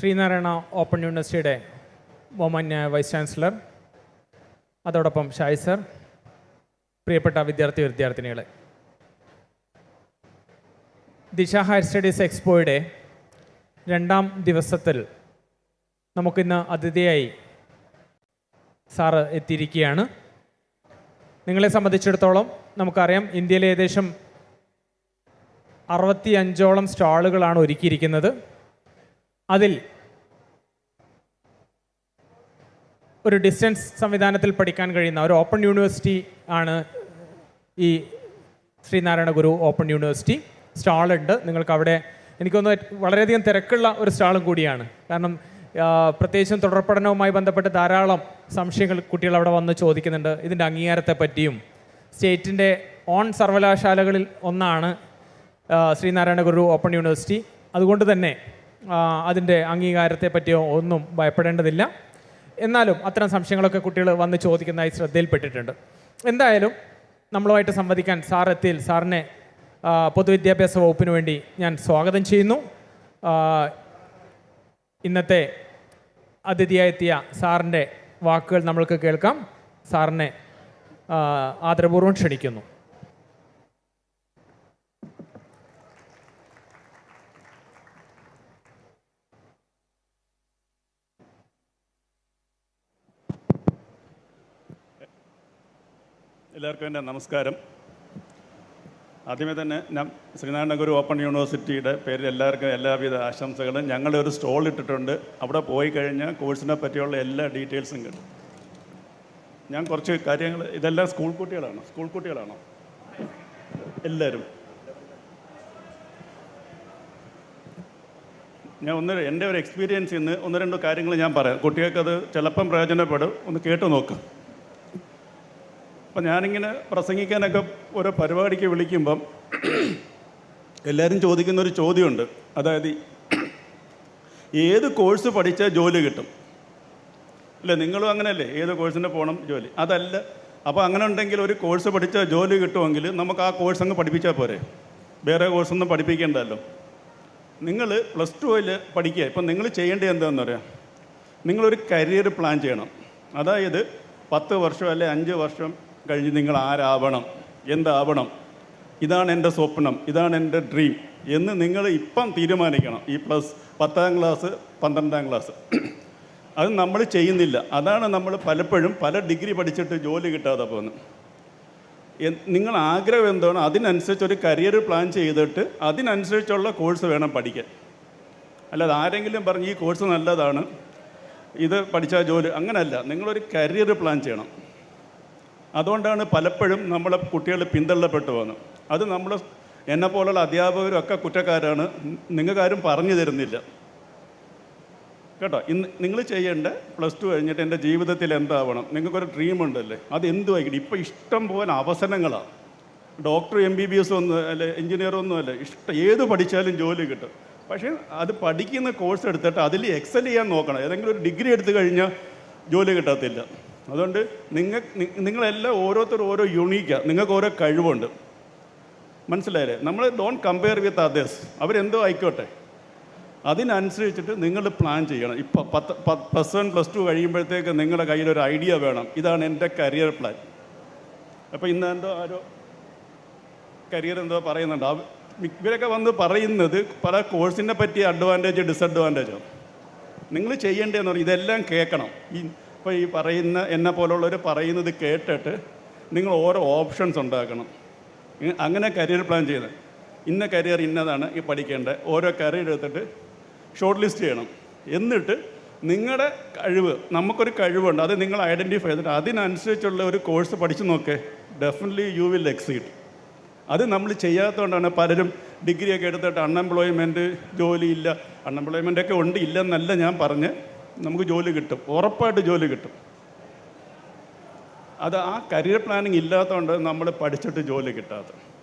Sreenarayana open യൂണിവേഴ്സിറ്റിയുടെ ബഹുമാന്യ vice chancellor, അതോടൊപ്പം ഷായി സർ, പ്രിയപ്പെട്ട വിദ്യാർത്ഥിനികളെ, ദിശ ഹയർ സ്റ്റഡീസ് എക്സ്പോയുടെ 2ാം ദിവസത്തിൽ നമുക്കിന്ന് അതിഥിയായി സാറ് എത്തിയിരിക്കുകയാണ്. നിങ്ങളെ സംബന്ധിച്ചിടത്തോളം നമുക്കറിയാം, ഇന്ത്യയിലെ ഏകദേശം 65ഓളം സ്റ്റാളുകളാണ് ഒരുക്കിയിരിക്കുന്നത്. അതിൽ ഒരു ഡിസ്റ്റൻസ് സംവിധാനത്തിൽ പഠിക്കാൻ കഴിയുന്ന ഒരു ഓപ്പൺ യൂണിവേഴ്സിറ്റി ആണ് ഈ ശ്രീനാരായണ ഗുരു ഓപ്പൺ യൂണിവേഴ്സിറ്റി. സ്റ്റാളുണ്ട് നിങ്ങൾക്ക് അവിടെ. എനിക്കൊന്ന് വളരെയധികം തിരക്കുള്ള ഒരു സ്റ്റാളും കൂടിയാണ്. കാരണം പ്രത്യേകിച്ചും തുടർ പഠനവുമായി ബന്ധപ്പെട്ട് ധാരാളം സംശയങ്ങൾ കുട്ടികൾ അവിടെ വന്ന് ചോദിക്കുന്നുണ്ട്. ഇതിൻ്റെ അംഗീകാരത്തെ പറ്റിയും, സ്റ്റേറ്റിൻ്റെ ഓൺ സർവകലാശാലകളിൽ ഒന്നാണ് ശ്രീനാരായണ ഗുരു ഓപ്പൺ യൂണിവേഴ്സിറ്റി. അതുകൊണ്ട് തന്നെ അതിൻ്റെ അംഗീകാരത്തെ പറ്റിയോ ഒന്നും ഭയപ്പെടേണ്ടതില്ല. എന്നാലും അത്തരം സംശയങ്ങളൊക്കെ കുട്ടികൾ വന്ന് ചോദിക്കുന്നതായി ശ്രദ്ധയിൽപ്പെട്ടിട്ടുണ്ട്. എന്തായാലും നമ്മളുമായിട്ട് സംവദിക്കാൻ സാർ എത്തിയിൽ സാറിനെ പൊതുവിദ്യാഭ്യാസ വകുപ്പിന് വേണ്ടി ഞാൻ സ്വാഗതം ചെയ്യുന്നു. ഇന്നത്തെ അതിഥിയായെത്തിയ സാറിൻ്റെ വാക്കുകൾ നമ്മൾക്ക് കേൾക്കാം. സാറിനെ ആദരപൂർവ്വം ക്ഷണിക്കുന്നു. എല്ലാവർക്കും എൻ്റെ നമസ്കാരം. ആദ്യമേ തന്നെ ഞാൻ ശ്രീനാരായണ ഗുരു ഓപ്പൺ യൂണിവേഴ്സിറ്റിയുടെ പേരിൽ എല്ലാവർക്കും എല്ലാവിധ ആശംസകളും. ഞങ്ങളുടെ ഒരു സ്റ്റോൾ ഇട്ടിട്ടുണ്ട്. അവിടെ പോയി കഴിഞ്ഞാൽ കോഴ്സിനെ പറ്റിയുള്ള എല്ലാ ഡീറ്റെയിൽസും കിട്ടും. ഞാൻ കുറച്ച് കാര്യങ്ങൾ, ഇതെല്ലാം സ്കൂൾ കുട്ടികളാണോ എല്ലാവരും? ഞാൻ എൻ്റെ ഒരു എക്സ്പീരിയൻസിൽ നിന്ന് 1-2 കാര്യങ്ങൾ ഞാൻ പറയാം. കുട്ടികൾക്കത് ചിലപ്പം പ്രയോജനപ്പെടും. ഒന്ന് കേട്ടു നോക്കും. അപ്പം ഞാനിങ്ങനെ പ്രസംഗിക്കാനൊക്കെ ഓരോ പരിപാടിക്ക് വിളിക്കുമ്പം എല്ലാവരും ചോദിക്കുന്നൊരു ചോദ്യമുണ്ട്. അതായത് ഏത് കോഴ്സ് പഠിച്ചാൽ ജോലി കിട്ടും? അല്ലേ, നിങ്ങളും അങ്ങനെയല്ലേ? ഏത് കോഴ്സിന് പോകണം ജോലി? അതല്ല. അപ്പോൾ അങ്ങനെ ഉണ്ടെങ്കിൽ ഒരു കോഴ്സ് പഠിച്ചാൽ ജോലി കിട്ടുമെങ്കിൽ നമുക്ക് ആ കോഴ്സ് അങ്ങ് പഠിപ്പിച്ചാൽ പോരെ, വേറെ കോഴ്സൊന്നും പഠിപ്പിക്കേണ്ടല്ലോ. നിങ്ങൾ +2 പഠിക്കുക. ഇപ്പം നിങ്ങൾ ചെയ്യേണ്ടത് എന്താണെന്ന് പറയാം, നിങ്ങളൊരു കരിയർ പ്ലാൻ ചെയ്യണം. അതായത് 10 വർഷം അല്ലെ 5 വർഷം കഴിഞ്ഞ് നിങ്ങൾ ആരാവണം, എന്താവണം, ഇതാണ് എൻ്റെ സ്വപ്നം, ഇതാണ് എൻ്റെ ഡ്രീം എന്ന് നിങ്ങൾ ഇപ്പം തീരുമാനിക്കണം. ഈ 10ാം ക്ലാസ് 12ാം ക്ലാസ് അത് നമ്മൾ ചെയ്യുന്നില്ല. അതാണ് നമ്മൾ പലപ്പോഴും പല ഡിഗ്രി പഠിച്ചിട്ട് ജോലി കിട്ടാതെ പോകുന്നത്. നിങ്ങൾ ആഗ്രഹം എന്താണോ അതിനനുസരിച്ചൊരു കരിയർ പ്ലാൻ ചെയ്തിട്ട് അതിനനുസരിച്ചുള്ള കോഴ്സ് വേണം പഠിക്കാൻ. അല്ലാതെ ആരെങ്കിലും പറഞ്ഞ് ഈ കോഴ്സ് നല്ലതാണ്, ഇത് പഠിച്ചാൽ ജോലി, അങ്ങനെയല്ല. നിങ്ങളൊരു കരിയർ പ്ലാൻ ചെയ്യണം. അതുകൊണ്ടാണ് പലപ്പോഴും നമ്മളെ കുട്ടികൾ പിന്തള്ളപ്പെട്ടു പോകുന്നത്. അത് നമ്മൾ എന്നെപ്പോലുള്ള അധ്യാപകരും ഒക്കെ കുറ്റക്കാരാണ്. നിങ്ങൾക്കാരും പറഞ്ഞു തരുന്നില്ല കേട്ടോ. ഇന്ന് നിങ്ങൾ ചെയ്യേണ്ട +2 കഴിഞ്ഞിട്ട് എൻ്റെ ജീവിതത്തിൽ എന്താവണം, നിങ്ങൾക്കൊരു ഡ്രീം ഉണ്ടല്ലേ, അത് എന്തുമായിക്കട്ടെ. ഇപ്പോൾ ഇഷ്ടം പോലെ അവസരങ്ങളാണ്. ഡോക്ടർ MBBS ഒന്നും അല്ല, എഞ്ചിനീയറൊന്നും അല്ല, ഏത് പഠിച്ചാലും ജോലി കിട്ടും. പക്ഷേ അത് പഠിക്കുന്ന കോഴ്സ് എടുത്തിട്ട് അതിൽ എക്സൽ ചെയ്യാൻ നോക്കണം. ഏതെങ്കിലും ഒരു ഡിഗ്രി എടുത്തു കഴിഞ്ഞാൽ ജോലി കിട്ടത്തില്ല. അതുകൊണ്ട് നിങ്ങളെല്ലാം ഓരോരുത്തരും ഓരോ യുണീക്കാണ്. നിങ്ങൾക്ക് ഓരോ കഴിവുണ്ട്, മനസ്സിലായില്ലേ? നമ്മൾ ഡോണ്ട് കമ്പയർ വിത്ത് അതേഴ്സ്. അവരെന്തോ ആയിക്കോട്ടെ, അതിനനുസരിച്ചിട്ട് നിങ്ങൾ പ്ലാൻ ചെയ്യണം. ഇപ്പോൾ +1 +2 കഴിയുമ്പോഴത്തേക്ക് നിങ്ങളുടെ കയ്യിലൊരു ഐഡിയ വേണം, ഇതാണ് എൻ്റെ കരിയർ പ്ലാൻ. അപ്പോൾ ഇന്ന് ആരോ കരിയർ എന്തോ പറയുന്നുണ്ട്. ഇവരൊക്കെ വന്ന് പറയുന്നത് പല കോഴ്സിനെ പറ്റിയ അഡ്വാൻറ്റേജ് ഡിസഡ്വാൻറ്റേജാണ്. നിങ്ങൾ ചെയ്യേണ്ടതെന്ന് പറഞ്ഞാൽ ഇതെല്ലാം കേൾക്കണം. ഇപ്പോൾ ഈ പറയുന്ന എന്നെ പോലുള്ളവർ പറയുന്നത് കേട്ടിട്ട് നിങ്ങൾ ഓരോ ഓപ്ഷൻസ് ഉണ്ടാക്കണം. അങ്ങനെ കരിയർ പ്ലാൻ ചെയ്ത് ഇന്ന കരിയർ ഇന്നതാണ് ഈ പഠിക്കേണ്ടത്. ഓരോ കരിയർ എടുത്തിട്ട് ഷോർട്ട് ലിസ്റ്റ് ചെയ്യണം. എന്നിട്ട് നിങ്ങളുടെ കഴിവ്, നമുക്കൊരു കഴിവുണ്ട്, അത് നിങ്ങൾ ഐഡൻറ്റിഫൈ ചെയ്തിട്ട് അതിനനുസരിച്ചുള്ള ഒരു കോഴ്സ് പഠിച്ചു നോക്കേ. Definitely you will exceed. അത് നമ്മൾ ചെയ്യാത്തതുകൊണ്ടാണ് പലരും ഡിഗ്രിയൊക്കെ എടുത്തിട്ട് അൺഎംപ്ലോയ്മെൻറ്റ്, ജോലിയില്ല. അൺഎംപ്ലോയ്മെൻറ്റൊക്കെ ഉണ്ട്, ഇല്ലെന്നല്ല ഞാൻ പറഞ്ഞ്, നമുക്ക് ജോലി കിട്ടും, ഉറപ്പായിട്ട് ജോലി കിട്ടും. അത് ആ കരിയർ പ്ലാനിങ് ഇല്ലാത്തതുകൊണ്ട് നമ്മൾ പഠിച്ചിട്ട് ജോലി കിട്ടാത്ത.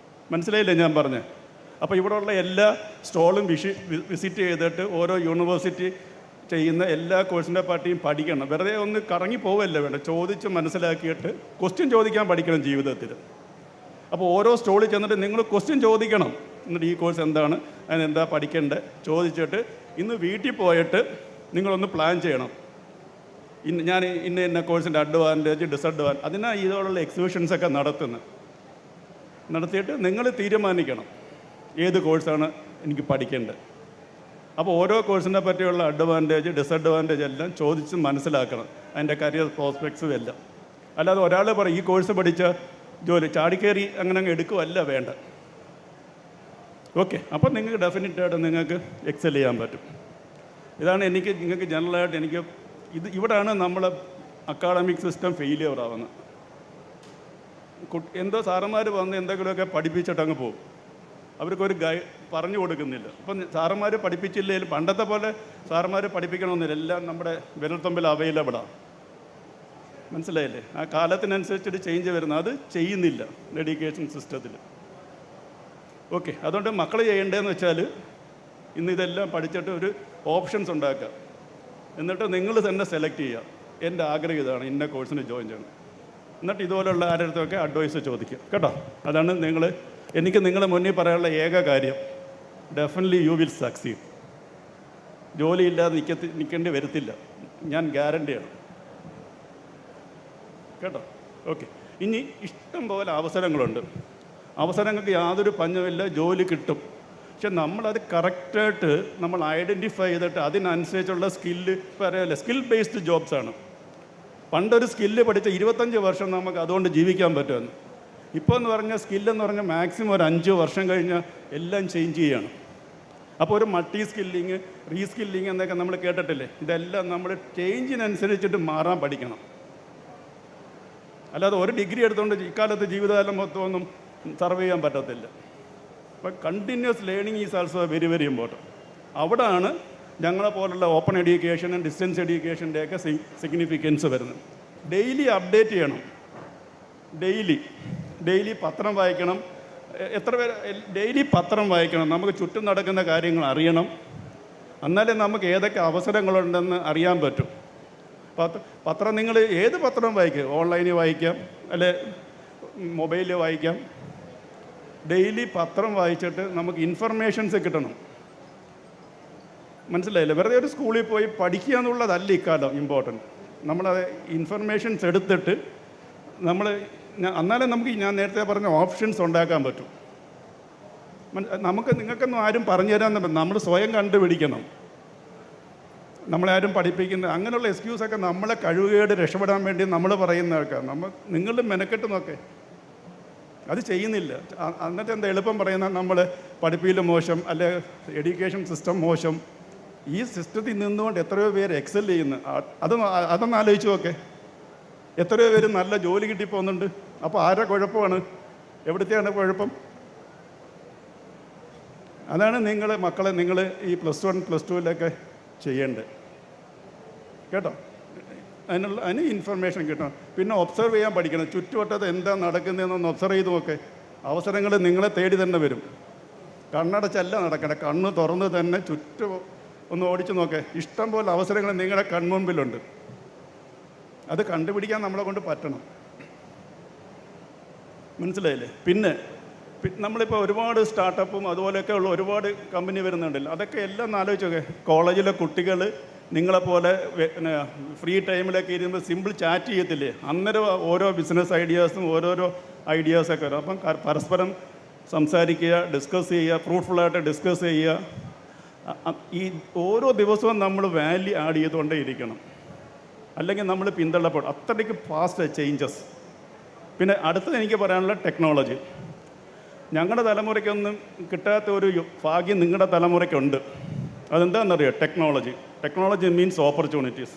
മനസ്സിലായില്ലേ ഞാൻ പറഞ്ഞത്? അപ്പോൾ ഇവിടെയുള്ള എല്ലാ സ്റ്റോളും വിസിറ്റ് ചെയ്തിട്ട് ഓരോ യൂണിവേഴ്സിറ്റി ചെയ്യുന്ന എല്ലാ കോഴ്സിൻ്റെ പാർട്ടിയും പഠിക്കണം. വെറുതെ ഒന്ന് കറങ്ങി പോവല്ലേ വേണ്ട, ചോദിച്ച് മനസ്സിലാക്കിയിട്ട് ക്വസ്റ്റ്യൻ ചോദിക്കാൻ പഠിക്കണം ജീവിതത്തിൽ. അപ്പോൾ ഓരോ സ്റ്റോളിൽ ചെന്നിട്ട് നിങ്ങൾ ക്വസ്റ്റ്യൻ ചോദിക്കണം. എന്നിട്ട് ഈ കോഴ്സ് എന്താണ്, അതിനെന്താ പഠിക്കേണ്ടത് ചോദിച്ചിട്ട് ഇന്ന് വീട്ടിൽ പോയിട്ട് നിങ്ങളൊന്ന് പ്ലാൻ ചെയ്യണം. ഞാൻ ഇന്ന കോഴ്സിൻ്റെ അഡ്വാൻറ്റേജ്, ഡിസഡ്വാൻറ്റേജ്, അതിനാ ഇതോടുള്ള എക്സിബിഷൻസൊക്കെ നടത്തിയിട്ട് നിങ്ങൾ തീരുമാനിക്കണം ഏത് കോഴ്സാണ് എനിക്ക് പഠിക്കേണ്ടത്. അപ്പോൾ ഓരോ കോഴ്സിനെ പറ്റിയുള്ള അഡ്വാൻറ്റേജ്, ഡിസഡ്വാൻറ്റേജ് എല്ലാം ചോദിച്ച് മനസ്സിലാക്കണം, അതിൻ്റെ കരിയർ പ്രോസ്പെക്ട്സും എല്ലാം. അല്ലാതെ ഒരാൾ പറയും ഈ കോഴ്സ് പഠിച്ച ജോലി ചാടിക്കയറി അങ്ങനെ എടുക്കുകയല്ല വേണ്ട. ഓക്കെ, അപ്പോൾ നിങ്ങൾക്ക് ഡെഫിനറ്റായിട്ട് നിങ്ങൾക്ക് എക്സൽ ചെയ്യാൻ പറ്റും. ഇതാണ് നിങ്ങൾക്ക് ജനറലായിട്ട് ഇവിടെയാണ് നമ്മളെ അക്കാഡമിക് സിസ്റ്റം ഫെയിലിയർ ആവുന്നത്. എന്തോ സാറന്മാർ വന്ന് എന്തെങ്കിലുമൊക്കെ പഠിപ്പിച്ചിട്ട് അങ്ങ് പോകും, അവർക്കൊരു പറഞ്ഞു കൊടുക്കുന്നില്ല. അപ്പം സാറന്മാർ പഠിപ്പിച്ചില്ലെങ്കിൽ പണ്ടത്തെ പോലെ സാറന്മാർ പഠിപ്പിക്കണമെന്നില്ല, എല്ലാം നമ്മുടെ വിരൽത്തുമ്പിൽ അവൈലബിളാണ്. മനസ്സിലായില്ലേ? ആ കാലത്തിനനുസരിച്ചിട്ട് ചേഞ്ച് വരുന്നത് അത് ചെയ്യുന്നില്ല എഡ്യൂക്കേഷൻ സിസ്റ്റത്തിൽ. ഓക്കെ, അതുകൊണ്ട് മക്കൾ ചെയ്യേണ്ടതെന്ന് വെച്ചാൽ ഇന്ന് ഇതെല്ലാം പഠിച്ചിട്ട് ഒരു ഓപ്ഷൻസ് ഉണ്ടാക്കുക, എന്നിട്ട് നിങ്ങൾ തന്നെ സെലക്ട് ചെയ്യുക. എൻ്റെ ആഗ്രഹം ഇതാണ്, ഇന്ന കോഴ്സിന് ജോയിൻ ചെയ്യണം. എന്നിട്ട് ഇതുപോലുള്ള ആരുടെ അടുത്തൊക്കെ അഡ്വൈസ് ചോദിക്കുക കേട്ടോ. അതാണ് എനിക്ക് നിങ്ങളുടെ മുന്നിൽ പറയാനുള്ള ഏക കാര്യം. Definitely you will succeed. ജോലിയില്ലാതെ നിൽക്കേണ്ടി വരത്തില്ല, ഞാൻ ഗ്യാരണ്ടിയാണ് കേട്ടോ. ഓക്കെ, ഇനി ഇഷ്ടം പോലെ അവസരങ്ങളുണ്ട്. അവസരങ്ങൾക്ക് യാതൊരു പഞ്ഞമില്ല, ജോലി കിട്ടും. പക്ഷെ നമ്മളത് കറക്റ്റായിട്ട് നമ്മൾ ഐഡൻറ്റിഫൈ ചെയ്തിട്ട് അതിനനുസരിച്ചുള്ള സ്കില്ല്, ഇപ്പോൾ അറിയാമല്ലോ സ്കിൽ ബേസ്ഡ് ജോബ്സാണ്. പണ്ടൊരു സ്കില്ല് പഠിച്ച 25 വർഷം നമുക്ക് അതുകൊണ്ട് ജീവിക്കാൻ പറ്റുമെന്ന്. ഇപ്പോൾ എന്ന് പറഞ്ഞാൽ സ്കില്ലെന്ന് പറഞ്ഞാൽ മാക്സിമം ഒരു 5 വർഷം കഴിഞ്ഞാൽ എല്ലാം ചേഞ്ച് ചെയ്യണം. അപ്പോൾ ഒരു മൾട്ടി സ്കില്ലിങ്, റീസ്കില്ലിങ് എന്നൊക്കെ നമ്മൾ കേട്ടിട്ടില്ലേ? ഇതെല്ലാം നമ്മൾ ചേഞ്ചിനനുസരിച്ചിട്ട് മാറാൻ പഠിക്കണം. അല്ലാതെ ഒരു ഡിഗ്രി എടുത്തുകൊണ്ട് ഇക്കാലത്ത് ജീവിതകാലം മൊത്തമൊന്നും സർവ് ചെയ്യാൻ പറ്റത്തില്ല. അപ്പോൾ continuous learning is also very very important. അവിടെയാണ് ഞങ്ങളെപ്പോലുള്ള ഓപ്പൺ എഡ്യൂക്കേഷനും ഡിസ്റ്റൻസ് എഡ്യൂക്കേഷൻ്റെയൊക്കെ സിഗ്നിഫിക്കൻസ് വരുന്നത്. ഡെയിലി അപ്ഡേറ്റ് ചെയ്യണം, ഡെയിലി പത്രം വായിക്കണം. എത്ര പേര് ഡെയിലി പത്രം വായിക്കണം? നമുക്ക് ചുറ്റും നടക്കുന്ന കാര്യങ്ങൾ അറിയണം, എന്നാലേ നമുക്ക് ഏതൊക്കെ അവസരങ്ങളുണ്ടെന്ന് അറിയാൻ പറ്റും. പത്രം നിങ്ങൾ ഏത് പത്രം വായിക്കുക, ഓൺലൈനിൽ വായിക്കാം, അല്ലെ മൊബൈലിൽ വായിക്കാം. ഡെയിലി പത്രം വായിച്ചിട്ട് നമുക്ക് ഇൻഫർമേഷൻസ് കിട്ടണം. മനസ്സിലായില്ലേ? വെറുതെ ഒരു സ്കൂളിൽ പോയി പഠിക്കുക എന്നുള്ളതല്ല ഇക്കാലം ഇമ്പോർട്ടൻറ്റ്. നമ്മളത് ഇൻഫർമേഷൻസ് എടുത്തിട്ട് എന്നാലേ നമുക്ക് ഞാൻ നേരത്തെ പറഞ്ഞ ഓപ്ഷൻസ് ഉണ്ടാക്കാൻ പറ്റും. നിങ്ങൾക്കൊന്നും ആരും പറഞ്ഞു തരാൻ, നമ്മൾ സ്വയം കണ്ടുപിടിക്കണം. നമ്മളാരും പഠിപ്പിക്കുന്ന അങ്ങനെയുള്ള എക്സ്ക്യൂസൊക്കെ നമ്മളെ കഴിവുകേട് രക്ഷപ്പെടാൻ വേണ്ടി നമ്മൾ പറയുന്ന ആൾക്കാർ. നിങ്ങൾ മെനക്കെട്ട് നോക്കേ, അത് ചെയ്യുന്നില്ല. എന്നിട്ട് എന്താ എളുപ്പം പറയുന്ന നമ്മൾ പഠിപ്പിയിൽ മോശം, അല്ലെ എഡ്യൂക്കേഷൻ സിസ്റ്റം മോശം. ഈ സിസ്റ്റത്തിൽ നിന്നുകൊണ്ട് എത്രയോ പേര് എക്സൽ ചെയ്യുന്നു. അതൊന്ന് ആലോചിച്ച് നോക്കേ. എത്രയോ പേര് നല്ല ജോലി കിട്ടിപ്പോകുന്നുണ്ട്. അപ്പോൾ ആരുടെ കുഴപ്പമാണ്? എവിടുത്തെയാണ് കുഴപ്പം? അതാണ് മക്കളെ നിങ്ങൾ ഈ +1 +2 ചെയ്യേണ്ടത് കേട്ടോ. അതിന് ഇൻഫർമേഷൻ കിട്ടണം. പിന്നെ ഒബ്സർവ് ചെയ്യാൻ പഠിക്കണം. ചുറ്റുവട്ടത്ത് എന്താ നടക്കുന്നതെന്നൊന്ന് ഒബ്സർവ് ചെയ്ത് നോക്കേ. അവസരങ്ങൾ നിങ്ങളെ തേടി തന്നെ വരും. കണ്ണടച്ചല്ല നടക്കണേ, കണ്ണ് തുറന്ന് തന്നെ ചുറ്റും ഒന്ന് ഓടിച്ചു നോക്കേ. ഇഷ്ടം പോലെ അവസരങ്ങൾ നിങ്ങളുടെ കൺമുമ്പിലുണ്ട്. അത് കണ്ടുപിടിക്കാൻ നമ്മളെ കൊണ്ട് പറ്റണം. മനസ്സിലായില്ലേ? പിന്നെ നമ്മളിപ്പോൾ ഒരുപാട് സ്റ്റാർട്ടപ്പും അതുപോലെയൊക്കെ ഉള്ള ഒരുപാട് കമ്പനി വരുന്നുണ്ടല്ലോ. അതൊക്കെ എല്ലാം ആലോചിച്ച് നോക്കേ. കോളേജിലെ കുട്ടികൾ നിങ്ങളെപ്പോലെ ഫ്രീ ടൈമിലൊക്കെ ഇരുമ്പോൾ സിമ്പിൾ ചാറ്റ് ചെയ്യത്തില്ലേ? അന്നേരം ഓരോ ബിസിനസ് ഐഡിയാസും ഓരോരോ ഐഡിയാസൊക്കെ വരും. അപ്പം പരസ്പരം സംസാരിക്കുക, ഡിസ്കസ് ചെയ്യുക, ഫ്രൂട്ട്ഫുള്ളായിട്ട് ഡിസ്കസ് ചെയ്യുക. ഈ ഓരോ ദിവസവും നമ്മൾ വാല്യൂ ആഡ് ചെയ്തുകൊണ്ടേ ഇരിക്കണം, അല്ലെങ്കിൽ നമ്മൾ പിന്തള്ളപ്പെടും. അത്രയ്ക്ക് ഫാസ്റ്റ് ചേഞ്ചസ്. പിന്നെ അടുത്തത് എനിക്ക് പറയാനുള്ള ടെക്നോളജി. ഞങ്ങളുടെ തലമുറയ്ക്കൊന്നും കിട്ടാത്ത ഒരു ഭാഗ്യം നിങ്ങളുടെ തലമുറയ്ക്കുണ്ട്. അതെന്താണെന്നറിയോ? Technology means opportunities.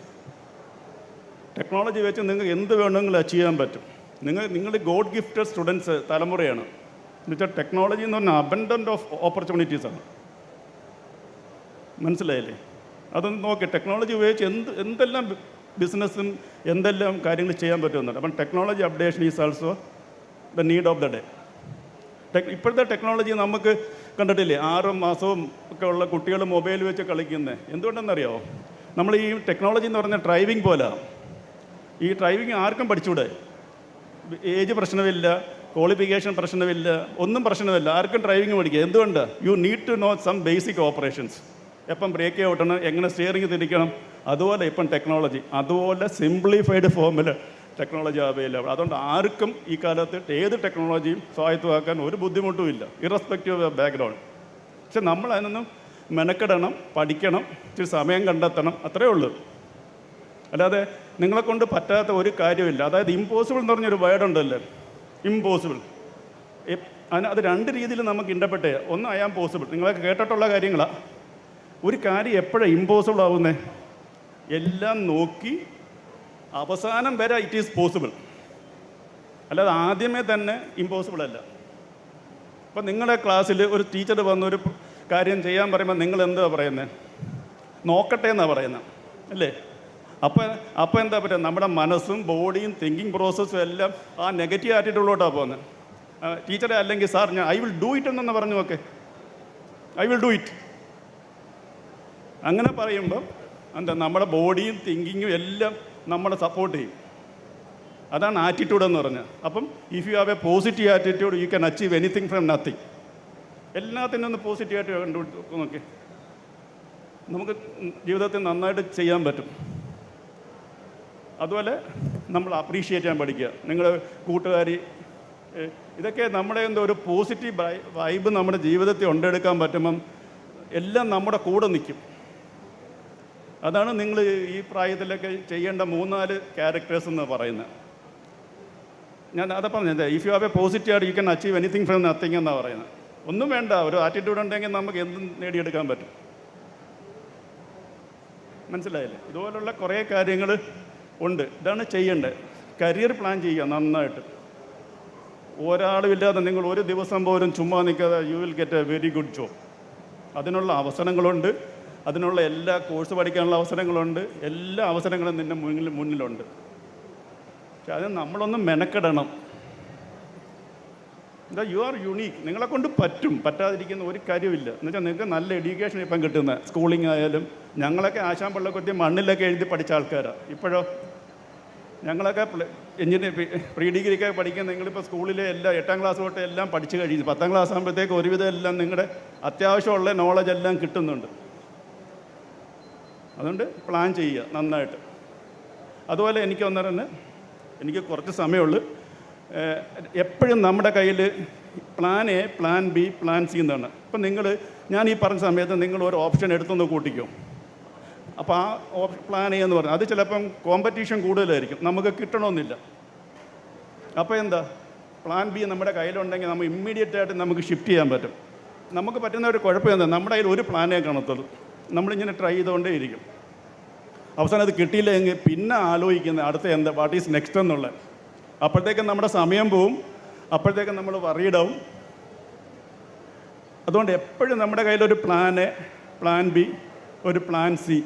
ടെക്നോളജി വെച്ച് നിങ്ങൾക്ക് എന്ത് വേണമെങ്കിലും അച്ചീവ് ചെയ്യാൻ പറ്റും. നിങ്ങൾ ഗോഡ് ഗിഫ്റ്റഡ് സ്റ്റുഡൻസ് തലമുറയാണ്. എന്നുവെച്ചാൽ ടെക്നോളജി എന്ന് പറഞ്ഞാൽ അബൻഡൻ്റ് ഓഫ് ഓപ്പർച്യൂണിറ്റീസാണ്. മനസ്സിലായില്ലേ? അതൊന്ന് നോക്കി. ടെക്നോളജി ഉപയോഗിച്ച് എന്തെല്ലാം ബിസിനസ്സും എന്തെല്ലാം കാര്യങ്ങൾ ചെയ്യാൻ പറ്റുമെന്നുണ്ട്. അപ്പം technology updation is also the need of the day. ഇപ്പോഴത്തെ ടെക്നോളജി നമുക്ക് കണ്ടിട്ടില്ലേ? 6 മാസവും ഒക്കെ ഉള്ള കുട്ടികൾ മൊബൈൽ വെച്ച് കളിക്കുന്നത് എന്തുകൊണ്ടെന്നറിയാമോ? നമ്മൾ ഈ ടെക്നോളജി എന്ന് പറഞ്ഞാൽ ഡ്രൈവിംഗ് പോലെ. ഈ ഡ്രൈവിംഗ് ആർക്കും പഠിച്ചൂടെ? ഏജ് പ്രശ്നമില്ല, ക്വാളിഫിക്കേഷൻ പ്രശ്നമില്ല, ഒന്നും പ്രശ്നമില്ല. ആർക്കും ഡ്രൈവിംഗ് പഠിക്കുക. എന്തുകൊണ്ട്? You need to know some basic operations. എപ്പം ബ്രേക്ക് ഔട്ടണം, എങ്ങനെ സ്റ്റിയറിംഗ് തിരിക്കണം, അതുപോലെ ഇപ്പം ടെക്നോളജി, അതുപോലെ സിംപ്ലിഫൈഡ് ഫോമിൽ ടെക്നോളജി അവൈലബിൾ. അതുകൊണ്ട് ആർക്കും ഈ കാലത്ത് ഏത് ടെക്നോളജിയും സ്വായത്തമാക്കാൻ ഒരു ബുദ്ധിമുട്ടും ഇല്ല, ഇറസ്പെക്റ്റീവ് ഓഫ് ബാക്ക്ഗ്രൗണ്ട്. പക്ഷെ നമ്മൾ അതിനൊന്നും മെനക്കെടണം, പഠിക്കണം, ഇച്ചിരി സമയം കണ്ടെത്തണം, അത്രയേ ഉള്ളൂ. അല്ലാതെ നിങ്ങളെ കൊണ്ട് പറ്റാത്ത ഒരു കാര്യമില്ല. അതായത് ഇമ്പോസിബിൾ എന്ന് പറഞ്ഞൊരു വേർഡ് ഉണ്ടല്ലോ, ഇമ്പോസിബിൾ. അത് രണ്ട് രീതിയിൽ നമുക്ക് ഇൻ്റർപ്രറ്റ് ചെയ്യാം. ഒന്ന് ഐ ആം പോസിബിൾ, നിങ്ങളൊക്കെ കേട്ടിട്ടുള്ള കാര്യങ്ങളാണ്. ഒരു കാര്യം എപ്പോഴാണ് ഇമ്പോസിബിൾ ആവുന്നത്? എല്ലാം നോക്കി അവസാനം വരെ ഇറ്റ് ഈസ് പോസിബിൾ, അല്ലാതെ ആദ്യമേ തന്നെ ഇമ്പോസിബിൾ അല്ല. അപ്പം നിങ്ങളുടെ ക്ലാസ്സിൽ ഒരു ടീച്ചർ വന്നൊരു കാര്യം ചെയ്യാൻ പറയുമ്പോൾ നിങ്ങൾ എന്താ പറയുന്നത്? നോക്കട്ടെ എന്നാണ് പറയുന്നത്, അല്ലേ? അപ്പോൾ എന്താ പറ്റുക? നമ്മുടെ മനസ്സും ബോഡിയും തിങ്കിങ് പ്രോസസ്സും എല്ലാം ആ നെഗറ്റീവ് ആറ്റിറ്റ്യൂഡിലോട്ടാണ് പോകുന്നത്. ടീച്ചറെ അല്ലെങ്കിൽ സാർ ഞാൻ ഐ വിൽ ഡു ഇറ്റ് എന്നൊന്ന് പറഞ്ഞു നോക്കെ, ഐ വിൽ ഡു ഇറ്റ്. അങ്ങനെ പറയുമ്പം എന്താ, നമ്മുടെ ബോഡിയും തിങ്കിങ്ങും എല്ലാം നമ്മളെ സപ്പോർട്ട് ചെയ്യും. അതാണ് ആറ്റിറ്റ്യൂഡ് എന്ന് പറഞ്ഞാൽ. അപ്പം if you have A positive attitude you can achieve anything from nothing. എല്ലാത്തിനും ഒന്ന് പോസിറ്റീവായിട്ട് കണ്ടുപിടിച്ച് നോക്കി, നമുക്ക് ജീവിതത്തിൽ നന്നായിട്ട് ചെയ്യാൻ പറ്റും. അതുപോലെ നമ്മൾ അപ്രീഷിയേറ്റ് ചെയ്യാൻ പഠിക്കുക. നിങ്ങളുടെ കൂട്ടുകാർ, ഇതൊക്കെ നമ്മുടെ എന്തോ ഒരു പോസിറ്റീവ് വൈബ് നമ്മുടെ ജീവിതത്തിൽ കൊണ്ടെടുക്കാൻ പറ്റുമ്പം എല്ലാം നമ്മുടെ കൂടെ നിൽക്കും. അതാണ് നിങ്ങൾ ഈ പ്രായത്തിലൊക്കെ ചെയ്യേണ്ട 3-4 ക്യാരക്ടേഴ്സ് എന്ന് പറയുന്നത്. ഞാൻ അതാ പറഞ്ഞത്, if you have A positive you can achieve anything from nothing എന്നാണ് പറയുന്നത്. ഒന്നും വേണ്ട, ഒരു ആറ്റിറ്റ്യൂഡ് ഉണ്ടെങ്കിൽ നമുക്ക് എന്തും നേടിയെടുക്കാൻ പറ്റും. മനസ്സിലായില്ലേ? ഇതുപോലുള്ള കുറേ കാര്യങ്ങൾ ഉണ്ട്. ഇതാണ് ചെയ്യേണ്ടത്. കരിയർ പ്ലാൻ ചെയ്യുക നന്നായിട്ട്. ഒരാളുമില്ലാതെ നിങ്ങൾ ഒരു ദിവസം പോലും ചുമ്മാ നിൽക്കാതെ you will get A very good job. അതിനുള്ള അവസരങ്ങളുണ്ട്, അതിനുള്ള എല്ലാ കോഴ്സ് പഠിക്കാനുള്ള അവസരങ്ങളുണ്ട്, എല്ലാ അവസരങ്ങളും നിൻ്റെ മുന്നിലുണ്ട്. പക്ഷെ അത് നമ്മളൊന്ന് മെനക്കെടണം. എന്താ, യു ആർ യുണീക്ക്. നിങ്ങളെ കൊണ്ട് പറ്റും, പറ്റാതിരിക്കുന്ന ഒരു കാര്യമില്ല. എന്നുവെച്ചാൽ നിങ്ങൾക്ക് നല്ല എഡ്യൂക്കേഷൻ ഇപ്പം കിട്ടുന്ന സ്കൂളിംഗ് ആയാലും. ഞങ്ങളൊക്കെ ആശാൻ പള്ളക്കൊത്തി മണ്ണിലൊക്കെ എഴുതി പഠിച്ച ആൾക്കാരാണ്. ഇപ്പോഴോ ഞങ്ങളൊക്കെ പ്രീ ഡിഗ്രിയൊക്കെ പഠിക്കുന്ന നിങ്ങളിപ്പോൾ സ്കൂളിലെ എല്ലാ 8ാം ക്ലാസ് തൊട്ട് എല്ലാം പഠിച്ചു കഴിഞ്ഞു. 10ാം ക്ലാസ് ആകുമ്പോഴത്തേക്ക് ഒരുവിധം എല്ലാം നിങ്ങളുടെ അത്യാവശ്യമുള്ള നോളജ് എല്ലാം കിട്ടുന്നുണ്ട്. അതുകൊണ്ട് പ്ലാൻ ചെയ്യുക നന്നായിട്ട്. അതുപോലെ എനിക്ക് കുറച്ച് സമയമുള്ളൂ. എപ്പോഴും നമ്മുടെ കയ്യിൽ plan A, plan B, plan C എന്നാണ്. ഇപ്പം ഞാൻ ഈ പറഞ്ഞ സമയത്ത് നിങ്ങൾ ഒരു ഓപ്ഷൻ എടുത്തൊന്ന് കൂട്ടിക്കും. അപ്പോൾ ആ പ്ലാൻ എ എന്ന് പറഞ്ഞാൽ അത് ചിലപ്പം കോമ്പറ്റീഷൻ കൂടുതലായിരിക്കും, നമുക്ക് കിട്ടണമെന്നില്ല. അപ്പോൾ എന്താ, പ്ലാൻ ബി നമ്മുടെ കയ്യിലുണ്ടെങ്കിൽ നമ്മൾ ഇമ്മീഡിയറ്റായിട്ട് നമുക്ക് ഷിഫ്റ്റ് ചെയ്യാൻ പറ്റും. നമുക്ക് പറ്റുന്ന ഒരു കുഴപ്പം എന്താ, നമ്മുടെ കയ്യിൽ ഒരു പ്ലാനേ കാണത്തുള്ളൂ. നമ്മളിങ്ങനെ ട്രൈ ചെയ്തുകൊണ്ടേ ഇരിക്കും. അവസാനം അത് കിട്ടിയില്ലെങ്കിൽ പിന്നെ ആലോചിക്കുന്നത് അടുത്ത എന്താ, വാട്ട് ഈസ് നെക്സ്റ്റ് എന്നുള്ളത്. അപ്പോഴത്തേക്കും നമ്മുടെ സമയം പോവും, അപ്പോഴത്തേക്കും നമ്മൾ വറീഡാവും. അതുകൊണ്ട് എപ്പോഴും നമ്മുടെ കയ്യിലൊരു പ്ലാൻ എ, പ്ലാൻ ബി, ഒരു പ്ലാൻ സി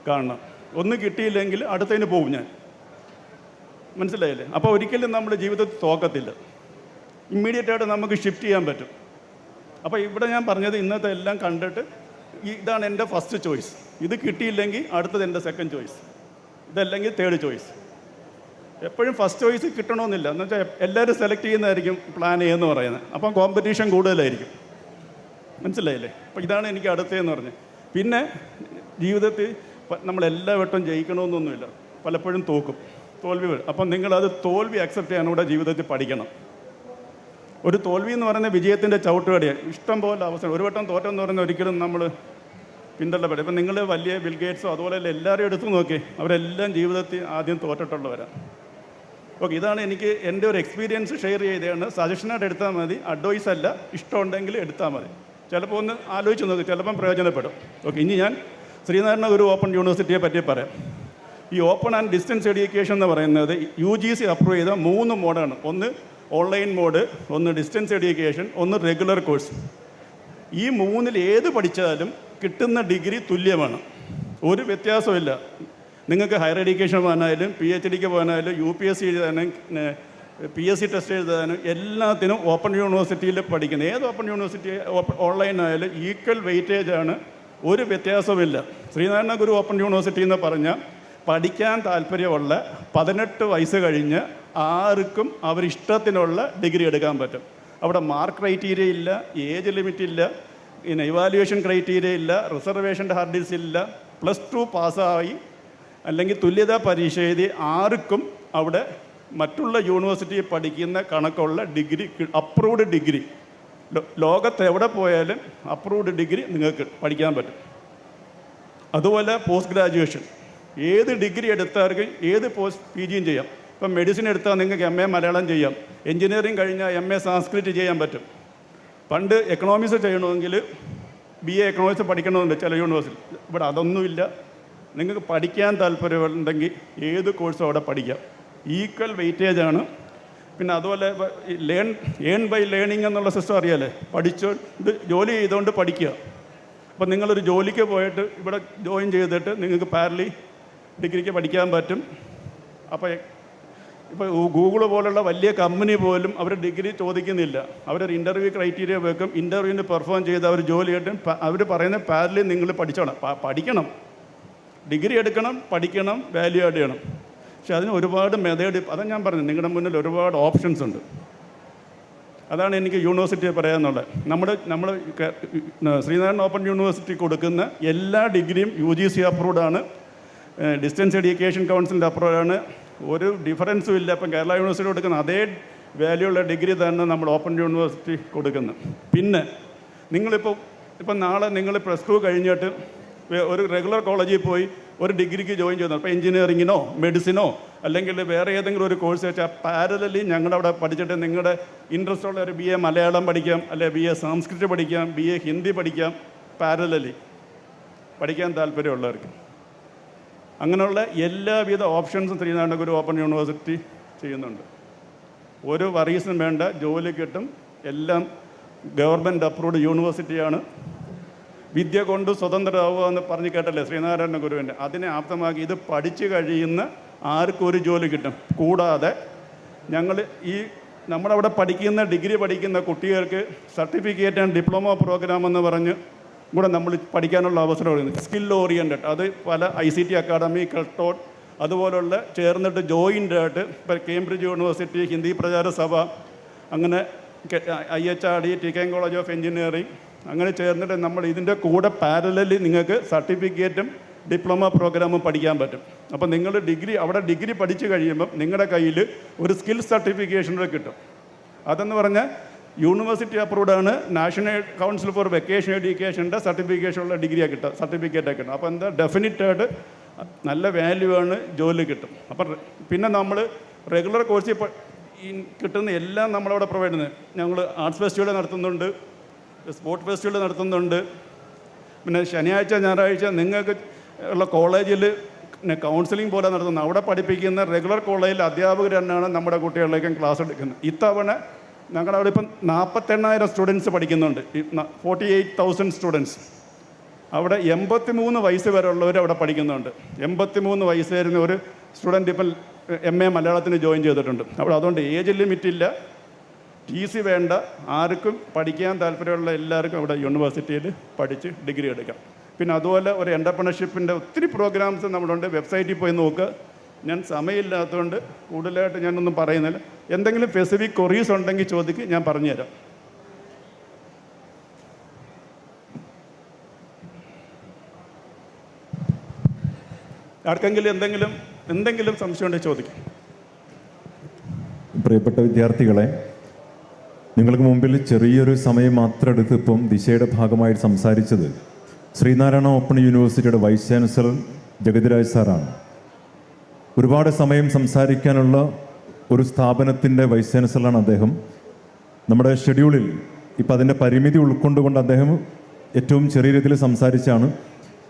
കാണണം. ഒന്ന് കിട്ടിയില്ലെങ്കിൽ അടുത്തതിന് പോകും ഞാൻ. മനസ്സിലായില്ലേ? അപ്പോൾ ഒരിക്കലും നമ്മുടെ ജീവിതത്തിൽ തോക്കത്തില്ല. ഇമ്മീഡിയറ്റായിട്ട് നമുക്ക് ഷിഫ്റ്റ് ചെയ്യാൻ പറ്റും. അപ്പോൾ ഇവിടെ ഞാൻ പറഞ്ഞത് ഇന്നത്തെ എല്ലാം കണ്ടിട്ട് ഇതാണ് എൻ്റെ ഫസ്റ്റ് ചോയ്സ്. ഇത് കിട്ടിയില്ലെങ്കിൽ അടുത്തത് എൻ്റെ സെക്കൻഡ് ചോയ്സ്, ഇതല്ലെങ്കിൽ തേർഡ് ചോയ്സ്. എപ്പോഴും ഫസ്റ്റ് ചോയ്സ് കിട്ടണമെന്നില്ല. എന്ന് വെച്ചാൽ എല്ലാവരും സെലക്ട് ചെയ്യുന്നതായിരിക്കും പ്ലാൻ എ എന്ന് പറയുന്നത്. അപ്പം കോമ്പറ്റീഷൻ കൂടുതലായിരിക്കും. മനസ്സിലായില്ലേ? അപ്പോൾ ഇതാണ് എനിക്ക് അടുത്തതെന്ന് പറഞ്ഞത്. പിന്നെ ജീവിതത്തിൽ നമ്മളെല്ലാ വട്ടം ജയിക്കണമെന്നൊന്നുമില്ല, പലപ്പോഴും തോൽവി വരും. അപ്പം നിങ്ങളത് തോൽവി അക്സെപ്റ്റ് ചെയ്യാനൂടെ ജീവിതത്തിൽ പഠിക്കണം. ഒരു തോൽവി എന്ന് പറയുന്നത് വിജയത്തിൻ്റെ ചവിട്ടുപടിയാണ്. ഇഷ്ടം പോലെ അവസരം. ഒരു വട്ടം തോറ്റെന്ന് പറയുന്നത് ഒരിക്കലും നമ്മൾ പിന്തള്ളപ്പെടും. ഇപ്പം നിങ്ങൾ വലിയ ബിൽ ഗേറ്റ്സോ അതുപോലെ എല്ലാവരും എടുത്തു നോക്കി, അവരെല്ലാം ജീവിതത്തിൽ ആദ്യം തോറ്റിട്ടുള്ളവരാണ്. ഓക്കെ, ഇതാണ് എനിക്ക് എൻ്റെ ഒരു എക്സ്പീരിയൻസ് ഷെയർ ചെയ്തതാണ്. സജഷനായിട്ട് എടുത്താൽ മതി, അഡ്വൈസ് അല്ല. ഇഷ്ടമുണ്ടെങ്കിൽ എടുത്താൽ മതി. ചിലപ്പോൾ ഒന്ന് ആലോചിച്ച് നോക്കി, ചിലപ്പം പ്രയോജനപ്പെടും. ഓക്കെ, ഇനി ഞാൻ ശ്രീനാരായണ ഗുരു ഓപ്പൺ യൂണിവേഴ്സിറ്റിയെ പറ്റി പറയാം. ഈ ഓപ്പൺ ആൻഡ് ഡിസ്റ്റൻസ് എഡ്യൂക്കേഷൻ എന്ന് പറയുന്നത് UGC അപ്രൂവ് ചെയ്ത 3 മോഡാണ്. ഒന്ന് ഓൺലൈൻ മോഡ്, ഒന്ന് ഡിസ്റ്റൻസ് എഡ്യൂക്കേഷൻ, ഒന്ന് റെഗുലർ കോഴ്സ്. ഈ 3-ൽ ഏത് പഠിച്ചാലും കിട്ടുന്ന ഡിഗ്രി തുല്യമാണ്, ഒരു വ്യത്യാസമില്ല. നിങ്ങൾക്ക് ഹയർ എഡ്യൂക്കേഷൻ പോകാനായാലും PhDക്ക് പോകാനായാലും UPSC എഴുതാനും PSC ടെസ്റ്റ് എഴുതാനും എല്ലാത്തിനും ഓപ്പൺ യൂണിവേഴ്സിറ്റിയിൽ പഠിക്കുന്നത്. ഏത് ഓപ്പൺ യൂണിവേഴ്സിറ്റി ഓൺലൈനായാലും ഈക്വൽ വെയിറ്റേജാണ്, ഒരു വ്യത്യാസമില്ല. ശ്രീനാരായണ ഗുരു ഓപ്പൺ യൂണിവേഴ്സിറ്റി എന്ന് പറഞ്ഞാൽ പഠിക്കാൻ താല്പര്യമുള്ള 18 വയസ്സ് കഴിഞ്ഞ് ആർക്കും അവരിഷ്ടത്തിനുള്ള ഡിഗ്രി എടുക്കാൻ പറ്റും. അവിടെ മാർക്ക് ക്രൈറ്റീരിയ ഇല്ല, ഏജ് ലിമിറ്റ് ഇല്ല, പിന്നെ ഇവാലുവേഷൻ ക്രൈറ്റീരിയ ഇല്ല, റിസർവേഷൻ്റെ ഹാർഡിൽസ് ഇല്ല, +2 പാസ്സായി അല്ലെങ്കിൽ തുല്യതാ പരീക്ഷ എഴുതി ആർക്കും അവിടെ മറ്റുള്ള യൂണിവേഴ്സിറ്റിയിൽ പഠിക്കുന്ന കണക്കുള്ള ഡിഗ്രി, അപ്രൂവ്ഡ് ഡിഗ്രി, ലോകത്ത് എവിടെ പോയാലും അപ്രൂവ്ഡ് ഡിഗ്രി നിങ്ങൾക്ക് പഠിക്കാൻ പറ്റും. അതുപോലെ പോസ്റ്റ് ഗ്രാജുവേഷൻ, ഏത് ഡിഗ്രി എടുത്താർക്കും ഏത് PG ചെയ്യാം. ഇപ്പം മെഡിസിൻ എടുത്താൽ നിങ്ങൾക്ക് MA മലയാളം ചെയ്യാം, എഞ്ചിനീയറിംഗ് കഴിഞ്ഞാൽ MA സംസ്കൃത് ചെയ്യാൻ പറ്റും. പണ്ട് എക്കണോമിക്സ് ചെയ്യണമെങ്കിൽ BA എക്കണോമിക്സ് പഠിക്കണമെന്നുണ്ട് ചില യൂണിവേഴ്സിറ്റി. ഇവിടെ അതൊന്നുമില്ല. നിങ്ങൾക്ക് പഠിക്കാൻ താല്പര്യമുണ്ടെങ്കിൽ ഏത് കോഴ്സും അവിടെ പഠിക്കാം. ഈക്വൽ വെയിറ്റേജ് ആണ്. പിന്നെ അതുപോലെ ഏൺ ബൈ ലേണിംഗ് എന്നുള്ള സിസ്റ്റം അറിയാമല്ലേ, പഠിച്ചുകൊണ്ട് ജോലി ചെയ്തുകൊണ്ട് പഠിക്കുക. അപ്പോൾ നിങ്ങളൊരു ജോലിക്ക് പോയിട്ട് ഇവിടെ ജോയിൻ ചെയ്തിട്ട് നിങ്ങൾക്ക് പാരലി ഡിഗ്രിക്ക് പഠിക്കാൻ പറ്റും. അപ്പോൾ ഗൂഗിൾ പോലുള്ള വലിയ കമ്പനി പോലും അവർ ഡിഗ്രി ചോദിക്കുന്നില്ല. അവരൊരു ഇൻ്റർവ്യൂ ക്രൈറ്റീരിയ വെക്കും. ഇൻ്റർവ്യൂവിന് പെർഫോം ചെയ്ത് അവർ ജോലി കിട്ടും. അവർ പറയുന്ന പാരലി നിങ്ങൾ പഠിക്കണം, ഡിഗ്രി എടുക്കണം, പഠിക്കണം, വാല്യൂ ആഡ് ചെയ്യണം. പക്ഷെ അതിന് ഒരുപാട് മെത്തേഡ്, അതാണ് ഞാൻ പറഞ്ഞത്, നിങ്ങളുടെ മുന്നിൽ ഒരുപാട് ഓപ്ഷൻസ് ഉണ്ട്. അതാണ് എനിക്ക് യൂണിവേഴ്സിറ്റി പറയാനുള്ളത്. നമ്മൾ ശ്രീനാരായണ ഓപ്പൺ യൂണിവേഴ്സിറ്റി കൊടുക്കുന്ന എല്ലാ ഡിഗ്രിയും UGC അപ്രൂവ്ഡ് ആണ്, ഡിസ്റ്റൻസ് എഡ്യൂക്കേഷൻ കൗൺസിലിൻ്റെ അപ്രൂവ്ഡ് ആണ്. ഒരു ഡിഫറൻസും ഇല്ല. ഇപ്പം കേരള യൂണിവേഴ്സിറ്റി കൊടുക്കുന്ന അതേ വാല്യൂ ഉള്ള ഡിഗ്രി തന്നെ നമ്മൾ ഓപ്പൺ യൂണിവേഴ്സിറ്റി കൊടുക്കുന്നത്. പിന്നെ ഇപ്പം നാളെ നിങ്ങൾ +2 കഴിഞ്ഞിട്ട് ഒരു റെഗുലർ കോളേജിൽ പോയി ഒരു ഡിഗ്രിക്ക് ജോയിൻ ചെയ്യുന്നു. അപ്പോൾ എഞ്ചിനീയറിങ്ങിനോ മെഡിസിനോ അല്ലെങ്കിൽ വേറെ ഏതെങ്കിലും ഒരു കോഴ്സ് വെച്ചാൽ പാരലലി ഞങ്ങളുടെ അവിടെ പഠിച്ചിട്ട് നിങ്ങളുടെ ഇൻട്രസ്റ്റ് ഉള്ള ഒരു BA മലയാളം പഠിക്കാം, അല്ലെങ്കിൽ BA സംസ്കൃത് പഠിക്കാം, BA ഹിന്ദി പഠിക്കാം, പാരലലി പഠിക്കാൻ താല്പര്യമുള്ളവർക്ക്. അങ്ങനെയുള്ള എല്ലാവിധ ഓപ്ഷൻസും ശ്രീനാരായണ ഗുരു ഓപ്പൺ യൂണിവേഴ്സിറ്റി ചെയ്യുന്നുണ്ട്. ഒരു വറീസും വേണ്ട, ജോലി കിട്ടും. എല്ലാം ഗവൺമെൻറ് അപ്രൂവ്ഡ് യൂണിവേഴ്സിറ്റിയാണ്. വിദ്യ കൊണ്ട് സ്വതന്ത്രരാവുക എന്ന് പറഞ്ഞ് കേട്ടല്ലേ ശ്രീനാരായണ ഗുരുവിൻ്റെ, അതിനെ ആപ്തമാക്കി ഇത് പഠിച്ചു കഴിയുന്ന ആർക്കും ഒരു ജോലി കിട്ടും. കൂടാതെ നമ്മളവിടെ പഠിക്കുന്ന ഡിഗ്രി പഠിക്കുന്ന കുട്ടികൾക്ക് സർട്ടിഫിക്കറ്റ് ആൻഡ് ഡിപ്ലോമ പ്രോഗ്രാം എന്ന് പറഞ്ഞ് കൂടെ നമ്മൾ പഠിക്കാനുള്ള അവസരം കൊടുക്കുന്നത്. സ്കിൽ ഓറിയൻറ്റഡ്, അത് പല ICT അക്കാഡമി, കെൽട്ടോട്ട് അതുപോലുള്ള ചേർന്നിട്ട് ജോയിൻ്റായിട്ട് ഇപ്പോൾ കേംബ്രിഡ്ജ് യൂണിവേഴ്സിറ്റി, ഹിന്ദി പ്രചാര സഭ, അങ്ങനെ IHRD, TKM college of engineering, അങ്ങനെ ചേർന്നിട്ട് നമ്മൾ ഇതിൻ്റെ കൂടെ പാരലലി നിങ്ങൾക്ക് സർട്ടിഫിക്കറ്റും ഡിപ്ലോമ പ്രോഗ്രാമും പഠിക്കാൻ പറ്റും. അപ്പോൾ നിങ്ങൾ അവിടെ ഡിഗ്രി പഠിച്ചു കഴിയുമ്പം നിങ്ങളുടെ കയ്യിൽ ഒരു സ്കിൽ സർട്ടിഫിക്കേഷൻ കിട്ടും. അതെന്ന് പറഞ്ഞാൽ യൂണിവേഴ്സിറ്റി അപ്രൂവ്ഡ് ആണ്. നാഷണൽ കൗൺസിൽ ഫോർ വെക്കേഷൻ എഡ്യൂക്കേഷൻ്റെ സർട്ടിഫിക്കേഷനുള്ള ഡിഗ്രിയാണ് കിട്ടുക, സർട്ടിഫിക്കറ്റാണ് കിട്ടും. അപ്പോൾ എന്താ ഡെഫിനറ്റായിട്ട് നല്ല വാല്യൂ ആണ്, ജോലി കിട്ടും. അപ്പം പിന്നെ നമ്മൾ റെഗുലർ കോഴ്സിൽ കിട്ടുന്ന എല്ലാം നമ്മളവിടെ പ്രൊവൈഡ് ചെയ്യുന്നത്. ഞങ്ങൾ ആർട്സ് ഫെസ്റ്റിവൽ നടത്തുന്നുണ്ട്, സ്പോർട്സ് ഫെസ്റ്റിവൽ നടത്തുന്നുണ്ട്. പിന്നെ ശനിയാഴ്ച ഞായറാഴ്ച നിങ്ങൾക്ക് ഉള്ള കോളേജിൽ കൗൺസിലിംഗ് പോലെ നടത്തുന്നത്. അവിടെ പഠിപ്പിക്കുന്ന റെഗുലർ കോളേജിൽ അധ്യാപകർ തന്നെയാണ് നമ്മുടെ കുട്ടികളിലേക്കും ക്ലാസ് എടുക്കുന്നത്. ഇത്തവണ ഞങ്ങളുടെ അവിടെ ഇപ്പം 48,000 സ്റ്റുഡൻസ് പഠിക്കുന്നുണ്ട്, 48,000 സ്റ്റുഡൻസ്. അവിടെ 83 വയസ്സ് വരെ ഉള്ളവർ അവിടെ പഠിക്കുന്നുണ്ട്. 83 വയസ്സ് വരുന്ന ഒരു സ്റ്റുഡൻറ്റ് ഇപ്പം MA മലയാളത്തിന് ജോയിൻ ചെയ്തിട്ടുണ്ട്. അവിടെ അതുകൊണ്ട് ഏജ് ലിമിറ്റ് ഇല്ല, TC വേണ്ട, ആർക്കും പഠിക്കാൻ താല്പര്യമുള്ള എല്ലാവർക്കും അവിടെ യൂണിവേഴ്സിറ്റിയിൽ പഠിച്ച് ഡിഗ്രി എടുക്കാം. പിന്നെ അതുപോലെ ഒരു എൻ്റർപ്രണർഷിപ്പിൻ്റെ ഒത്തിരി പ്രോഗ്രാംസ് നമ്മളുണ്ട്. വെബ്സൈറ്റിൽ പോയി നോക്കുക. ഞാൻ സമയമില്ലാത്തതുകൊണ്ട് കൂടുതലായിട്ട് ഞാനൊന്നും പറയുന്നില്ല. എന്തെങ്കിലും സ്പെസിഫിക് കൊറീസ് ഉണ്ടെങ്കിൽ ചോദിക്ക്, ഞാൻ പറഞ്ഞുതരാം. ആർക്കെങ്കിലും എന്തെങ്കിലും സംശയം ഉണ്ടെങ്കിൽ ചോദിക്കും. പ്രിയപ്പെട്ട വിദ്യാർത്ഥികളെ, നിങ്ങൾക്ക് മുമ്പിൽ ചെറിയൊരു സമയം മാത്രം എടുത്ത് ഇപ്പം ദിശയുടെ ഭാഗമായിട്ട് സംസാരിച്ചത് ശ്രീനാരായണ ഓപ്പൺ യൂണിവേഴ്സിറ്റിയുടെ വൈസ് ചാൻസലർ ജഗതിരാജ് സാറാണ്. ഒരുപാട് സമയം സംസാരിക്കാനുള്ള ഒരു സ്ഥാപനത്തിൻ്റെ വൈസ് ചാൻസലറാണ് അദ്ദേഹം. നമ്മുടെ ഷെഡ്യൂളിൽ ഇപ്പം അതിൻ്റെ പരിമിതി ഉൾക്കൊണ്ടുകൊണ്ട് അദ്ദേഹം ഏറ്റവും ചെറിയ രീതിയിൽ സംസാരിച്ചാണ്.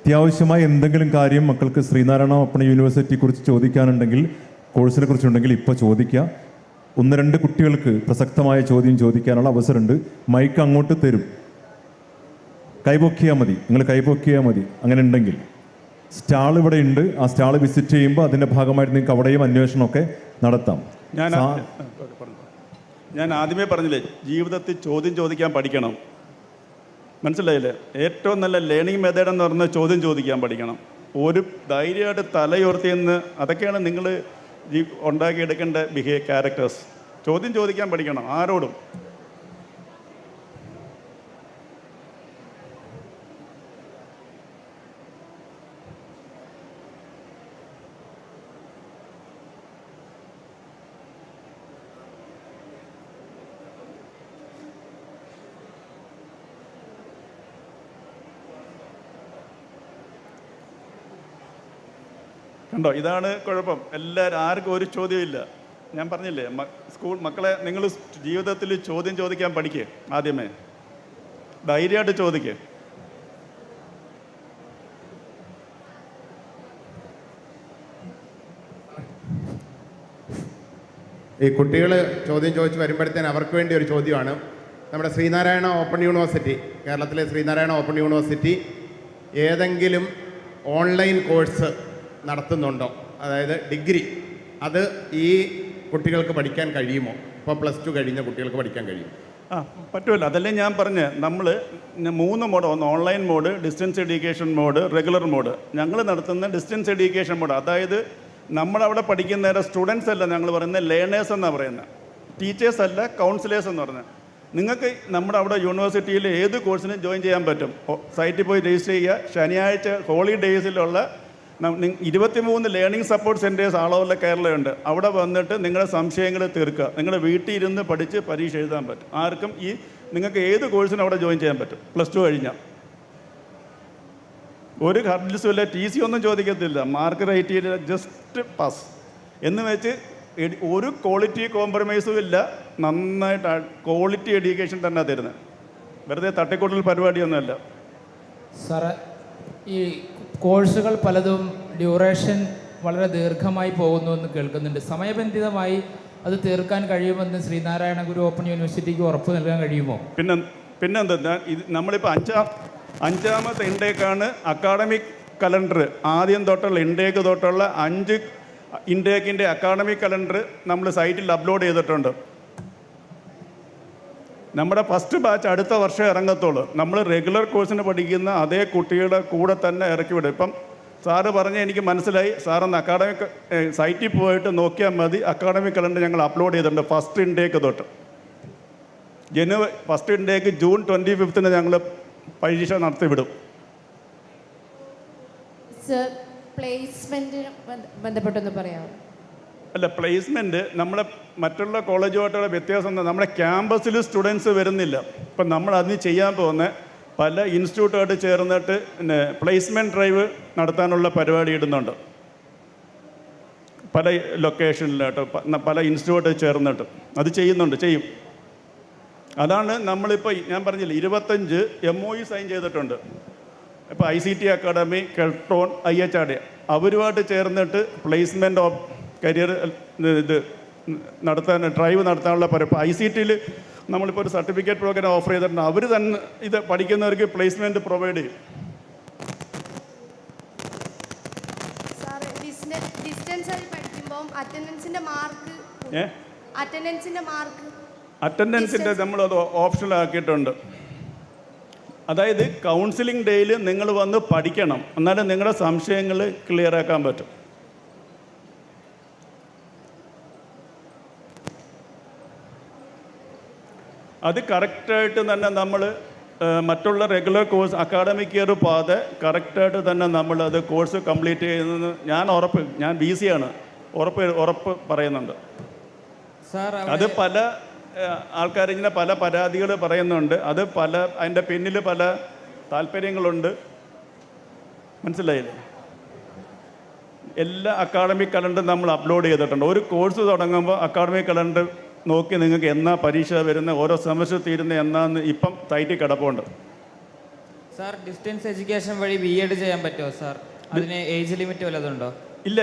അത്യാവശ്യമായ എന്തെങ്കിലും കാര്യം മക്കൾക്ക് ശ്രീനാരായണ ഓപ്പൺ യൂണിവേഴ്സിറ്റിയെക്കുറിച്ച് ചോദിക്കാനുണ്ടെങ്കിൽ, കോഴ്സിനെ കുറിച്ചുണ്ടെങ്കിൽ ഇപ്പോൾ ചോദിക്കുക. 1-2 കുട്ടികൾക്ക് പ്രസക്തമായ ചോദ്യം ചോദിക്കാനുള്ള അവസരമുണ്ട്. മൈക്ക് അങ്ങോട്ട് തരും, കൈപൊക്കിയാൽ മതി, നിങ്ങൾ കൈപൊക്കിയാൽ മതി. അങ്ങനെ ഉണ്ടെങ്കിൽ സ്റ്റാൾ ഇവിടെ ഉണ്ട്. ആ സ്റ്റാൾ വിസിറ്റ് ചെയ്യുമ്പോൾ അതിൻ്റെ ഭാഗമായിട്ട് നിങ്ങൾക്ക് അവിടെയും അന്വേഷണമൊക്കെ നടത്താം. ഞാൻ ആദ്യമേ പറഞ്ഞില്ലേ, ജീവിതത്തിൽ ചോദ്യം ചോദിക്കാൻ പഠിക്കണം. മനസ്സിലായില്ലേ? ഏറ്റവും നല്ല ലേണിംഗ് മെത്തേഡ് എന്ന് പറഞ്ഞാൽ ചോദ്യം ചോദിക്കാൻ പഠിക്കണം. ഒരു ധൈര്യമായിട്ട് തലയുയർത്തിയെന്ന്, അതൊക്കെയാണ് നിങ്ങൾ ഉണ്ടാക്കിയെടുക്കേണ്ട ക്യാരക്ടേഴ്സ്. ചോദ്യം ചോദിക്കാൻ പഠിക്കണം ആരോടും. കണ്ടോ, ഇതാണ് കുഴപ്പം. എല്ലാവരും ആർക്കും ഒരു ചോദ്യമില്ല. ഞാൻ പറഞ്ഞില്ലേ, മക്കളെ നിങ്ങൾ ജീവിതത്തിൽ ചോദ്യം ചോദിക്കാൻ പഠിക്കുക. ആദ്യമേ ധൈര്യമായിട്ട് ചോദിക്കുക. ഈ കുട്ടികൾ ചോദ്യം ചോദിച്ച് വരുമ്പോഴത്തേന് അവർക്ക് വേണ്ടി ഒരു ചോദ്യമാണ്. നമ്മുടെ ശ്രീനാരായണ ഓപ്പൺ യൂണിവേഴ്സിറ്റി, കേരളത്തിലെ ശ്രീനാരായണ ഓപ്പൺ യൂണിവേഴ്സിറ്റി ഏതെങ്കിലും ഓൺലൈൻ കോഴ്സ് നടത്തുന്നുണ്ടോ? അതായത് ഡിഗ്രി, അത് ഈ കുട്ടികൾക്ക് പഠിക്കാൻ കഴിയുമോ? ഇപ്പോൾ +2 കഴിഞ്ഞ കുട്ടികൾക്ക് പഠിക്കാൻ കഴിയും? പറ്റുമല്ലോ. അതല്ലേ ഞാൻ പറഞ്ഞ്, നമ്മൾ 3 മോഡ്, ഒന്ന് online mode, distance education mode, regular mode. ഞങ്ങൾ നടത്തുന്ന ഡിസ്റ്റൻസ് എഡ്യൂക്കേഷൻ മോഡ്, അതായത് നമ്മളവിടെ പഠിക്കുന്ന നേരം സ്റ്റുഡൻസ് അല്ല ഞങ്ങൾ പറയുന്നത്, ലേണേഴ്സ് എന്നാണ് പറയുന്നത്. ടീച്ചേഴ്സ് അല്ല, കൗൺസിലേഴ്സ് എന്ന് പറഞ്ഞാൽ. നിങ്ങൾക്ക് നമ്മുടെ അവിടെ യൂണിവേഴ്സിറ്റിയിൽ ഏത് കോഴ്സിനും ജോയിൻ ചെയ്യാൻ പറ്റും. സൈറ്റിൽ പോയി രജിസ്റ്റർ ചെയ്യുക. ശനിയാഴ്ച ഹോളിഡേയ്സിലുള്ള 23 learning support centres all over കേരളയുണ്ട്. അവിടെ വന്നിട്ട് നിങ്ങളുടെ സംശയങ്ങൾ തീർക്കുക. നിങ്ങളുടെ വീട്ടിൽ ഇരുന്ന് പഠിച്ച് പരീക്ഷ എഴുതാൻ പറ്റും. ആർക്കും നിങ്ങൾക്ക് ഏത് കോഴ്സിനും അവിടെ ജോയിൻ ചെയ്യാൻ പറ്റും. +2 കഴിഞ്ഞാൽ ഒരു ഹർഡിൽസും ഇല്ല, TC ഒന്നും ചോദിക്കത്തില്ല. മാർക്ക് റേറ്റ് ചെയ്ത് ജസ്റ്റ് പാസ് എന്ന് വെച്ച് ഒരു ക്വാളിറ്റി കോംപ്രമൈസും ഇല്ല. നന്നായിട്ട് ക്വാളിറ്റി എഡ്യൂക്കേഷൻ തന്നെ തരുന്നത്. വെറുതെ തട്ടിക്കൂട്ടൽ പരിപാടിയൊന്നുമല്ല. സാറ്, ഈ കോഴ്സുകൾ പലതും ഡ്യൂറേഷൻ വളരെ ദീർഘമായി പോകുന്നു എന്ന് കേൾക്കുന്നുണ്ട്. സമയബന്ധിതമായി അത് തീർക്കാൻ കഴിയുമെന്ന് ശ്രീനാരായണ ഗുരു ഓപ്പൺ യൂണിവേഴ്സിറ്റിക്ക് ഉറപ്പ് നൽകാൻ കഴിയുമോ? പിന്നെന്താ, ഇത് നമ്മളിപ്പോൾ അഞ്ചാമത്തെ ഇൻടേക്കാണ് അക്കാഡമിക് കലണ്ടർ. ആദ്യം തൊട്ടുള്ള ഇൻടേക്ക് തൊട്ടുള്ള 5 ഇൻടേക്കിൻ്റെ അക്കാഡമിക് കലണ്ടർ നമ്മൾ സൈറ്റിൽ അപ്ലോഡ് ചെയ്തിട്ടുണ്ട്. നമ്മുടെ ഫസ്റ്റ് ബാച്ച് അടുത്ത വർഷം ഇറങ്ങത്തുള്ളൂ. നമ്മൾ റെഗുലർ കോഴ്സിന് പഠിക്കുന്ന അതേ കുട്ടികളുടെ കൂടെ തന്നെ ഇറക്കി വിടും. ഇപ്പം സാറ് പറഞ്ഞ് എനിക്ക് മനസ്സിലായി. സാറൊന്ന് അക്കാഡമിക് സൈറ്റിൽ പോയിട്ട് നോക്കിയാൽ മതി. അക്കാഡമിക് കലണ്ടർ ഞങ്ങൾ അപ്ലോഡ് ചെയ്തിട്ടുണ്ട് ഫസ്റ്റ് ഇൻടേക്ക് തൊട്ട്. ഫസ്റ്റ് ഇൻടേക്ക് ജൂൺ 25 ഞങ്ങൾ പരീക്ഷ നടത്തി വിടും. സർ, പ്ലേസ്മെന്റിന് ബന്ധപ്പെട്ടൊന്ന് പറയാമോ? അല്ല, പ്ലേസ്മെൻറ്റ് നമ്മളെ മറ്റുള്ള കോളേജുമായിട്ടുള്ള വ്യത്യാസം എന്താ, നമ്മുടെ ക്യാമ്പസിൽ സ്റ്റുഡൻസ് വരുന്നില്ല. ഇപ്പം നമ്മൾ അതിന് ചെയ്യാൻ പോകുന്ന പല ഇൻസ്റ്റിറ്റ്യൂട്ടായിട്ട് ചേർന്നിട്ട് പിന്നെ പ്ലേസ്മെൻറ്റ് ഡ്രൈവ് നടത്താനുള്ള പരിപാടി ഇടുന്നുണ്ട്. പല ലൊക്കേഷനിലായിട്ട് പല ഇൻസ്റ്റിറ്റ്യൂട്ട് ചേർന്നിട്ട് അത് ചെയ്യും. അതാണ് നമ്മളിപ്പോൾ ഞാൻ പറഞ്ഞില്ല, 25 MOU സൈൻ ചെയ്തിട്ടുണ്ട്. ഇപ്പോൾ ICT അക്കാഡമി, കെൽട്രോൺ, IHRD അവരുമായിട്ട് ചേർന്നിട്ട് പ്ലേസ്മെൻറ്റ് ഓഫ് കരിയർ ഇത് ഡ്രൈവ് നടത്താനുള്ള ഇപ്പോൾ ICTയിൽ നമ്മളിപ്പോൾ ഒരു സർട്ടിഫിക്കറ്റ് പ്രോഗ്രാം ഓഫർ ചെയ്തിട്ടുണ്ട്. അവർ തന്നെ ഇത് പഠിക്കുന്നവർക്ക് പ്ലേസ്മെൻറ്റ് പ്രൊവൈഡ് ചെയ്യും. ഡിസ്റ്റൻസായി പഠിക്കുമ്പോൾ അറ്റൻഡൻസിൻ്റെ നമ്മളത് ഓപ്ഷണൽ ആക്കിയിട്ടുണ്ട്. അതായത് കൗൺസിലിംഗ് ഡേയിൽ നിങ്ങൾ വന്ന് പഠിക്കണം, എന്നാലും നിങ്ങളുടെ സംശയങ്ങൾ ക്ലിയർ ആക്കാൻ പറ്റും. അത് കറക്റ്റായിട്ട് തന്നെ നമ്മൾ മറ്റുള്ള റെഗുലർ കോഴ്സ് അക്കാഡമിക് ഇയർ പോകാതെ കറക്റ്റായിട്ട് തന്നെ നമ്മൾ അത് കോഴ്സ് കംപ്ലീറ്റ് ചെയ്യുന്നത് ഞാൻ BC ആണ്, ഉറപ്പ് പറയുന്നുണ്ട്. അത് പല ആൾക്കാരിങ്ങനെ പല പരാതികൾ പറയുന്നുണ്ട്. അത് അതിൻ്റെ പിന്നിൽ പല താല്പര്യങ്ങളുണ്ട്. മനസ്സിലായില്ലേ? എല്ലാ അക്കാഡമിക് കലണ്ടർ നമ്മൾ അപ്ലോഡ് ചെയ്തിട്ടുണ്ട്. ഒരു കോഴ്സ് തുടങ്ങുമ്പോൾ അക്കാഡമിക് കലണ്ടർ നോക്കി നിങ്ങൾക്ക് എന്നാ പരീക്ഷ വരുന്ന, ഓരോ സെമസ്റ്റർ തീരുന്ന എന്നാന്ന് ഇപ്പം സൈറ്റിൽ കിടപ്പുണ്ട്. സാർ, ഡിസ്റ്റൻസ് എഡ്യൂക്കേഷൻ വഴി B.Ed ചെയ്യാൻ പറ്റുമോ സാർ? അതിന് ഏജ് ലിമിറ്റ് വല്ലതുണ്ടോ? ഇല്ല,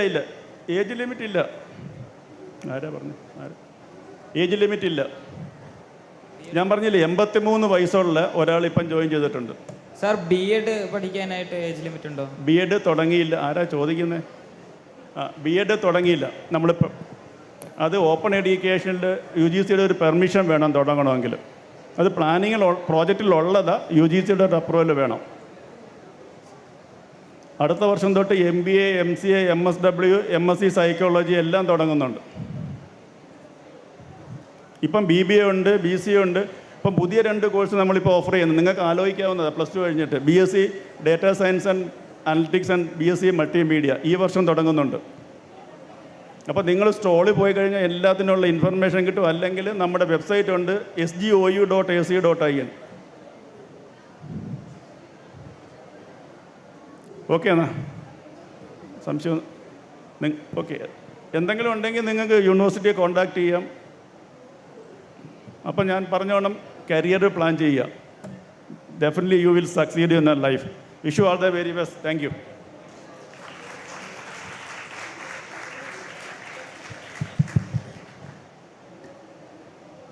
ഏജ് ലിമിറ്റ് ഇല്ല. ആരാ പറഞ്ഞു? ഏജ് ലിമിറ്റ് ഇല്ല. ഞാൻ പറഞ്ഞില്ലേ, 83 വയസ്സുള്ള ഒരാൾ ഇപ്പം ജോയിൻ ചെയ്തിട്ടുണ്ട്. സാർ, B.Ed പഠിക്കാനായിട്ട് ഏജ് ലിമിറ്റ് ഉണ്ടോ? B.Ed തുടങ്ങിയില്ല. ആരാ ചോദിക്കുന്നത്? B.Ed തുടങ്ങിയില്ല നമ്മളിപ്പം. അത് ഓപ്പൺ എഡ്യൂക്കേഷനിൽ UGCയുടെ ഒരു പെർമിഷൻ വേണം തുടങ്ങണമെങ്കിൽ. അത് പ്ലാനിങ്ങിൽ പ്രോജക്റ്റിലുള്ളതാ, UGCയുടെ അപ്രൂവൽ വേണം. അടുത്ത വർഷം തൊട്ട് MBA, MCA, MSW, MSc psychology എല്ലാം തുടങ്ങുന്നുണ്ട്. ഇപ്പം BBA ഉണ്ട്, BCA ഉണ്ട്. ഇപ്പം പുതിയ 2 കോഴ്സ് നമ്മളിപ്പോൾ ഓഫർ ചെയ്യുന്നത്. നിങ്ങൾക്ക് ആലോചിക്കാവുന്നതാണ്. +2 കഴിഞ്ഞിട്ട് BSc data science and analytics and BSc multimedia ഈ വർഷം തുടങ്ങുന്നുണ്ട്. അപ്പോൾ നിങ്ങൾ സ്റ്റോളിൽ പോയി കഴിഞ്ഞാൽ എല്ലാത്തിനുള്ള ഇൻഫർമേഷൻ കിട്ടും. അല്ലെങ്കിൽ നമ്മുടെ വെബ്സൈറ്റ് ഉണ്ട്, sgou.ac.in. ഓക്കെ എന്നാ സംശയം ഓക്കെ, എന്തെങ്കിലും ഉണ്ടെങ്കിൽ നിങ്ങൾക്ക് യൂണിവേഴ്സിറ്റിയെ കോൺടാക്റ്റ് ചെയ്യാം. അപ്പം ഞാൻ പറഞ്ഞോണം കരിയർ പ്ലാൻ ചെയ്യുക. Definitely you will succeed in your life. Wish you all the very best. Thank you.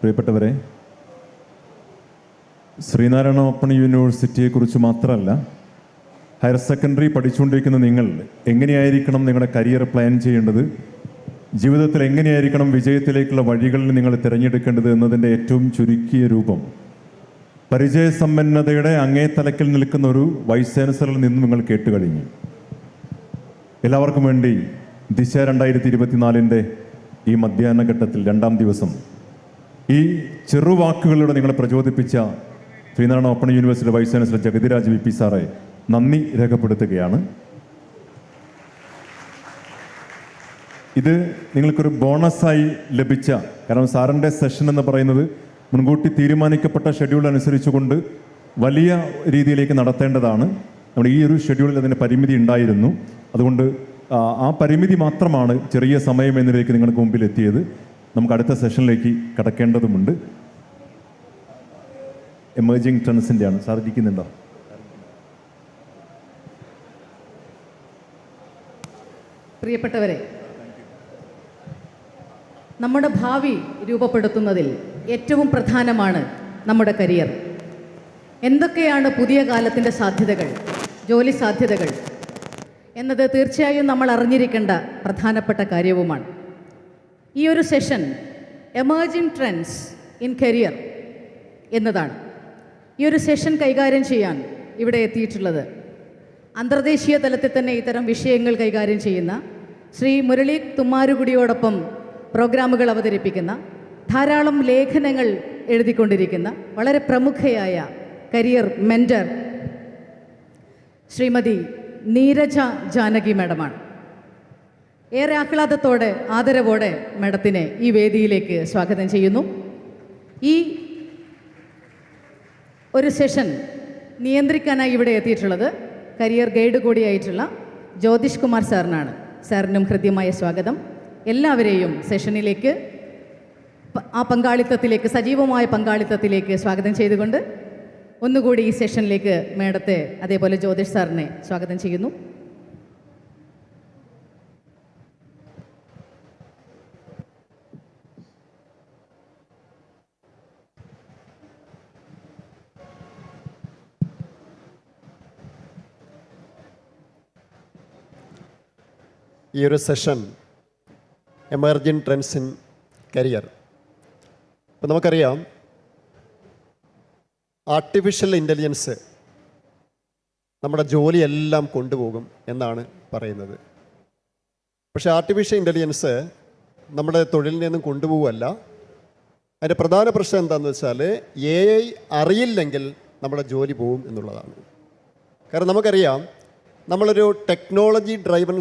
പ്രിയപ്പെട്ടവരെ, ശ്രീനാരായണ ഓപ്പൺ യൂണിവേഴ്സിറ്റിയെക്കുറിച്ച് മാത്രമല്ല, ഹയർ സെക്കൻഡറി പഠിച്ചുകൊണ്ടിരിക്കുന്ന നിങ്ങൾ എങ്ങനെയായിരിക്കണം നിങ്ങളുടെ കരിയർ പ്ലാൻ ചെയ്യേണ്ടത്, ജീവിതത്തിൽ എങ്ങനെയായിരിക്കണം വിജയത്തിലേക്കുള്ള വഴികളിൽ നിങ്ങൾ തിരഞ്ഞെടുക്കേണ്ടത് എന്നതിൻ്റെ ഏറ്റവും ചുരുക്കിയ രൂപം പരിചയസമ്പന്നതയുടെ അങ്ങേ തലക്കിൽ നിൽക്കുന്ന ഒരു വൈസ് ചാൻസലറിൽ നിന്ന് നിങ്ങൾ കേട്ടുകഴിഞ്ഞു. എല്ലാവർക്കും വേണ്ടി ദിശ 2024 ഈ മധ്യാഹ്നഘട്ടത്തിൽ 2ാം ദിവസം ഈ ചെറുവാക്കുകളിലൂടെ നിങ്ങളെ പ്രചോദിപ്പിച്ച Sreenarayana open university vice chancellor Jagathiraj VP സാറെ നന്ദി രേഖപ്പെടുത്തുകയാണ്. ഇത് നിങ്ങൾക്കൊരു ബോണസായി ലഭിച്ച, കാരണം സാറിൻ്റെ സെഷൻ എന്ന് പറയുന്നത് മുൻകൂട്ടി തീരുമാനിക്കപ്പെട്ട ഷെഡ്യൂൾ അനുസരിച്ചുകൊണ്ട് വലിയ രീതിയിലേക്ക് നടത്തേണ്ടതാണ്. നമ്മുടെ ഈ ഒരു ഷെഡ്യൂളിൽ അതിന് പരിമിതി ഉണ്ടായിരുന്നു. അതുകൊണ്ട് ആ പരിമിതി മാത്രമാണ് ചെറിയ സമയം എന്നതിലേക്ക് നിങ്ങൾക്ക് മുമ്പിൽ എത്തിയത്. നമുക്ക് അടുത്ത സെഷനിലേക്ക് കടക്കേണ്ടതുമുണ്ട്. എമേർജിംഗ് ട്രെൻഡ്സിൻ്റെ ആണ്. സാർ ഇരിക്കുന്നുണ്ടോ? പ്രിയപ്പെട്ടവരെ, നമ്മുടെ ഭാവി രൂപപ്പെടുത്തുന്നതിൽ ഏറ്റവും പ്രധാനമാണ് നമ്മുടെ കരിയർ. എന്തൊക്കെയാണ് പുതിയ കാലത്തിൻ്റെ സാധ്യതകൾ, ജോലി സാധ്യതകൾ എന്നത് തീർച്ചയായും നമ്മൾ അറിഞ്ഞിരിക്കേണ്ട പ്രധാനപ്പെട്ട കാര്യവുമാണ്. ഈ ഒരു session emerging trends in career എന്നതാണ്. ഈ ഒരു സെഷൻ കൈകാര്യം ചെയ്യാൻ ഇവിടെ എത്തിയിട്ടുള്ളത് അന്തർദേശീയ തലത്തിൽ തന്നെ ഇത്തരം വിഷയങ്ങൾ കൈകാര്യം ചെയ്യുന്ന ശ്രീ മുരളി തുമ്മാരുകുടിയോടൊപ്പം പ്രോഗ്രാമുകൾ അവതരിപ്പിക്കുന്ന, ധാരാളം ലേഖനങ്ങൾ എഴുതിക്കൊണ്ടിരിക്കുന്ന വളരെ പ്രമുഖയായ കരിയർ മെൻറ്റർ ശ്രീമതി നീരജ ജാനകി മാഡമാണ്. ഏറെ ആഹ്ലാദത്തോടെ ആദരവോടെ മാഡത്തിനെ ഈ വേദിയിലേക്ക് സ്വാഗതം ചെയ്യുന്നു. ഈ ഒരു സെഷൻ നിയന്ത്രിക്കാനായി ഇവിടെ എത്തിയിട്ടുള്ളത് കരിയർ ഗൈഡ് കൂടിയായിട്ടുള്ള ജ്യോതിഷ് കുമാർ സാറിനാണ്. സാറിനും ഹൃദ്യമായ സ്വാഗതം. എല്ലാവരെയും സെഷനിലേക്ക്, ആ പങ്കാളിത്തത്തിലേക്ക്, സജീവമായ പങ്കാളിത്തത്തിലേക്ക് സ്വാഗതം ചെയ്തുകൊണ്ട് ഒന്നുകൂടി ഈ സെഷനിലേക്ക് മാഡത്തെ, അതേപോലെ ജ്യോതിഷ് സാറിനെ സ്വാഗതം ചെയ്യുന്നു. ഈ ഒരു session emerging trends in career. അപ്പോൾ നമുക്കറിയാം ആർട്ടിഫിഷ്യൽ ഇൻ്റലിജൻസ് നമ്മുടെ ജോലിയെല്ലാം കൊണ്ടുപോകും എന്നാണ് പറയുന്നത്. പക്ഷേ ആർട്ടിഫിഷ്യൽ ഇൻ്റലിജൻസ് നമ്മുടെ തൊഴിലിനെ ഒന്നും കൊണ്ടുപോകുമല്ല. അതിൻ്റെ പ്രധാന പ്രശ്നം എന്താണെന്ന് വെച്ചാൽ AI അറിയില്ലെങ്കിൽ നമ്മുടെ ജോലി പോകും എന്നുള്ളതാണ്. കാരണം നമുക്കറിയാം നമ്മളൊരു ടെക്നോളജി ഡ്രൈവൺ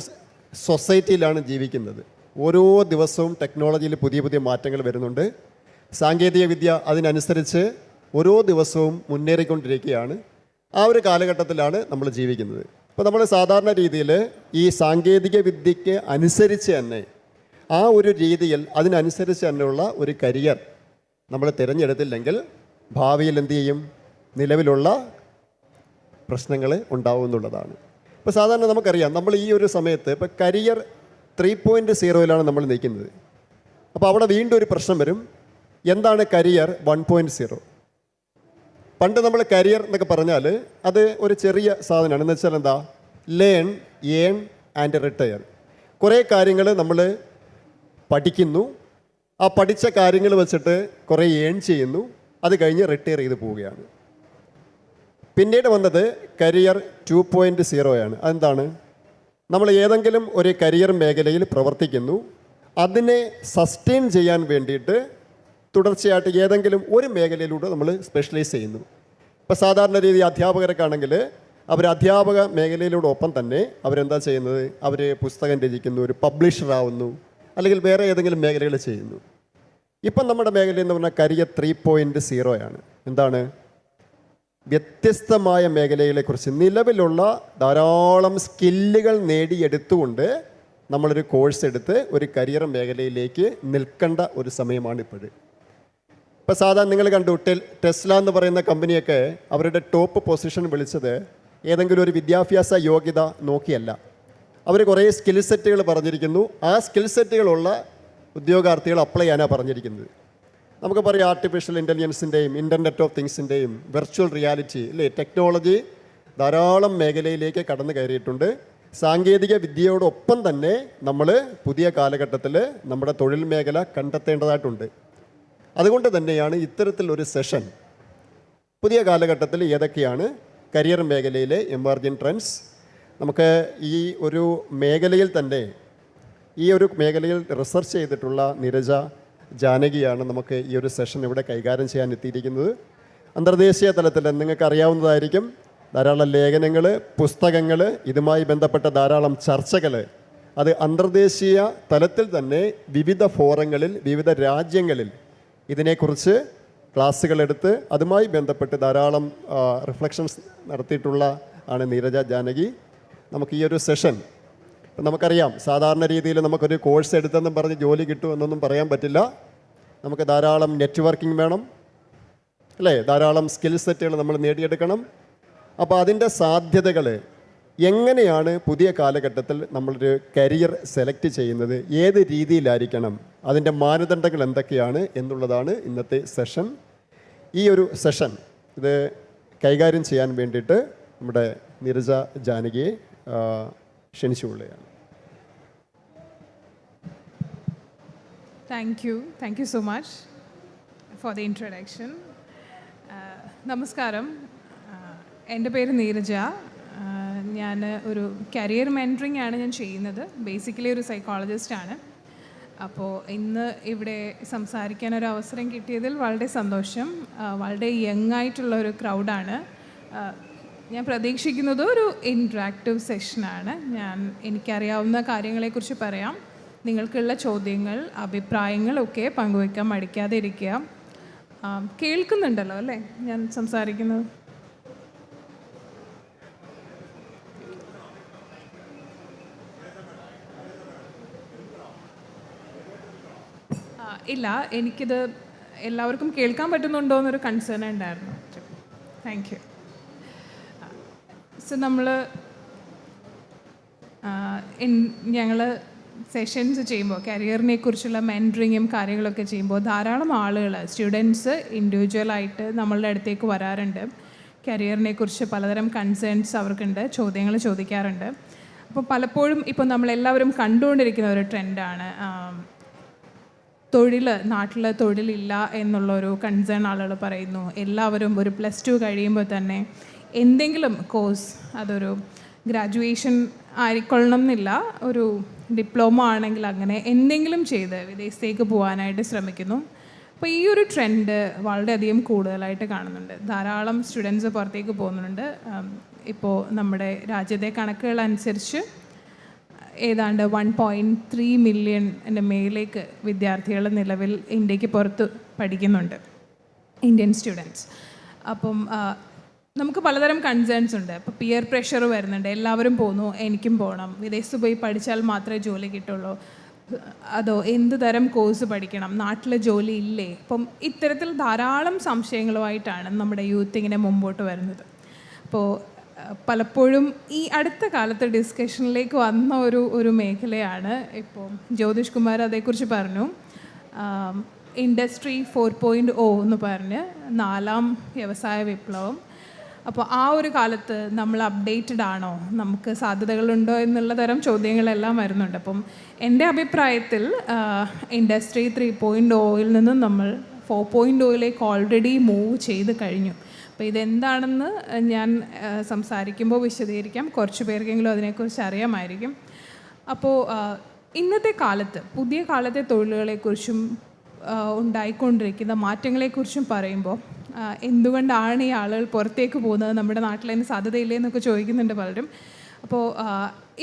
സൊസൈറ്റിയിലാണ് ജീവിക്കുന്നത്. ഓരോ ദിവസവും ടെക്നോളജിയിൽ പുതിയ പുതിയ മാറ്റങ്ങൾ വരുന്നുണ്ട്. സാങ്കേതിക വിദ്യ അതിനനുസരിച്ച് ഓരോ ദിവസവും മുന്നേറിക്കൊണ്ടിരിക്കുകയാണ്. ആ ഒരു കാലഘട്ടത്തിലാണ് നമ്മൾ ജീവിക്കുന്നത്. അപ്പോൾ നമ്മൾ സാധാരണ രീതിയിൽ ഈ സാങ്കേതിക വിദ്യയ്ക്ക് അനുസരിച്ച് തന്നെ, ആ ഒരു രീതിയിൽ അതിനനുസരിച്ച് തന്നെയുള്ള ഒരു കരിയർ നമ്മൾ തിരഞ്ഞെടുത്തില്ലെങ്കിൽ ഭാവിയിൽ എന്തു ചെയ്യും? നിലവിലുള്ള പ്രശ്നങ്ങൾ ഉണ്ടാവുമെന്നുള്ളതാണ്. ഇപ്പോൾ സാധാരണ നമുക്കറിയാം നമ്മൾ ഈ ഒരു സമയത്ത് ഇപ്പോൾ കരിയർ 3.0 നമ്മൾ നിൽക്കുന്നത്. അപ്പോൾ അവിടെ വീണ്ടും ഒരു പ്രശ്നം വരും. എന്താണ് കരിയർ 1.0? പണ്ട് നമ്മൾ കരിയർ എന്നൊക്കെ പറഞ്ഞാൽ അത് ഒരു ചെറിയ സാധനമാണ്. എന്ന് വെച്ചാൽ എന്താ? Learn, earn and retire. കുറേ കാര്യങ്ങൾ നമ്മൾ പഠിക്കുന്നു, ആ പഠിച്ച കാര്യങ്ങൾ വെച്ചിട്ട് കുറേ ഏൺ ചെയ്യുന്നു, അത് കഴിഞ്ഞ് റിട്ടയർ ചെയ്ത് പോവുകയാണ്. പിന്നീട് വന്നത് കരിയർ 2.0 അതെന്താണ്? നമ്മൾ ഏതെങ്കിലും ഒരു കരിയർ മേഖലയിൽ പ്രവർത്തിക്കുന്നു, അതിനെ സസ്റ്റെയിൻ ചെയ്യാൻ വേണ്ടിയിട്ട് തുടർച്ചയായിട്ട് ഏതെങ്കിലും ഒരു മേഖലയിലൂടെ നമ്മൾ സ്പെഷ്യലൈസ് ചെയ്യുന്നു. ഇപ്പോൾ സാധാരണ രീതി അധ്യാപകരൊക്കെ ആണെങ്കിൽ അവർ അധ്യാപക മേഖലയിലൂടെ ഒപ്പം തന്നെ അവരെന്താ ചെയ്യുന്നത്? അവർ പുസ്തകം രചിക്കുന്നു, ഒരു പബ്ലിഷർ ആവുന്നു, അല്ലെങ്കിൽ വേറെ ഏതെങ്കിലും മേഖലകൾ ചെയ്യുന്നു. ഇപ്പം നമ്മുടെ മേഖല എന്ന് പറഞ്ഞാൽ കരിയർ 3.0 എന്താണ്? വ്യത്യസ്തമായ മേഖലകളെക്കുറിച്ച് നിലവിലുള്ള ധാരാളം സ്കില്ലുകൾ നേടിയെടുത്തുകൊണ്ട് നമ്മളൊരു കോഴ്സ് എടുത്ത് ഒരു കരിയർ മേഖലയിലേക്ക് നിൽക്കേണ്ട ഒരു സമയമാണ് ഇപ്പോഴ്. ഇപ്പോൾ സാധാരണ നിങ്ങൾ കണ്ടു ടെസ്ല എന്ന് പറയുന്ന കമ്പനിയൊക്കെ അവരുടെ ടോപ്പ് പൊസിഷൻ വിളിച്ചത് ഏതെങ്കിലും ഒരു വിദ്യാഭ്യാസ യോഗ്യത നോക്കിയല്ല. അവർ കുറേ സ്കിൽ സെറ്റുകൾ പറഞ്ഞിരിക്കുന്നു. ആ സ്കിൽ സെറ്റുകളുള്ള ഉദ്യോഗാർത്ഥികൾ അപ്ലൈ ചെയ്യാനാണ് പറഞ്ഞിരിക്കുന്നത്. നമുക്ക് പറയാം ആർട്ടിഫിഷ്യൽ ഇൻ്റലിജൻസിൻ്റെയും ഇൻ്റർനെറ്റ് ഓഫ് തിങ്സിൻ്റെയും വെർച്വൽ റിയാലിറ്റി അല്ലേ, ടെക്നോളജി ധാരാളം മേഖലയിലേക്ക് കടന്നു കയറിയിട്ടുണ്ട്. സാങ്കേതിക വിദ്യയോടൊപ്പം തന്നെ നമ്മൾ പുതിയ കാലഘട്ടത്തിൽ നമ്മുടെ തൊഴിൽ മേഖല കണ്ടെത്തേണ്ടതായിട്ടുണ്ട്. അതുകൊണ്ട് തന്നെയാണ് ഇത്തരത്തിലൊരു സെഷൻ പുതിയ കാലഘട്ടത്തിൽ ഏതൊക്കെയാണ് കരിയർ മേഖലയിലെ എമർജിങ് ട്രെൻഡ്സ്. നമുക്ക് ഈ ഒരു മേഖലയിൽ തന്നെ ഈ ഒരു മേഖലയിൽ റിസർച്ച് ചെയ്തിട്ടുള്ള നീരജ ജാനകിയാണ് നമുക്ക് ഈ ഒരു സെഷൻ ഇവിടെ കൈകാര്യം ചെയ്യാൻ എത്തിയിരിക്കുന്നത്. അന്തർദേശീയ തലത്തിൽ നിങ്ങൾക്ക് അറിയാവുന്നതായിരിക്കും ധാരാളം ലേഖനങ്ങൾ, പുസ്തകങ്ങൾ, ഇതുമായി ബന്ധപ്പെട്ട ധാരാളം ചർച്ചകൾ, അത് അന്തർദേശീയ തലത്തിൽ തന്നെ വിവിധ ഫോറങ്ങളിൽ വിവിധ രാജ്യങ്ങളിൽ ഇതിനെക്കുറിച്ച് ക്ലാസ്സുകളെടുത്ത് അതുമായി ബന്ധപ്പെട്ട് ധാരാളം റിഫ്ലക്ഷൻസ് നടത്തിയിട്ടുള്ള ആണ് നീരജ ജാനകി. നമുക്ക് ഈ ഒരു സെഷൻ നമുക്കറിയാം, സാധാരണ രീതിയിൽ നമുക്കൊരു കോഴ്സ് എടുത്തെന്നും പറഞ്ഞ് ജോലി കിട്ടുമെന്നൊന്നും പറയാൻ പറ്റില്ല. നമുക്ക് ധാരാളം നെറ്റ്വർക്കിംഗ് വേണം അല്ലേ, ധാരാളം സ്കിൽ സെറ്റുകൾ നമ്മൾ നേടിയെടുക്കണം. അപ്പോൾ അതിൻ്റെ സാധ്യതകൾ എങ്ങനെയാണ് പുതിയ കാലഘട്ടത്തിൽ നമ്മളൊരു കരിയർ സെലക്ട് ചെയ്യുന്നത്, ഏത് രീതിയിലായിരിക്കണം, അതിൻ്റെ മാനദണ്ഡങ്ങൾ എന്തൊക്കെയാണ് എന്നുള്ളതാണ് ഇന്നത്തെ സെഷൻ. ഈ ഒരു സെഷൻ ഇത് കൈകാര്യം ചെയ്യാൻ വേണ്ടിയിട്ട് നമ്മുടെ Neeraja ജാനകിയെ ക്ഷണിച്ചുകൊള്ളുകയാണ്. Thank you so much for the introduction. നമസ്കാരം, എൻ്റെ പേര് നീരജ. ഞാൻ ഒരു കരിയർ മെൻറ്ററിങ് ആണ് ഞാൻ ചെയ്യുന്നത്. ബേസിക്കലി ഒരു സൈക്കോളജിസ്റ്റാണ്. അപ്പോൾ ഇന്ന് ഇവിടെ സംസാരിക്കാൻ ഒരു അവസരം കിട്ടിയതിൽ വളരെ സന്തോഷം. വളരെ യങ് ആയിട്ടുള്ള ഒരു ക്രൗഡാണ്. ഞാൻ പ്രതീക്ഷിക്കുന്നത് ഒരു ഇൻട്രാക്റ്റീവ് സെഷനാണ്. എനിക്കറിയാവുന്ന കാര്യങ്ങളെക്കുറിച്ച് പറയാം. നിങ്ങൾക്കുള്ള ചോദ്യങ്ങൾ, അഭിപ്രായങ്ങളൊക്കെ പങ്കുവയ്ക്കാൻ മടിക്കാതെ ഇരിക്കുക. കേൾക്കുന്നുണ്ടല്ലോ അല്ലേ ഞാൻ സംസാരിക്കുന്നത്? ഇല്ല, എനിക്കിത് എല്ലാവർക്കും കേൾക്കാൻ പറ്റുന്നുണ്ടോ എന്നൊരു കൺസേൺ ഉണ്ടായിരുന്നു. Thank you. സോ ഞങ്ങൾ സെഷൻസ് ചെയ്യുമ്പോൾ കരിയറിനെ കുറിച്ചുള്ള മെൻറ്ററിങ്ങും കാര്യങ്ങളൊക്കെ ചെയ്യുമ്പോൾ ധാരാളം ആളുകൾ, സ്റ്റുഡൻസ് ഇൻഡിവിജ്വലായിട്ട് നമ്മളുടെ അടുത്തേക്ക് വരാറുണ്ട്. കരിയറിനെ കുറിച്ച് പലതരം കൺസേൺസ് അവർക്കുണ്ട്, ചോദ്യങ്ങൾ ചോദിക്കാറുണ്ട്. അപ്പോൾ പലപ്പോഴും ഇപ്പോൾ നമ്മളെല്ലാവരും കണ്ടുകൊണ്ടിരിക്കുന്ന ഒരു ട്രെൻഡാണ് നാട്ടിൽ തൊഴിലില്ല എന്നുള്ളൊരു കൺസേൺ ആളുകൾ പറയുന്നു. എല്ലാവരും ഒരു +2 കഴിയുമ്പോൾ തന്നെ എന്തെങ്കിലും കോഴ്സ്, അതൊരു ഗ്രാജുവേഷൻ ആയിക്കൊള്ളണം എന്നില്ല, ഒരു ഡിപ്ലോമ ആണെങ്കിൽ അങ്ങനെ എന്തെങ്കിലും ചെയ്ത് വിദേശത്തേക്ക് പോകാനായിട്ട് ശ്രമിക്കുന്നു. അപ്പോൾ ഈ ഒരു ട്രെൻഡ് വളരെയധികം കൂടുതലായിട്ട് കാണുന്നുണ്ട്. ധാരാളം സ്റ്റുഡൻസ് പുറത്തേക്ക് പോകുന്നുണ്ട്. ഇപ്പോൾ നമ്മുടെ രാജ്യത്തെ കണക്കുകൾ അനുസരിച്ച് ഏതാണ്ട് 1.3 മില്യണിന് മേലേക്ക് വിദ്യാർത്ഥികൾ നിലവിൽ ഇന്ത്യക്ക് പുറത്ത് പഠിക്കുന്നുണ്ട്, ഇന്ത്യൻ സ്റ്റുഡൻസ്. അപ്പം നമുക്ക് പലതരം കൺസേൺസ് ഉണ്ട്. ഇപ്പോൾ പിയർ പ്രഷർ വരുന്നുണ്ട്, എല്ലാവരും പോകുന്നു, എനിക്കും പോകണം, വിദേശത്ത് പോയി പഠിച്ചാൽ മാത്രമേ ജോലി കിട്ടുള്ളൂ, അതോ എന്ത് തരം കോഴ്സ് പഠിക്കണം, നാട്ടിൽ ജോലി ഇല്ലേ? അപ്പം ഇത്തരത്തിൽ ധാരാളം സംശയങ്ങളുമായിട്ടാണ് നമ്മുടെ യൂത്ത് ഇങ്ങനെ മുമ്പോട്ട് വരുന്നത്. അപ്പോൾ പലപ്പോഴും ഈ അടുത്ത കാലത്ത് ഡിസ്കഷനിലേക്ക് വന്ന ഒരു മേഖലയാണ്. ഇപ്പോൾ ജ്യോതിഷ് കുമാർ അതേക്കുറിച്ച് പറഞ്ഞു. ഇൻഡസ്ട്രി 4.0 എന്ന് പറഞ്ഞ് 4ാം വ്യവസായ വിപ്ലവം. അപ്പോൾ ആ ഒരു കാലത്ത് നമ്മൾ അപ്ഡേറ്റഡ് ആണോ, നമുക്ക് സാധ്യതകളുണ്ടോ എന്നുള്ള തരം ചോദ്യങ്ങളെല്ലാം വരുന്നുണ്ട്. അപ്പം എൻ്റെ അഭിപ്രായത്തിൽ ഇൻഡസ്ട്രി 3.0യിൽ നിന്നും നമ്മൾ 4.0യിലേക്ക് ഓൾറെഡി മൂവ് ചെയ്ത് കഴിഞ്ഞു. അപ്പോൾ ഇതെന്താണെന്ന് ഞാൻ സംസാരിക്കുമ്പോൾ വിശദീകരിക്കാം. കുറച്ച് പേർക്കെങ്കിലും അതിനെക്കുറിച്ച് അറിയാമായിരിക്കും. അപ്പോൾ ഇന്നത്തെ കാലത്ത് പുതിയ കാലത്തെ തൊഴിലുകളെക്കുറിച്ചും ഉണ്ടായിക്കൊണ്ടിരിക്കുന്ന മാറ്റങ്ങളെക്കുറിച്ചും പറയുമ്പോൾ എന്തുകൊണ്ടാണ് ഈ ആളുകൾ പുറത്തേക്ക് പോകുന്നത്, നമ്മുടെ നാട്ടിൽ അതിന് സാധ്യതയില്ലേ എന്നൊക്കെ ചോദിക്കുന്നുണ്ട് പലരും. അപ്പോൾ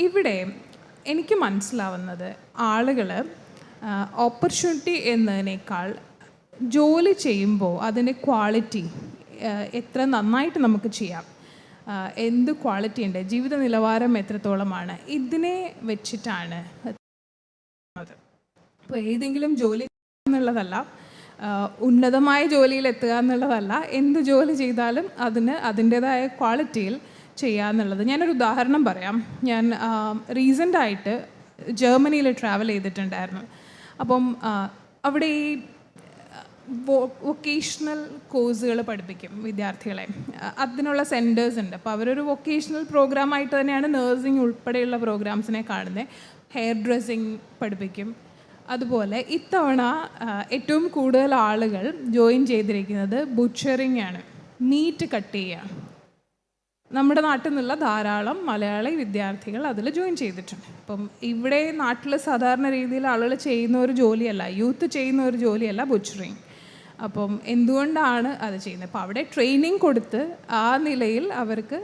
ഇവിടെ എനിക്ക് മനസ്സിലാവുന്നത് ആളുകൾ ഓപ്പർച്യൂണിറ്റി എന്നതിനേക്കാൾ ജോലി ചെയ്യുമ്പോൾ അതിൻ്റെ ക്വാളിറ്റി എത്ര നന്നായിട്ട് നമുക്ക് ചെയ്യാം, എന്ത് ക്വാളിറ്റി ഉണ്ട്, ജീവിത നിലവാരം എത്രത്തോളമാണ്, ഇതിനെ വെച്ചിട്ടാണ്. അപ്പോൾ ഏതെങ്കിലും ജോലി എന്നുള്ളതല്ല, ഉന്നതമായ ജോലിയിൽ എത്തുക എന്നുള്ളതല്ല, എന്ത് ജോലി ചെയ്താലും അതിന് അതിൻ്റേതായ ക്വാളിറ്റിയിൽ ചെയ്യുക എന്നുള്ളത്. ഞാനൊരു ഉദാഹരണം പറയാം. ഞാൻ റീസെൻ്റായിട്ട് ജർമ്മനിയിൽ ട്രാവൽ ചെയ്തിട്ടുണ്ടായിരുന്നു. അപ്പം അവിടെ ഈ വൊക്കേഷണൽ കോഴ്സുകൾ പഠിപ്പിക്കും വിദ്യാർത്ഥികളെ. അതിനുള്ള സെൻറ്റേഴ്സ് ഉണ്ട്. അപ്പോൾ അവരൊരു വൊക്കേഷണൽ പ്രോഗ്രാമായിട്ട് തന്നെയാണ് നേഴ്സിംഗ് ഉൾപ്പെടെയുള്ള പ്രോഗ്രാംസിനെ കാണുന്നത്. ഹെയർ ഡ്രസ്സിങ് പഠിപ്പിക്കും. അതുപോലെ ഇത്തവണ ഏറ്റവും കൂടുതൽ ആളുകൾ ജോയിൻ ചെയ്തിരിക്കുന്നത് ബുച്ചറിങ് ആണ്, മീറ്റ് കട്ട് ചെയ്യുക. നമ്മുടെ നാട്ടിൽ നിന്നുള്ള ധാരാളം മലയാളി വിദ്യാർത്ഥികൾ അതിൽ ജോയിൻ ചെയ്തിട്ടുണ്ട്. അപ്പം ഇവിടെ നാട്ടിൽ സാധാരണ രീതിയിൽ ആളുകൾ ചെയ്യുന്ന ഒരു ജോലിയല്ല, യൂത്ത് ചെയ്യുന്ന ഒരു ജോലിയല്ല ബുച്ചറിങ്. അപ്പം എന്തുകൊണ്ടാണ് അത് ചെയ്യുന്നത്? അപ്പോൾ അവിടെ ട്രെയിനിങ് കൊടുത്ത് ആ നിലയിൽ അവർക്ക്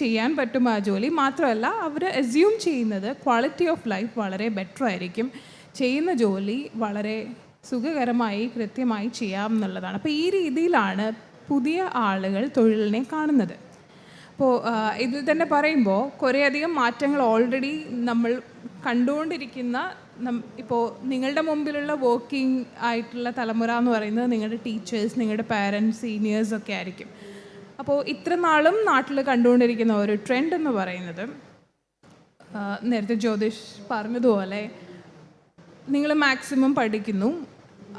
ചെയ്യാൻ പറ്റും ആ ജോലി. മാത്രമല്ല അവർ അസ്യൂം ചെയ്യുന്നത് ക്വാളിറ്റി ഓഫ് ലൈഫ് വളരെ ബെറ്റർ ആയിരിക്കും, ചെയ്യുന്ന ജോലി വളരെ സുഖകരമായി കൃത്യമായി ചെയ്യാം എന്നുള്ളതാണ്. അപ്പോൾ ഈ രീതിയിലാണ് പുതിയ ആളുകൾ തൊഴിലിനെ കാണുന്നത്. അപ്പോൾ ഇതിൽ തന്നെ പറയുമ്പോൾ കുറേയധികം മാറ്റങ്ങൾ ഓൾറെഡി നമ്മൾ കണ്ടുകൊണ്ടിരിക്കുന്ന, ഇപ്പോൾ നിങ്ങളുടെ മുമ്പിലുള്ള വർക്കിംഗ് ആയിട്ടുള്ള തലമുറ എന്ന് പറയുന്നത് നിങ്ങളുടെ ടീച്ചേഴ്സ്, നിങ്ങളുടെ പാരൻസ്, സീനിയേഴ്സ് ഒക്കെ ആയിരിക്കും. അപ്പോൾ ഇത്ര നാളും നാട്ടിൽ കണ്ടുകൊണ്ടിരിക്കുന്ന ഒരു ട്രെൻഡ് എന്ന് പറയുന്നത്, നേരത്തെ ജ്യോതിഷ് പറഞ്ഞതുപോലെ നിങ്ങൾ മാക്സിമം പഠിക്കുന്നു,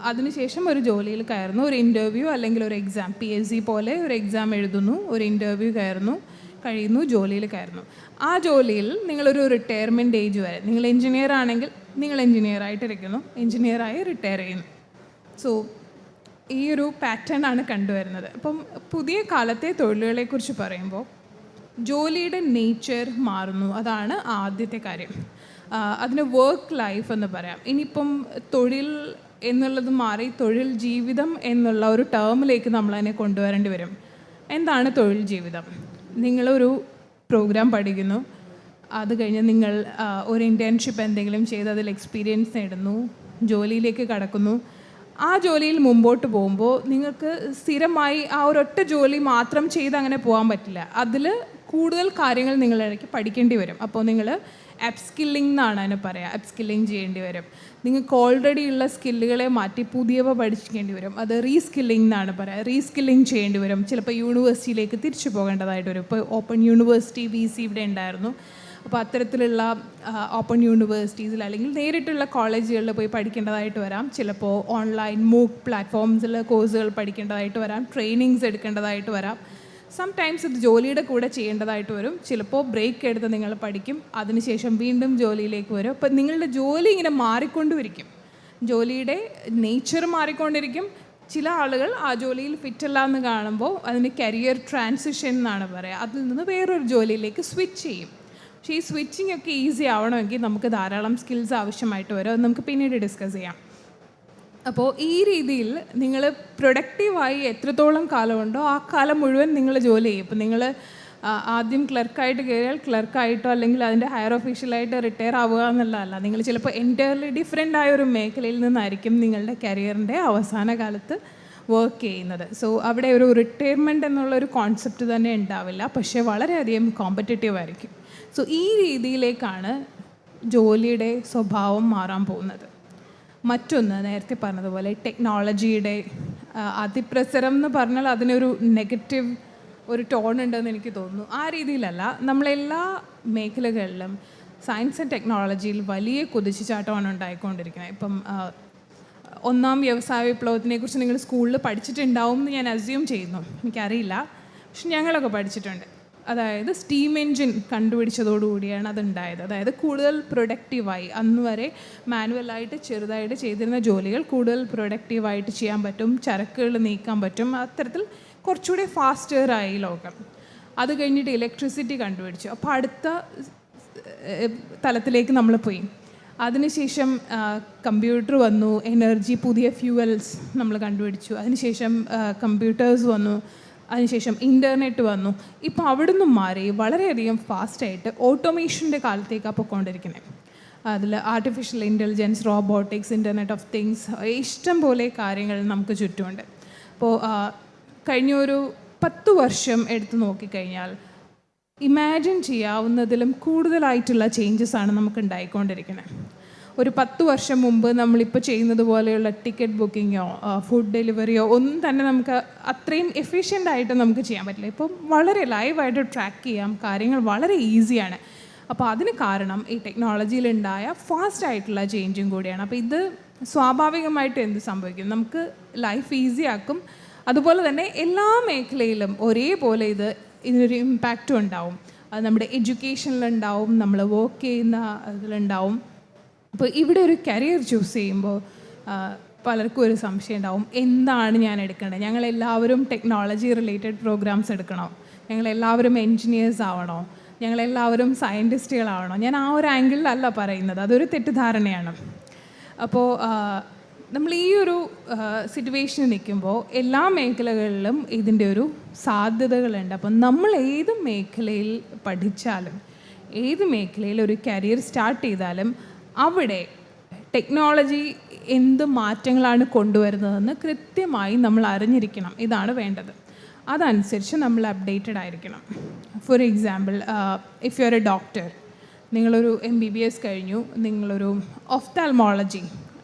അതിനുശേഷം ഒരു ജോലിയിൽ കയറുന്നു, ഒരു ഇൻ്റർവ്യൂ അല്ലെങ്കിൽ ഒരു എക്സാം, PSC പോലെ ഒരു എക്സാം എഴുതുന്നു, ഒരു ഇൻ്റർവ്യൂ കഴിയുന്നു, ജോലിയിൽ കയറുന്നു. ആ ജോലിയിൽ നിങ്ങളൊരു റിട്ടയർമെൻറ്റ് ഏജ് വരെ, നിങ്ങൾ എൻജിനീയർ ആണെങ്കിൽ നിങ്ങൾ എൻജിനീയറായിട്ടിരിക്കുന്നു, എൻജിനീയറായി റിട്ടയർ ചെയ്യുന്നു. സോ ഈ ഒരു പാറ്റേൺ ആണ് കണ്ടുവരുന്നത്. അപ്പം പുതിയ കാലത്തെ തൊഴിലുകളെക്കുറിച്ച് പറയുമ്പോൾ ജോലിയുടെ നേച്ചർ മാറുന്നു, അതാണ് ആദ്യത്തെ കാര്യം. അതിന് വർക്ക് ലൈഫ് എന്ന് പറയാം. ഇനിയിപ്പം തൊഴിൽ എന്നുള്ളത് മാറി തൊഴിൽ ജീവിതം എന്നുള്ള ഒരു ടേമിലേക്ക് നമ്മളതിനെ കൊണ്ടുവരേണ്ടി വരും. എന്താണ് തൊഴിൽ ജീവിതം? നിങ്ങളൊരു പ്രോഗ്രാം പഠിക്കുന്നു, അത് കഴിഞ്ഞ് നിങ്ങൾ ഒരു ഇൻറ്റേൺഷിപ്പ് എന്തെങ്കിലും ചെയ്ത് അതിൽ എക്സ്പീരിയൻസ് നേടുന്നു, ജോലിയിലേക്ക് കടക്കുന്നു. ആ ജോലിയിൽ മുമ്പോട്ട് പോകുമ്പോൾ നിങ്ങൾക്ക് സ്ഥിരമായി ആ ഒരൊറ്റ ജോലി മാത്രം ചെയ്ത് അങ്ങനെ പോകാൻ പറ്റില്ല. അതിൽ കൂടുതൽ കാര്യങ്ങൾ നിങ്ങളിടയ്ക്ക് പഠിക്കേണ്ടി വരും. അപ്പോൾ നിങ്ങൾ അപ്സ്കില്ലിംഗ് എന്നാണ് അതിന് പറയുക. അപ്സ്കില്ലിംഗ് ചെയ്യേണ്ടി വരും. നിങ്ങൾക്ക് ഓൾറെഡി ഉള്ള സ്കില്ലുകളെ മാറ്റി പുതിയവ പഠിക്കേണ്ടി വരും. അത് റീസ്കില്ലിംഗ് എന്നാണ് പറയുക. റീസ്കില്ലിംഗ് ചെയ്യേണ്ടി വരും. ചിലപ്പോൾ യൂണിവേഴ്സിറ്റിയിലേക്ക് തിരിച്ചു പോകേണ്ടതായിട്ട് വരും. ഇപ്പോൾ ഓപ്പൺ യൂണിവേഴ്സിറ്റി VC ഇവിടെ ഉണ്ടായിരുന്നു. അപ്പോൾ അത്തരത്തിലുള്ള ഓപ്പൺ യൂണിവേഴ്സിറ്റീസിൽ അല്ലെങ്കിൽ നേരിട്ടുള്ള കോളേജുകളിൽ പോയി പഠിക്കേണ്ടതായിട്ട് വരാം. ചിലപ്പോൾ ഓൺലൈൻ MOOC പ്ലാറ്റ്ഫോംസിൽ കോഴ്സുകൾ പഠിക്കേണ്ടതായിട്ട് വരാം. ട്രെയിനിങ്സ് എടുക്കേണ്ടതായിട്ട് വരാം. സംടൈംസ് ഇത് ജോലിയുടെ കൂടെ ചെയ്യേണ്ടതായിട്ട് വരും. ചിലപ്പോൾ ബ്രേക്ക് എടുത്ത് നിങ്ങൾ പഠിക്കും, അതിനുശേഷം വീണ്ടും ജോലിയിലേക്ക് വരും. അപ്പം നിങ്ങളുടെ ജോലി ഇങ്ങനെ മാറിക്കൊണ്ടിരിക്കും, ജോലിയുടെ നേച്ചർ മാറിക്കൊണ്ടിരിക്കും. ചില ആളുകൾ ആ ജോലിയിൽ ഫിറ്റല്ല എന്ന് കാണുമ്പോൾ അതിന് കരിയർ ട്രാൻസിഷൻ എന്നാണ് പറയുക. അതിൽ നിന്ന് വേറൊരു ജോലിയിലേക്ക് സ്വിച്ച് ചെയ്യും. പക്ഷേ ഈ സ്വിച്ചിങ് ഒക്കെ ഈസി ആവണമെങ്കിൽ നമുക്ക് ധാരാളം സ്കിൽസ് ആവശ്യമായിട്ട് വരും. അത് നമുക്ക് പിന്നീട് ഡിസ്കസ് ചെയ്യാം. അപ്പോൾ ഈ രീതിയിൽ നിങ്ങൾ പ്രൊഡക്റ്റീവായി എത്രത്തോളം കാലമുണ്ടോ ആ കാലം മുഴുവൻ നിങ്ങൾ ജോലി ചെയ്യും. ഇപ്പോൾ നിങ്ങൾ ആദ്യം ക്ലർക്കായിട്ട് കയറിയാൽ ക്ലർക്കായിട്ടോ അല്ലെങ്കിൽ അതിൻ്റെ ഹയർ ഒഫീഷ്യലായിട്ട് റിട്ടയർ ആവുക എന്നുള്ളതല്ല. നിങ്ങൾ ചിലപ്പോൾ എൻറ്റയർലി ഡിഫറെൻ്റ് ആയ ഒരു മേഖലയിൽ നിന്നായിരിക്കും നിങ്ങളുടെ കരിയറിൻ്റെ അവസാന കാലത്ത് വർക്ക് ചെയ്യുന്നത്. സോ അവിടെ ഒരു റിട്ടയർമെൻറ്റ് എന്നുള്ളൊരു കോൺസെപ്റ്റ് തന്നെ ഉണ്ടാവില്ല, പക്ഷേ വളരെയധികം കോമ്പറ്റേറ്റീവ് ആയിരിക്കും. സോ ഈ രീതിയിലേക്കാണ് ജോലിയുടെ സ്വഭാവം മാറാൻ പോകുന്നത്. മറ്റൊന്ന് നേരത്തെ പറഞ്ഞതുപോലെ ടെക്നോളജിയുടെ അതിപ്രസരം എന്ന് പറഞ്ഞാൽ അതിനൊരു നെഗറ്റീവ് ഒരു ടോൺ ഉണ്ടെന്ന് എനിക്ക് തോന്നുന്നു. ആ രീതിയിലല്ല, നമ്മളെല്ലാ മേഖലകളിലും സയൻസ് ആൻഡ് ടെക്നോളജിയിൽ വലിയ കുതിച്ചുചാട്ടമാണ് ഉണ്ടായിക്കൊണ്ടിരിക്കുന്നത്. ഇപ്പം ഒന്നാം വ്യവസായ വിപ്ലവത്തിനെ കുറിച്ച് നിങ്ങൾ സ്കൂളിൽ പഠിച്ചിട്ടുണ്ടാവും എന്ന് ഞാൻ അസ്യൂം ചെയ്യുന്നു, എനിക്കറിയില്ല. പക്ഷെ ഞങ്ങളൊക്കെ പഠിച്ചിട്ടുണ്ട്. അതായത് സ്റ്റീം എൻജിൻ കണ്ടുപിടിച്ചതോടുകൂടിയാണ് അതുണ്ടായത്. അതായത് കൂടുതൽ പ്രൊഡക്റ്റീവായി, അന്ന് വരെ മാനുവലായിട്ട് ചെറുതായിട്ട് ചെയ്തിരുന്ന ജോലികൾ കൂടുതൽ പ്രൊഡക്റ്റീവായിട്ട് ചെയ്യാൻ പറ്റും, ചരക്കുകൾ നീക്കാൻ പറ്റും. അത്തരത്തിൽ കുറച്ചുകൂടി ഫാസ്റ്ററായി ലോകം. അത് കഴിഞ്ഞിട്ട് ഇലക്ട്രിസിറ്റി കണ്ടുപിടിച്ചു. അപ്പോൾ അടുത്ത തലത്തിലേക്ക് നമ്മൾ പോയി. അതിനുശേഷം കമ്പ്യൂട്ടർ വന്നു, എനർജി, പുതിയ ഫ്യൂവൽസ് നമ്മൾ കണ്ടുപിടിച്ചു. അതിനുശേഷം കമ്പ്യൂട്ടേഴ്സ് വന്നു, അതിനുശേഷം ഇൻ്റർനെറ്റ് വന്നു. ഇപ്പോൾ അവിടെ നിന്നും മാറി വളരെയധികം ഫാസ്റ്റായിട്ട് ഓട്ടോമേഷൻ്റെ കാലത്തേക്കാണ് പോയിക്കൊണ്ടിരിക്കുന്നത്. അതിൽ artificial intelligence, robotics, internet of things, ഇഷ്ടം പോലെ കാര്യങ്ങൾ നമുക്ക് ചുറ്റുമുണ്ട്. അപ്പോൾ കഴിഞ്ഞൊരു 10 വർഷം എടുത്ത് നോക്കിക്കഴിഞ്ഞാൽ ഇമാജിൻ ചെയ്യാവുന്നതിലും കൂടുതലായിട്ടുള്ള ചേഞ്ചസ് ആണ് നമുക്ക് ഉണ്ടായിക്കൊണ്ടിരിക്കുന്നത്. ഒരു 10 വർഷം മുമ്പ് നമ്മളിപ്പോൾ ചെയ്യുന്നത് പോലെയുള്ള ടിക്കറ്റ് ബുക്കിങ്ങോ ഫുഡ് ഡെലിവറിയോ ഒന്നും തന്നെ നമുക്ക് അത്രയും എഫിഷ്യൻ്റായിട്ട് നമുക്ക് ചെയ്യാൻ പറ്റില്ല. ഇപ്പം വളരെ ലൈവായിട്ട് ട്രാക്ക് ചെയ്യാം, കാര്യങ്ങൾ വളരെ ഈസിയാണ്. അപ്പോൾ അതിന് കാരണം ഈ ടെക്നോളജിയിലുണ്ടായ ഫാസ്റ്റ് ആയിട്ടുള്ള ചേഞ്ചും കൂടിയാണ്. അപ്പോൾ ഇത് സ്വാഭാവികമായിട്ട് എന്ത് സംഭവിക്കും, നമുക്ക് ലൈഫ് ഈസി ആക്കും. അതുപോലെ തന്നെ എല്ലാ മേഖലയിലും ഒരേപോലെ ഇതിനൊരു ഇമ്പാക്റ്റും ഉണ്ടാവും. അത് നമ്മുടെ എഡ്യൂക്കേഷനിലുണ്ടാവും, നമ്മൾ വർക്ക് ചെയ്യുന്ന ഇതിലുണ്ടാവും. അപ്പോൾ ഇവിടെ ഒരു കരിയർ ചൂസ് ചെയ്യുമ്പോൾ പലർക്കും ഒരു സംശയം ഉണ്ടാവും, എന്താണ് ഞാൻ എടുക്കേണ്ടത്? ഞങ്ങളെല്ലാവരും ടെക്നോളജി റിലേറ്റഡ് പ്രോഗ്രാംസ് എടുക്കണോ? ഞങ്ങളെല്ലാവരും എൻജിനീയേഴ്സ് ആവണോ? ഞങ്ങളെല്ലാവരും സയൻറ്റിസ്റ്റുകളാവണോ? ഞാൻ ആ ഒരു ആംഗിളിലല്ല പറയുന്നത്, അതൊരു തെറ്റിദ്ധാരണയാണ്. അപ്പോൾ നമ്മൾ ഈ ഒരു സിറ്റുവേഷനിൽ നിൽക്കുമ്പോൾ എല്ലാ മേഖലകളിലും ഇതിൻ്റെ ഒരു സാധ്യതകളുണ്ട്. അപ്പം നമ്മൾ ഏത് മേഖലയിൽ പഠിച്ചാലും, ഏത് മേഖലയിൽ ഒരു കരിയർ സ്റ്റാർട്ട് ചെയ്താലും അവിടെ ടെക്നോളജി എന്ത് മാറ്റങ്ങളാണ് കൊണ്ടുവരുന്നതെന്ന് കൃത്യമായി നമ്മൾ അറിഞ്ഞിരിക്കണം. ഇതാണ് വേണ്ടത്. അതനുസരിച്ച് നമ്മൾ അപ്ഡേറ്റഡ് ആയിരിക്കണം. For example, if you are A doctor, നിങ്ങളൊരു MBBS കഴിഞ്ഞു, നിങ്ങളൊരു ഒഫ്താൽമോളജി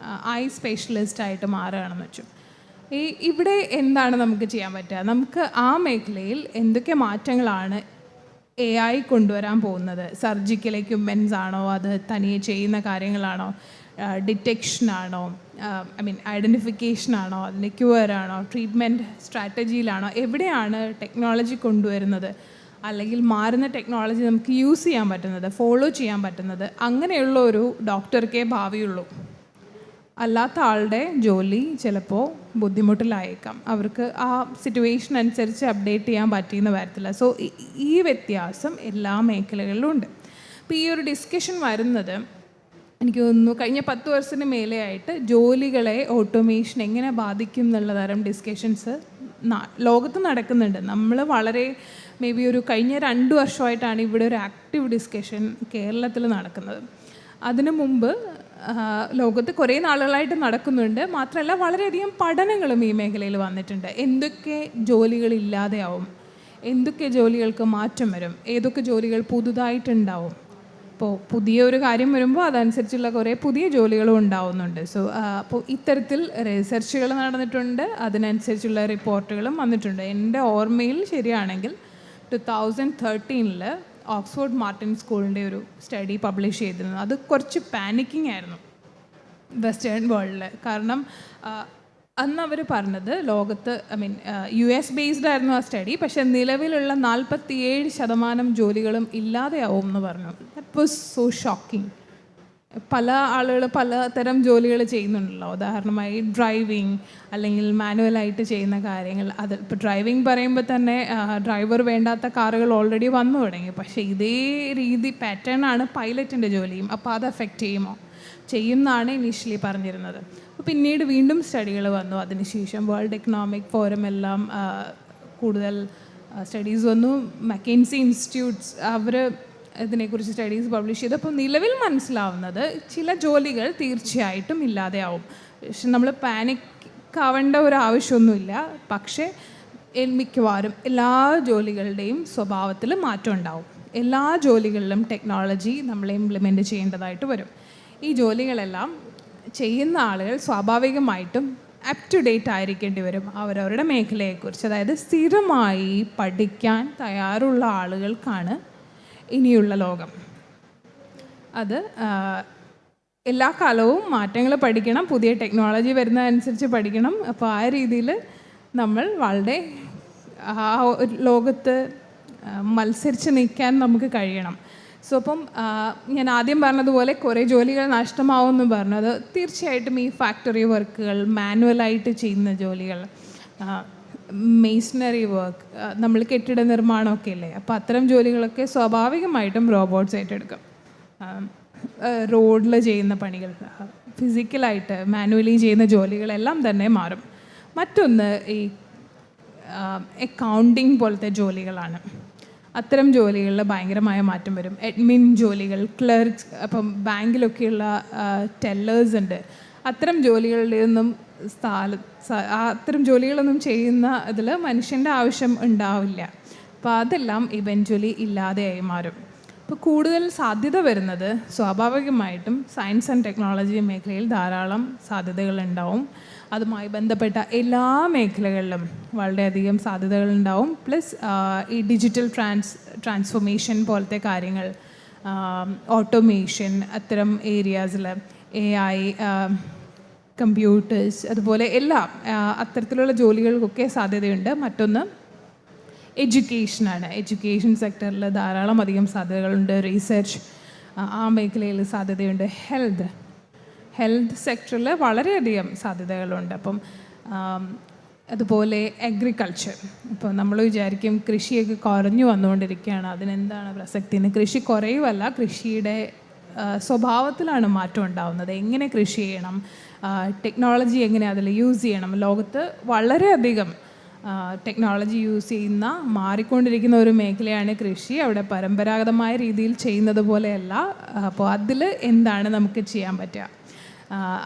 ഐ സ്പെഷ്യലിസ്റ്റായിട്ട് മാറുകയാണെന്ന് വെച്ചു. ഇവിടെ എന്താണ് നമുക്ക് ചെയ്യാൻ പറ്റുക? നമുക്ക് ആ മേഖലയിൽ എന്തൊക്കെ മാറ്റങ്ങളാണ് AI കൊണ്ടുവരാൻ പോകുന്നത്? സർജിക്കൽ എക്യുപ്മെൻറ്റ്സ് ആണോ, അത് തനിയെ ചെയ്യുന്ന കാര്യങ്ങളാണോ, ഡിറ്റക്ഷനാണോ, ഐഡൻറ്റിഫിക്കേഷനാണോ, അതിൻ്റെ ക്യൂറാണോ, ട്രീറ്റ്മെൻറ്റ് സ്ട്രാറ്റജിയിലാണോ, എവിടെയാണ് ടെക്നോളജി കൊണ്ടുവരുന്നത്? അല്ലെങ്കിൽ മാറുന്ന ടെക്നോളജി നമുക്ക് യൂസ് ചെയ്യാൻ പറ്റുന്നത്, ഫോളോ ചെയ്യാൻ പറ്റുന്നത്? അങ്ങനെയുള്ള ഒരു ഡോക്ടർക്കേ ഭാവിയുള്ളൂ. അല്ലാത്ത ആളുടെ ജോലി ചിലപ്പോൾ ബുദ്ധിമുട്ടിലായേക്കാം. അവർക്ക് ആ സിറ്റുവേഷൻ അനുസരിച്ച് അപ്ഡേറ്റ് ചെയ്യാൻ പറ്റിയെന്ന് വരത്തില്ല. സോ ഈ വ്യത്യാസം എല്ലാ മേഖലകളിലും ഉണ്ട്. അപ്പോൾ ഈ ഒരു ഡിസ്കഷൻ വരുന്നത് എനിക്ക് തോന്നുന്നു കഴിഞ്ഞ 10 വർഷത്തിന് മേലെയായിട്ട് ജോലികളെ ഓട്ടോമേഷൻ എങ്ങനെ ബാധിക്കും എന്നുള്ള തരം ഡിസ്കഷൻസ് ലോകത്ത് നടക്കുന്നുണ്ട്. നമ്മൾ വളരെ ഒരു കഴിഞ്ഞ 2 വർഷമായിട്ടാണ് ഇവിടെ ഒരു ആക്റ്റീവ് ഡിസ്കഷൻ കേരളത്തിൽ നടക്കുന്നത്. അതിനു മുമ്പ് ലോകത്ത് കുറേ നാളുകളായിട്ട് നടക്കുന്നുണ്ട്. മാത്രമല്ല വളരെയധികം പഠനങ്ങളും ഈ മേഖലയിൽ വന്നിട്ടുണ്ട്. എന്തൊക്കെ ജോലികൾ ഇല്ലാതെയാവും, എന്തൊക്കെ ജോലികൾക്ക് മാറ്റം വരും, ഏതൊക്കെ ജോലികൾ പുതുതായിട്ടുണ്ടാവും. അപ്പോൾ പുതിയ ഒരു കാര്യം വരുമ്പോൾ അതനുസരിച്ചുള്ള കുറേ പുതിയ ജോലികളും ഉണ്ടാവുന്നുണ്ട്. സോ അപ്പോൾ ഇത്തരത്തിൽ റിസർച്ചുകൾ നടന്നിട്ടുണ്ട്, അതിനനുസരിച്ചുള്ള റിപ്പോർട്ടുകളും വന്നിട്ടുണ്ട്. എൻ്റെ ഓർമ്മയിൽ ശരിയാണെങ്കിൽ 2013 ഓക്സ്ഫോർഡ് മാർട്ടിൻ സ്കൂളിൻ്റെ ഒരു സ്റ്റഡി പബ്ലിഷ് ചെയ്തിരുന്നു. അത് കുറച്ച് പാനിക്കിംഗ് ആയിരുന്നു വെസ്റ്റേൺ വേൾഡിൽ. കാരണം അന്ന് അവർ പറഞ്ഞത് ലോകത്ത് US ബേസ്ഡ് ആയിരുന്നു ആ സ്റ്റഡി, പക്ഷേ നിലവിലുള്ള 47% ജോലികളും ഇല്ലാതെയാവും എന്ന് പറഞ്ഞു. That was so shocking. പല ആളുകൾ പലതരം ജോലികൾ ചെയ്യുന്നുണ്ടല്ലോ. ഉദാഹരണമായി ഡ്രൈവിങ് അല്ലെങ്കിൽ മാനുവലായിട്ട് ചെയ്യുന്ന കാര്യങ്ങൾ. അത് ഇപ്പോൾ ഡ്രൈവിംഗ് പറയുമ്പോൾ തന്നെ ഡ്രൈവർ വേണ്ടാത്ത കാറുകൾ ഓൾറെഡി വന്നു തുടങ്ങി. പക്ഷേ ഇതേ പാറ്റേൺ ആണ് പൈലറ്റിൻ്റെ ജോലിയും. അപ്പോൾ അത് എഫക്റ്റ് ചെയ്യുമെന്നാണ് ഇനീഷ്യലി പറഞ്ഞിരുന്നത്. അപ്പോൾ പിന്നീട് വീണ്ടും സ്റ്റഡികൾ വന്നു. അതിനുശേഷം വേൾഡ് എക്കണോമിക് ഫോറം എല്ലാം കൂടുതൽ സ്റ്റഡീസ് വന്നു. മക്കൻസി ഇൻസ്റ്റിറ്റ്യൂട്ട്സ് അവർ ഇതിനെക്കുറിച്ച് സ്റ്റഡീസ് പബ്ലിഷ് ചെയ്തു. അപ്പോൾ നിലവിൽ മനസ്സിലാവുന്നത് ചില ജോലികൾ തീർച്ചയായിട്ടും ഇല്ലാതെയാവും. പക്ഷെ നമ്മൾ പാനിക് ആവേണ്ട ഒരു ആവശ്യമൊന്നുമില്ല. പക്ഷേ മിക്കവാറും എല്ലാ ജോലികളുടെയും സ്വഭാവത്തിൽ മാറ്റം ഉണ്ടാവും. എല്ലാ ജോലികളിലും ടെക്നോളജി നമ്മൾ ഇംപ്ലിമെൻറ്റ് ചെയ്യേണ്ടതായിട്ട് വരും. ഈ ജോലികളെല്ലാം ചെയ്യുന്ന ആളുകൾ സ്വാഭാവികമായിട്ടും അപ് ടു ഡേറ്റ് ആയിരിക്കേണ്ടി വരും അവരവരുടെ മേഖലയെക്കുറിച്ച്. അതായത് സ്ഥിരമായി പഠിക്കാൻ തയ്യാറുള്ള ആളുകൾക്കാണ് ഇനിയുള്ള ലോകം. അത് എല്ലാ കാലവും മാറ്റങ്ങൾ പഠിക്കണം, പുതിയ ടെക്നോളജി വരുന്നതനുസരിച്ച് പഠിക്കണം. അപ്പോൾ ആ രീതിയിൽ നമ്മൾ വളരെ ആ ലോകത്ത് മത്സരിച്ച് നിൽക്കാൻ നമുക്ക് കഴിയണം. സോ അപ്പം ഞാൻ ആദ്യം പറഞ്ഞതുപോലെ കുറേ ജോലികൾ നഷ്ടമാവുമെന്ന് പറഞ്ഞു. അത് തീർച്ചയായിട്ടും ഈ ഫാക്ടറി വർക്കുകൾ, മാനുവലായിട്ട് ചെയ്യുന്ന ജോലികൾ, മെയ്സണറി വർക്ക്, നമ്മൾ കെട്ടിട നിർമ്മാണമൊക്കെ ഇല്ലേ, അപ്പോൾ അത്തരം ജോലികളൊക്കെ സ്വാഭാവികമായിട്ടും റോബോട്ട്സ് ഏറ്റെടുക്കും. റോഡിൽ ചെയ്യുന്ന പണികൾ, ഫിസിക്കലായിട്ട് മാനുവലി ചെയ്യുന്ന ജോലികളെല്ലാം തന്നെ മാറും. മറ്റൊന്ന് ഈ അക്കൗണ്ടിങ് പോലത്തെ ജോലികളാണ്. അത്തരം ജോലികളിൽ ഭയങ്കരമായ മാറ്റം വരും. അഡ്മിൻ ജോലികൾ, ക്ലർക്ക്, അപ്പം ബാങ്കിലൊക്കെയുള്ള ടെല്ലേഴ്സ് ഉണ്ട്. അത്തരം ജോലികളിലൊന്നും അത്തരം ജോലികളൊന്നും ചെയ്യുന്ന ഇതിൽ മനുഷ്യൻ്റെ ആവശ്യം ഉണ്ടാവില്ല. അപ്പോൾ അതെല്ലാം ഇവൻച്വലി ഇല്ലാതെയായി മാറും. അപ്പോൾ കൂടുതൽ സാധ്യത വരുന്നത് സ്വാഭാവികമായിട്ടും സയൻസ് ആൻഡ് ടെക്നോളജി മേഖലയിൽ ധാരാളം സാധ്യതകളുണ്ടാവും. അതുമായി ബന്ധപ്പെട്ട എല്ലാ മേഖലകളിലും വളരെയധികം സാധ്യതകളുണ്ടാവും. പ്ലസ് ഈ ഡിജിറ്റൽ ട്രാൻസ്ഫോർമേഷൻ പോലത്തെ കാര്യങ്ങൾ, ഓട്ടോമേഷൻ, അത്തരം ഏരിയാസിൽ AI, കമ്പ്യൂട്ടേഴ്സ്, അതുപോലെ എല്ലാം അത്തരത്തിലുള്ള ജോലികൾക്കൊക്കെ സാധ്യതയുണ്ട്. മറ്റൊന്ന് എഡ്യൂക്കേഷനാണ്. എഡ്യൂക്കേഷൻ സെക്ടറിൽ ധാരാളം അധികം സാധ്യതകളുണ്ട്. റീസെർച്ച് ആ മേഖലയിൽ സാധ്യതയുണ്ട്. ഹെൽത്ത് സെക്ടറിൽ വളരെയധികം സാധ്യതകളുണ്ട്. അപ്പം അതുപോലെ അഗ്രികൾച്ചർ. ഇപ്പോൾ നമ്മൾ വിചാരിക്കും കൃഷിയൊക്കെ കുറഞ്ഞു വന്നുകൊണ്ടിരിക്കുകയാണ്, അതിനെന്താണ് പ്രസക്തി എന്ന്. കൃഷി കുറയുമല്ല, കൃഷിയുടെ സ്വഭാവത്തിലാണ് മാറ്റം ഉണ്ടാകുന്നത്. എങ്ങനെ കൃഷി ചെയ്യണം, ടെക്നോളജി എങ്ങനെ അതിൽ യൂസ് ചെയ്യണം. ലോകത്ത് വളരെയധികം ടെക്നോളജി യൂസ് ചെയ്യുന്ന മാറിക്കൊണ്ടിരിക്കുന്ന ഒരു മേഖലയാണ് കൃഷി. അവിടെ പരമ്പരാഗതമായ രീതിയിൽ ചെയ്യുന്നത് പോലെയല്ല. അപ്പോൾ അതിൽ എന്താണ് നമുക്ക് ചെയ്യാൻ പറ്റുക,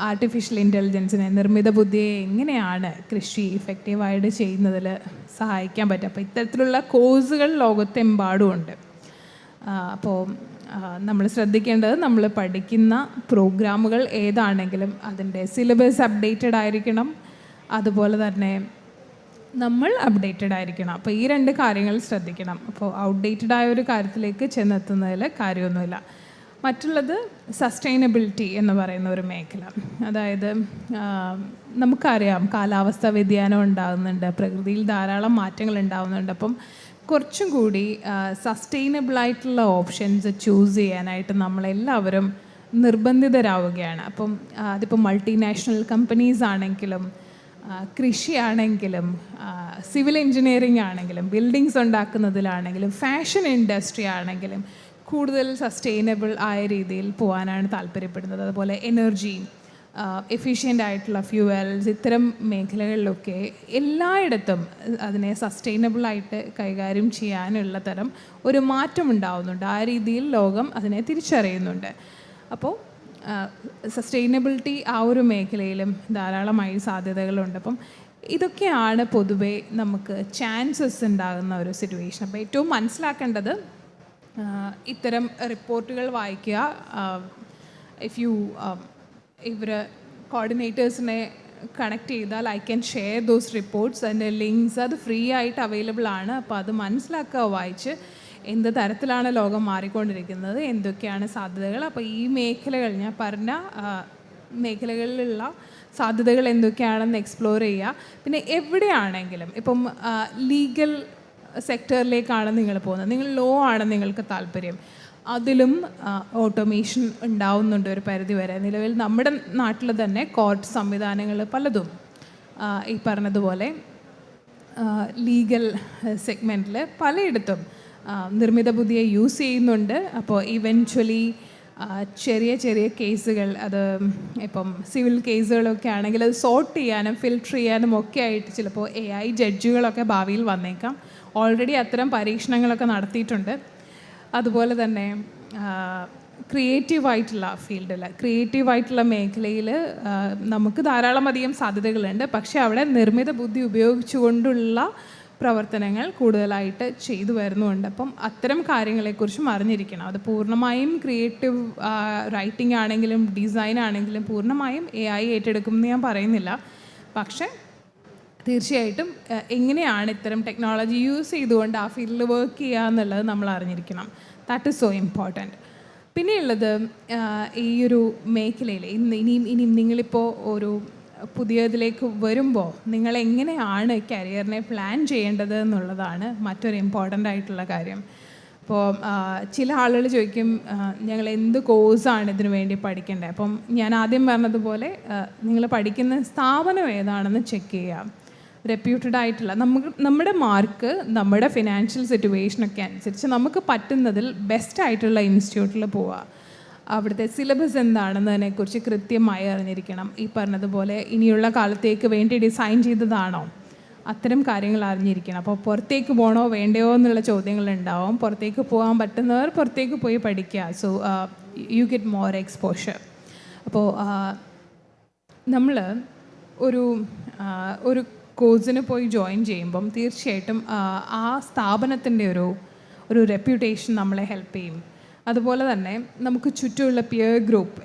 ആർട്ടിഫിഷ്യൽ ഇൻ്റലിജൻസിനെ, നിർമ്മിത ബുദ്ധിയെ എങ്ങനെയാണ് കൃഷി ഇഫക്റ്റീവായിട്ട് ചെയ്യുന്നതിൽ സഹായിക്കാൻ പറ്റുക. അപ്പോൾ ഇത്തരത്തിലുള്ള കോഴ്സുകൾ ലോകത്തെമ്പാടും ഉണ്ട്. അപ്പോൾ നമ്മൾ ശ്രദ്ധിക്കേണ്ടത്, നമ്മൾ പഠിക്കുന്ന പ്രോഗ്രാമുകൾ ഏതാണെങ്കിലും അതിൻ്റെ സിലബസ് അപ്ഡേറ്റഡ് ആയിരിക്കണം, അതുപോലെ തന്നെ നമ്മൾ അപ്ഡേറ്റഡ് ആയിരിക്കണം. അപ്പോൾ ഈ 2 കാര്യങ്ങൾ ശ്രദ്ധിക്കണം. അപ്പോൾ ഔട്ട്ഡേറ്റഡ് ആയ ഒരു കാര്യത്തിലേക്ക് ചെന്നെത്തുന്നതിൽ കാര്യമൊന്നുമില്ല. മറ്റുള്ളത് സസ്റ്റൈനബിലിറ്റി എന്ന് പറയുന്ന ഒരു മേഖല. അതായത് നമുക്കറിയാം കാലാവസ്ഥാ വ്യതിയാനം ഉണ്ടാകുന്നുണ്ട്, പ്രകൃതിയിൽ ധാരാളം മാറ്റങ്ങൾ ഉണ്ടാകുന്നുണ്ട്. അപ്പം കുറച്ചും കൂടി സസ്റ്റൈനബിളായിട്ടുള്ള ഓപ്ഷൻസ് ചൂസ് ചെയ്യാനായിട്ട് നമ്മളെല്ലാവരും നിർബന്ധിതരാവുകയാണ്. അപ്പം അതിപ്പോൾ മൾട്ടിനാഷണൽ കമ്പനീസ് ആണെങ്കിലും കൃഷിയാണെങ്കിലും സിവിൽ എഞ്ചിനീയറിംഗ് ആണെങ്കിലും ബിൽഡിങ്സ് ഉണ്ടാക്കുന്നതിലാണെങ്കിലും ഫാഷൻ ഇൻഡസ്ട്രി ആണെങ്കിലും കൂടുതൽ സസ്റ്റൈനബിൾ ആയ രീതിയിൽ പോകാനാണ് താല്പര്യപ്പെടുന്നത്. അതുപോലെ എനർജി, എഫിഷ്യൻ്റ് ആയിട്ടുള്ള ഫ്യൂവൽസ്, ഇത്തരം മേഖലകളിലൊക്കെ എല്ലായിടത്തും അതിനെ സസ്റ്റൈനബിളായിട്ട് കൈകാര്യം ചെയ്യാനുള്ള തരം ഒരു മാറ്റം ഉണ്ടാവുന്നുണ്ട്. ആ രീതിയിൽ ലോകം അതിനെ തിരിച്ചറിയുന്നുണ്ട്. അപ്പോൾ സസ്റ്റൈനബിലിറ്റി ആ ഒരു മേഖലയിലും ധാരാളമായി സാധ്യതകളുണ്ട്. അപ്പം ഇതൊക്കെയാണ് പൊതുവേ നമുക്ക് ചാൻസസ് ഉണ്ടാകുന്ന ഒരു സിറ്റുവേഷൻ. അപ്പോൾ ഏറ്റവും മനസ്സിലാക്കേണ്ടത് ഇത്തരം റിപ്പോർട്ടുകൾ വായിക്കുക. ഇവർ കോർഡിനേറ്റേഴ്സിനെ കണക്ട് ചെയ്താൽ I can share those reports, അതിൻ്റെ ലിങ്ക്സ് അത് ഫ്രീ ആയിട്ട് അവൈലബിൾ ആണ്. അപ്പോൾ അത് മനസ്സിലാക്കുക, വായിച്ച് എന്ത് തരത്തിലാണ് ലോകം മാറിക്കൊണ്ടിരിക്കുന്നത്, എന്തൊക്കെയാണ് സാധ്യതകൾ. അപ്പോൾ ഈ മേഖലകൾ, ഞാൻ പറഞ്ഞ മേഖലകളിലുള്ള സാധ്യതകൾ എന്തൊക്കെയാണെന്ന് എക്സ്പ്ലോർ ചെയ്യുക. പിന്നെ എവിടെയാണെങ്കിലും ഇപ്പം ലീഗൽ സെക്ടറിലേക്കാണ് നിങ്ങൾ പോകുന്നത്, നിങ്ങൾ ലോ ആണ് നിങ്ങൾക്ക് താല്പര്യം, അതിലും ഓട്ടോമേഷൻ ഉണ്ടാവുന്നുണ്ട് ഒരു പരിധി വരെ. നിലവിൽ നമ്മുടെ നാട്ടിൽ തന്നെ കോർട്ട് സംവിധാനങ്ങൾ പലതും ഈ പറഞ്ഞതുപോലെ ലീഗൽ സെഗ്മെൻറ്റിൽ പലയിടത്തും നിർമ്മിത ബുദ്ധിയെ യൂസ് ചെയ്യുന്നുണ്ട്. അപ്പോൾ ഇവൻച്വലി ചെറിയ ചെറിയ കേസുകൾ, അത് ഇപ്പം സിവിൽ കേസുകളൊക്കെ ആണെങ്കിൽ അത് സോർട്ട് ചെയ്യാനും ഫിൽട്ടർ ചെയ്യാനും ഒക്കെ ആയിട്ട് ചിലപ്പോൾ AI ജഡ്ജുകളൊക്കെ ഭാവിയിൽ വന്നേക്കാം. ഓൾറെഡി അത്തരം പരീക്ഷണങ്ങളൊക്കെ നടത്തിയിട്ടുണ്ട്. അതുപോലെ തന്നെ ക്രിയേറ്റീവായിട്ടുള്ള ഫീൽഡിൽ, ക്രിയേറ്റീവായിട്ടുള്ള മേഖലയിൽ നമുക്ക് ധാരാളം അധികം സാധ്യതകളുണ്ട്. പക്ഷേ അവിടെ നിർമ്മിത ബുദ്ധി ഉപയോഗിച്ചുകൊണ്ടുള്ള പ്രവർത്തനങ്ങൾ കൂടുതലായിട്ട് ചെയ്തു വരുന്നുണ്ട്. അപ്പം അത്തരം കാര്യങ്ങളെക്കുറിച്ചും അറിഞ്ഞിരിക്കണം. അത് പൂർണ്ണമായും ക്രിയേറ്റീവ് റൈറ്റിംഗ് ആണെങ്കിലും ഡിസൈൻ ആണെങ്കിലും പൂർണ്ണമായും AI ഏറ്റെടുക്കുമെന്ന് ഞാൻ പറയുന്നില്ല. പക്ഷേ തീർച്ചയായിട്ടും എങ്ങനെയാണ് ഇത്തരം ടെക്നോളജി യൂസ് ചെയ്തുകൊണ്ട് ആ ഫീൽഡിൽ വർക്ക് ചെയ്യുക എന്നുള്ളത് നമ്മൾ അറിഞ്ഞിരിക്കണം. That is so important. പിന്നെയുള്ളത് ഈ ഒരു മേഖലയിൽ ഇനിയും നിങ്ങളിപ്പോൾ ഒരു പുതിയതിലേക്ക് വരുമ്പോൾ നിങ്ങൾ എങ്ങനെയാണ് കരിയറിനെ പ്ലാൻ ചെയ്യേണ്ടത് എന്നുള്ളതാണ് മറ്റൊരു ഇമ്പോർട്ടൻ്റ് ആയിട്ടുള്ള കാര്യം. അപ്പോൾ ചില ആളുകൾ ചോദിക്കും ഞങ്ങൾ എന്ത് കോഴ്സാണ് ഇതിനു വേണ്ടി പഠിക്കേണ്ടത്. അപ്പം ഞാൻ ആദ്യം പറഞ്ഞതുപോലെ നിങ്ങൾ പഠിക്കുന്ന സ്ഥാപനം ഏതാണെന്ന് ചെക്ക് ചെയ്യാം. റെപ്യൂട്ടഡ് ആയിട്ടുള്ള നമ്മുടെ മാർക്ക്, നമ്മുടെ ഫിനാൻഷ്യൽ സിറ്റുവേഷനൊക്കെ അനുസരിച്ച് നമുക്ക് പറ്റുന്നതിൽ ബെസ്റ്റ് ആയിട്ടുള്ള ഇൻസ്റ്റിറ്റ്യൂട്ടിൽ പോവുക. അവിടുത്തെ സിലബസ് എന്താണെന്നതിനെക്കുറിച്ച് കൃത്യമായി അറിഞ്ഞിരിക്കണം. ഈ പറഞ്ഞതുപോലെ ഇനിയുള്ള കാലത്തേക്ക് വേണ്ടി ഡിസൈൻ ചെയ്തതാണോ, അത്തരം കാര്യങ്ങൾ അറിഞ്ഞിരിക്കണം. അപ്പോൾ പുറത്തേക്ക് പോകണോ വേണ്ടയോ എന്നുള്ള ചോദ്യങ്ങളുണ്ടാവും. പുറത്തേക്ക് പോകാൻ പറ്റുന്നവർ പുറത്തേക്ക് പോയി പഠിക്കുക. So you get more exposure. അപ്പോൾ നമ്മൾ ഒരു കോഴ്സിന് പോയി ജോയിൻ ചെയ്യുമ്പം തീർച്ചയായിട്ടും ആ സ്ഥാപനത്തിൻ്റെ ഒരു റെപ്യൂട്ടേഷൻ നമ്മളെ ഹെൽപ്പ് ചെയ്യും. അതുപോലെ തന്നെ നമുക്ക് ചുറ്റുമുള്ള പിയർ ഗ്രൂപ്പ്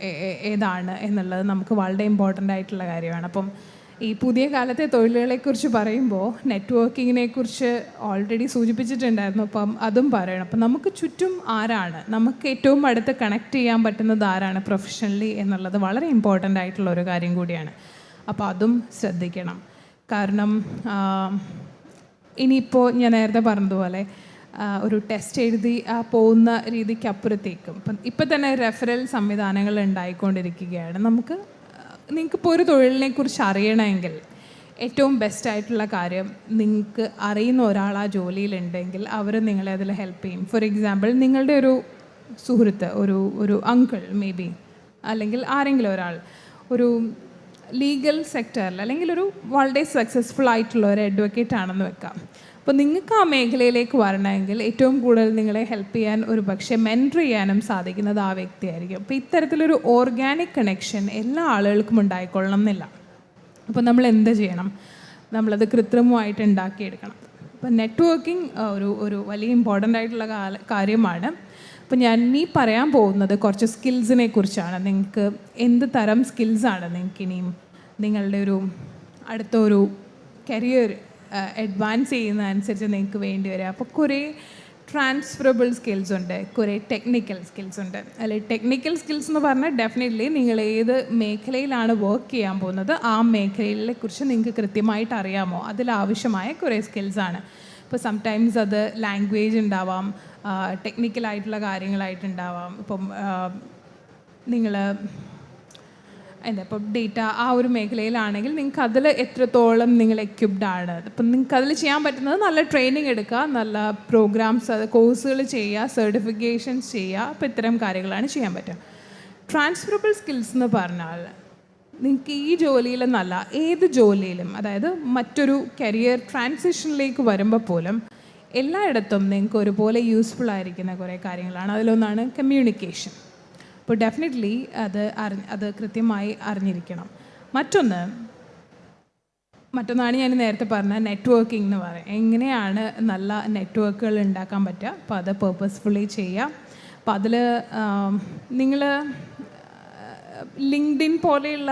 ഏതാണ് എന്നുള്ളത് നമുക്ക് വളരെ ഇമ്പോർട്ടൻ്റ് ആയിട്ടുള്ള കാര്യമാണ്. അപ്പം ഈ പുതിയ കാലത്തെ തൊഴിലുകളെക്കുറിച്ച് പറയുമ്പോൾ നെറ്റ്വർക്കിങ്ങിനെക്കുറിച്ച് ഓൾറെഡി സൂചിപ്പിച്ചിട്ടുണ്ടായിരുന്നു. അപ്പം അതും പറയണം. അപ്പം നമുക്ക് ചുറ്റും ആരാണ്, നമുക്ക് ഏറ്റവും അടുത്ത് കണക്ട് ചെയ്യാൻ പറ്റുന്നത് ആരാണ് പ്രൊഫഷണലി എന്നുള്ളത് വളരെ ഇമ്പോർട്ടൻ്റ് ആയിട്ടുള്ള ഒരു കാര്യം കൂടിയാണ്. അപ്പോൾ അതും ശ്രദ്ധിക്കണം. കാരണം ഇനിയിപ്പോൾ ഞാൻ നേരത്തെ പറഞ്ഞതുപോലെ ഒരു ടെസ്റ്റ് എഴുതി പോകുന്ന രീതിക്ക് അപ്പുറത്തേക്കും ഇപ്പം തന്നെ റെഫറൽ സംവിധാനങ്ങൾ ഉണ്ടായിക്കൊണ്ടിരിക്കുകയാണ്. നിങ്ങൾക്കിപ്പോൾ ഒരു തൊഴിലിനെക്കുറിച്ച് അറിയണമെങ്കിൽ ഏറ്റവും ബെസ്റ്റായിട്ടുള്ള കാര്യം, നിങ്ങൾക്ക് അറിയുന്ന ഒരാൾ ആ ജോലിയിലുണ്ടെങ്കിൽ അവർ നിങ്ങളെ അതിൽ ഹെൽപ്പ് ചെയ്യും. ഫോർ എക്സാമ്പിൾ, നിങ്ങളുടെ ഒരു സുഹൃത്ത്, ഒരു അങ്കിൾ മേ ബി, അല്ലെങ്കിൽ ആരെങ്കിലും ഒരാൾ ഒരു ലീഗൽ സെക്ടറിൽ അല്ലെങ്കിൽ ഒരു വളരെ സക്സസ്ഫുൾ ആയിട്ടുള്ള ഒരു അഡ്വക്കേറ്റ് ആണെന്ന് വെക്കാം. അപ്പോൾ നിങ്ങൾക്ക് ആ മേഖലയിലേക്ക് വരണമെങ്കിൽ ഏറ്റവും കൂടുതൽ നിങ്ങളെ ഹെൽപ്പ് ചെയ്യാൻ ഒരു പക്ഷേ മെൻറ്റർ ചെയ്യാനും സാധിക്കുന്നത് ആ വ്യക്തിയായിരിക്കും. അപ്പോൾ ഇത്തരത്തിലൊരു ഓർഗാനിക് കണക്ഷൻ എല്ലാ ആളുകൾക്കും ഉണ്ടായിക്കൊള്ളണം എന്നില്ല. അപ്പോൾ നമ്മൾ എന്ത് ചെയ്യണം? നമ്മളത് കൃത്രിമമായിട്ട് ഉണ്ടാക്കിയെടുക്കണം. അപ്പോൾ നെറ്റ്വർക്കിംഗ് ഒരു വലിയ ഇമ്പോർട്ടൻ്റ് ആയിട്ടുള്ള കാര്യമാണ്. അപ്പോൾ ഞാൻ പറയാൻ പോകുന്നത് കുറച്ച് സ്കിൽസിനെ കുറിച്ചാണ്. നിങ്ങൾക്ക് എന്ത് തരം സ്കിൽസാണ് നിങ്ങൾക്ക് ഇനിയും നിങ്ങളുടെ അടുത്തൊരു കരിയർ അഡ്വാൻസ് ചെയ്യുന്നതനുസരിച്ച് നിങ്ങൾക്ക് വേണ്ടി വരിക. അപ്പോൾ കുറേ ട്രാൻസ്ഫറബിൾ സ്കിൽസ് ഉണ്ട്, കുറേ ടെക്നിക്കൽ സ്കിൽസ് ഉണ്ട്. അല്ലെങ്കിൽ ടെക്നിക്കൽ സ്കിൽസ് എന്ന് പറഞ്ഞാൽ ഡെഫിനറ്റ്ലി നിങ്ങൾ ഏത് മേഖലയിലാണ് വർക്ക് ചെയ്യാൻ പോകുന്നത് ആ മേഖലയെ കുറിച്ച് നിങ്ങൾക്ക് കൃത്യമായിട്ട് അറിയാമോ, അതിലാവശ്യമായ കുറേ സ്കിൽസാണ്. ഇപ്പോൾ സംടൈംസ് അത് ലാംഗ്വേജ് ഉണ്ടാവാം, ടെക്നിക്കലായിട്ടുള്ള കാര്യങ്ങളായിട്ടുണ്ടാവാം. ഇപ്പം നിങ്ങൾ ഇപ്പം ഡേറ്റ ആ ഒരു മേഖലയിലാണെങ്കിൽ നിങ്ങൾക്ക് അതിൽ എത്രത്തോളം നിങ്ങൾ എക്യുപ്ഡ് ആണ്. അപ്പം നിങ്ങൾക്ക് അതിൽ ചെയ്യാൻ പറ്റുന്നത് നല്ല ട്രെയിനിങ് എടുക്കുക, നല്ല പ്രോഗ്രാംസ് കോഴ്സുകൾ ചെയ്യുക, സർട്ടിഫിക്കേഷൻസ് ചെയ്യുക. അപ്പോൾ ഇത്തരം കാര്യങ്ങളാണ് ചെയ്യാൻ പറ്റുക. ട്രാൻസ്ഫറബിൾ സ്കിൽസ് എന്ന് പറഞ്ഞാൽ നിങ്ങൾക്ക് ഈ ജോലിയിലെന്നല്ല ഏത് ജോലിയിലും, അതായത് മറ്റൊരു കരിയർ ട്രാൻസിഷനിലേക്ക് വരുമ്പോൾ പോലും എല്ലായിടത്തും നിങ്ങൾക്ക് ഒരുപോലെ യൂസ്ഫുൾ ആയിരിക്കുന്ന കുറേ കാര്യങ്ങളാണ്. അതിലൊന്നാണ് കമ്മ്യൂണിക്കേഷൻ. അപ്പോൾ ഡെഫിനറ്റ്ലി അത് കൃത്യമായി അറിഞ്ഞിരിക്കണം. മറ്റൊന്നാണ് ഞാൻ നേരത്തെ പറഞ്ഞ നെറ്റ്വർക്കിംഗ് എന്ന് പറയുന്നത്. എങ്ങനെയാണ് നല്ല നെറ്റ്വർക്കുകൾ ഉണ്ടാക്കാൻ പറ്റുക, അപ്പോൾ അത് പേർപ്പസ്ഫുള്ളി ചെയ്യുക. അപ്പോൾ അതിൽ നിങ്ങൾ ലിങ്ക്ഡിൻ പോലെയുള്ള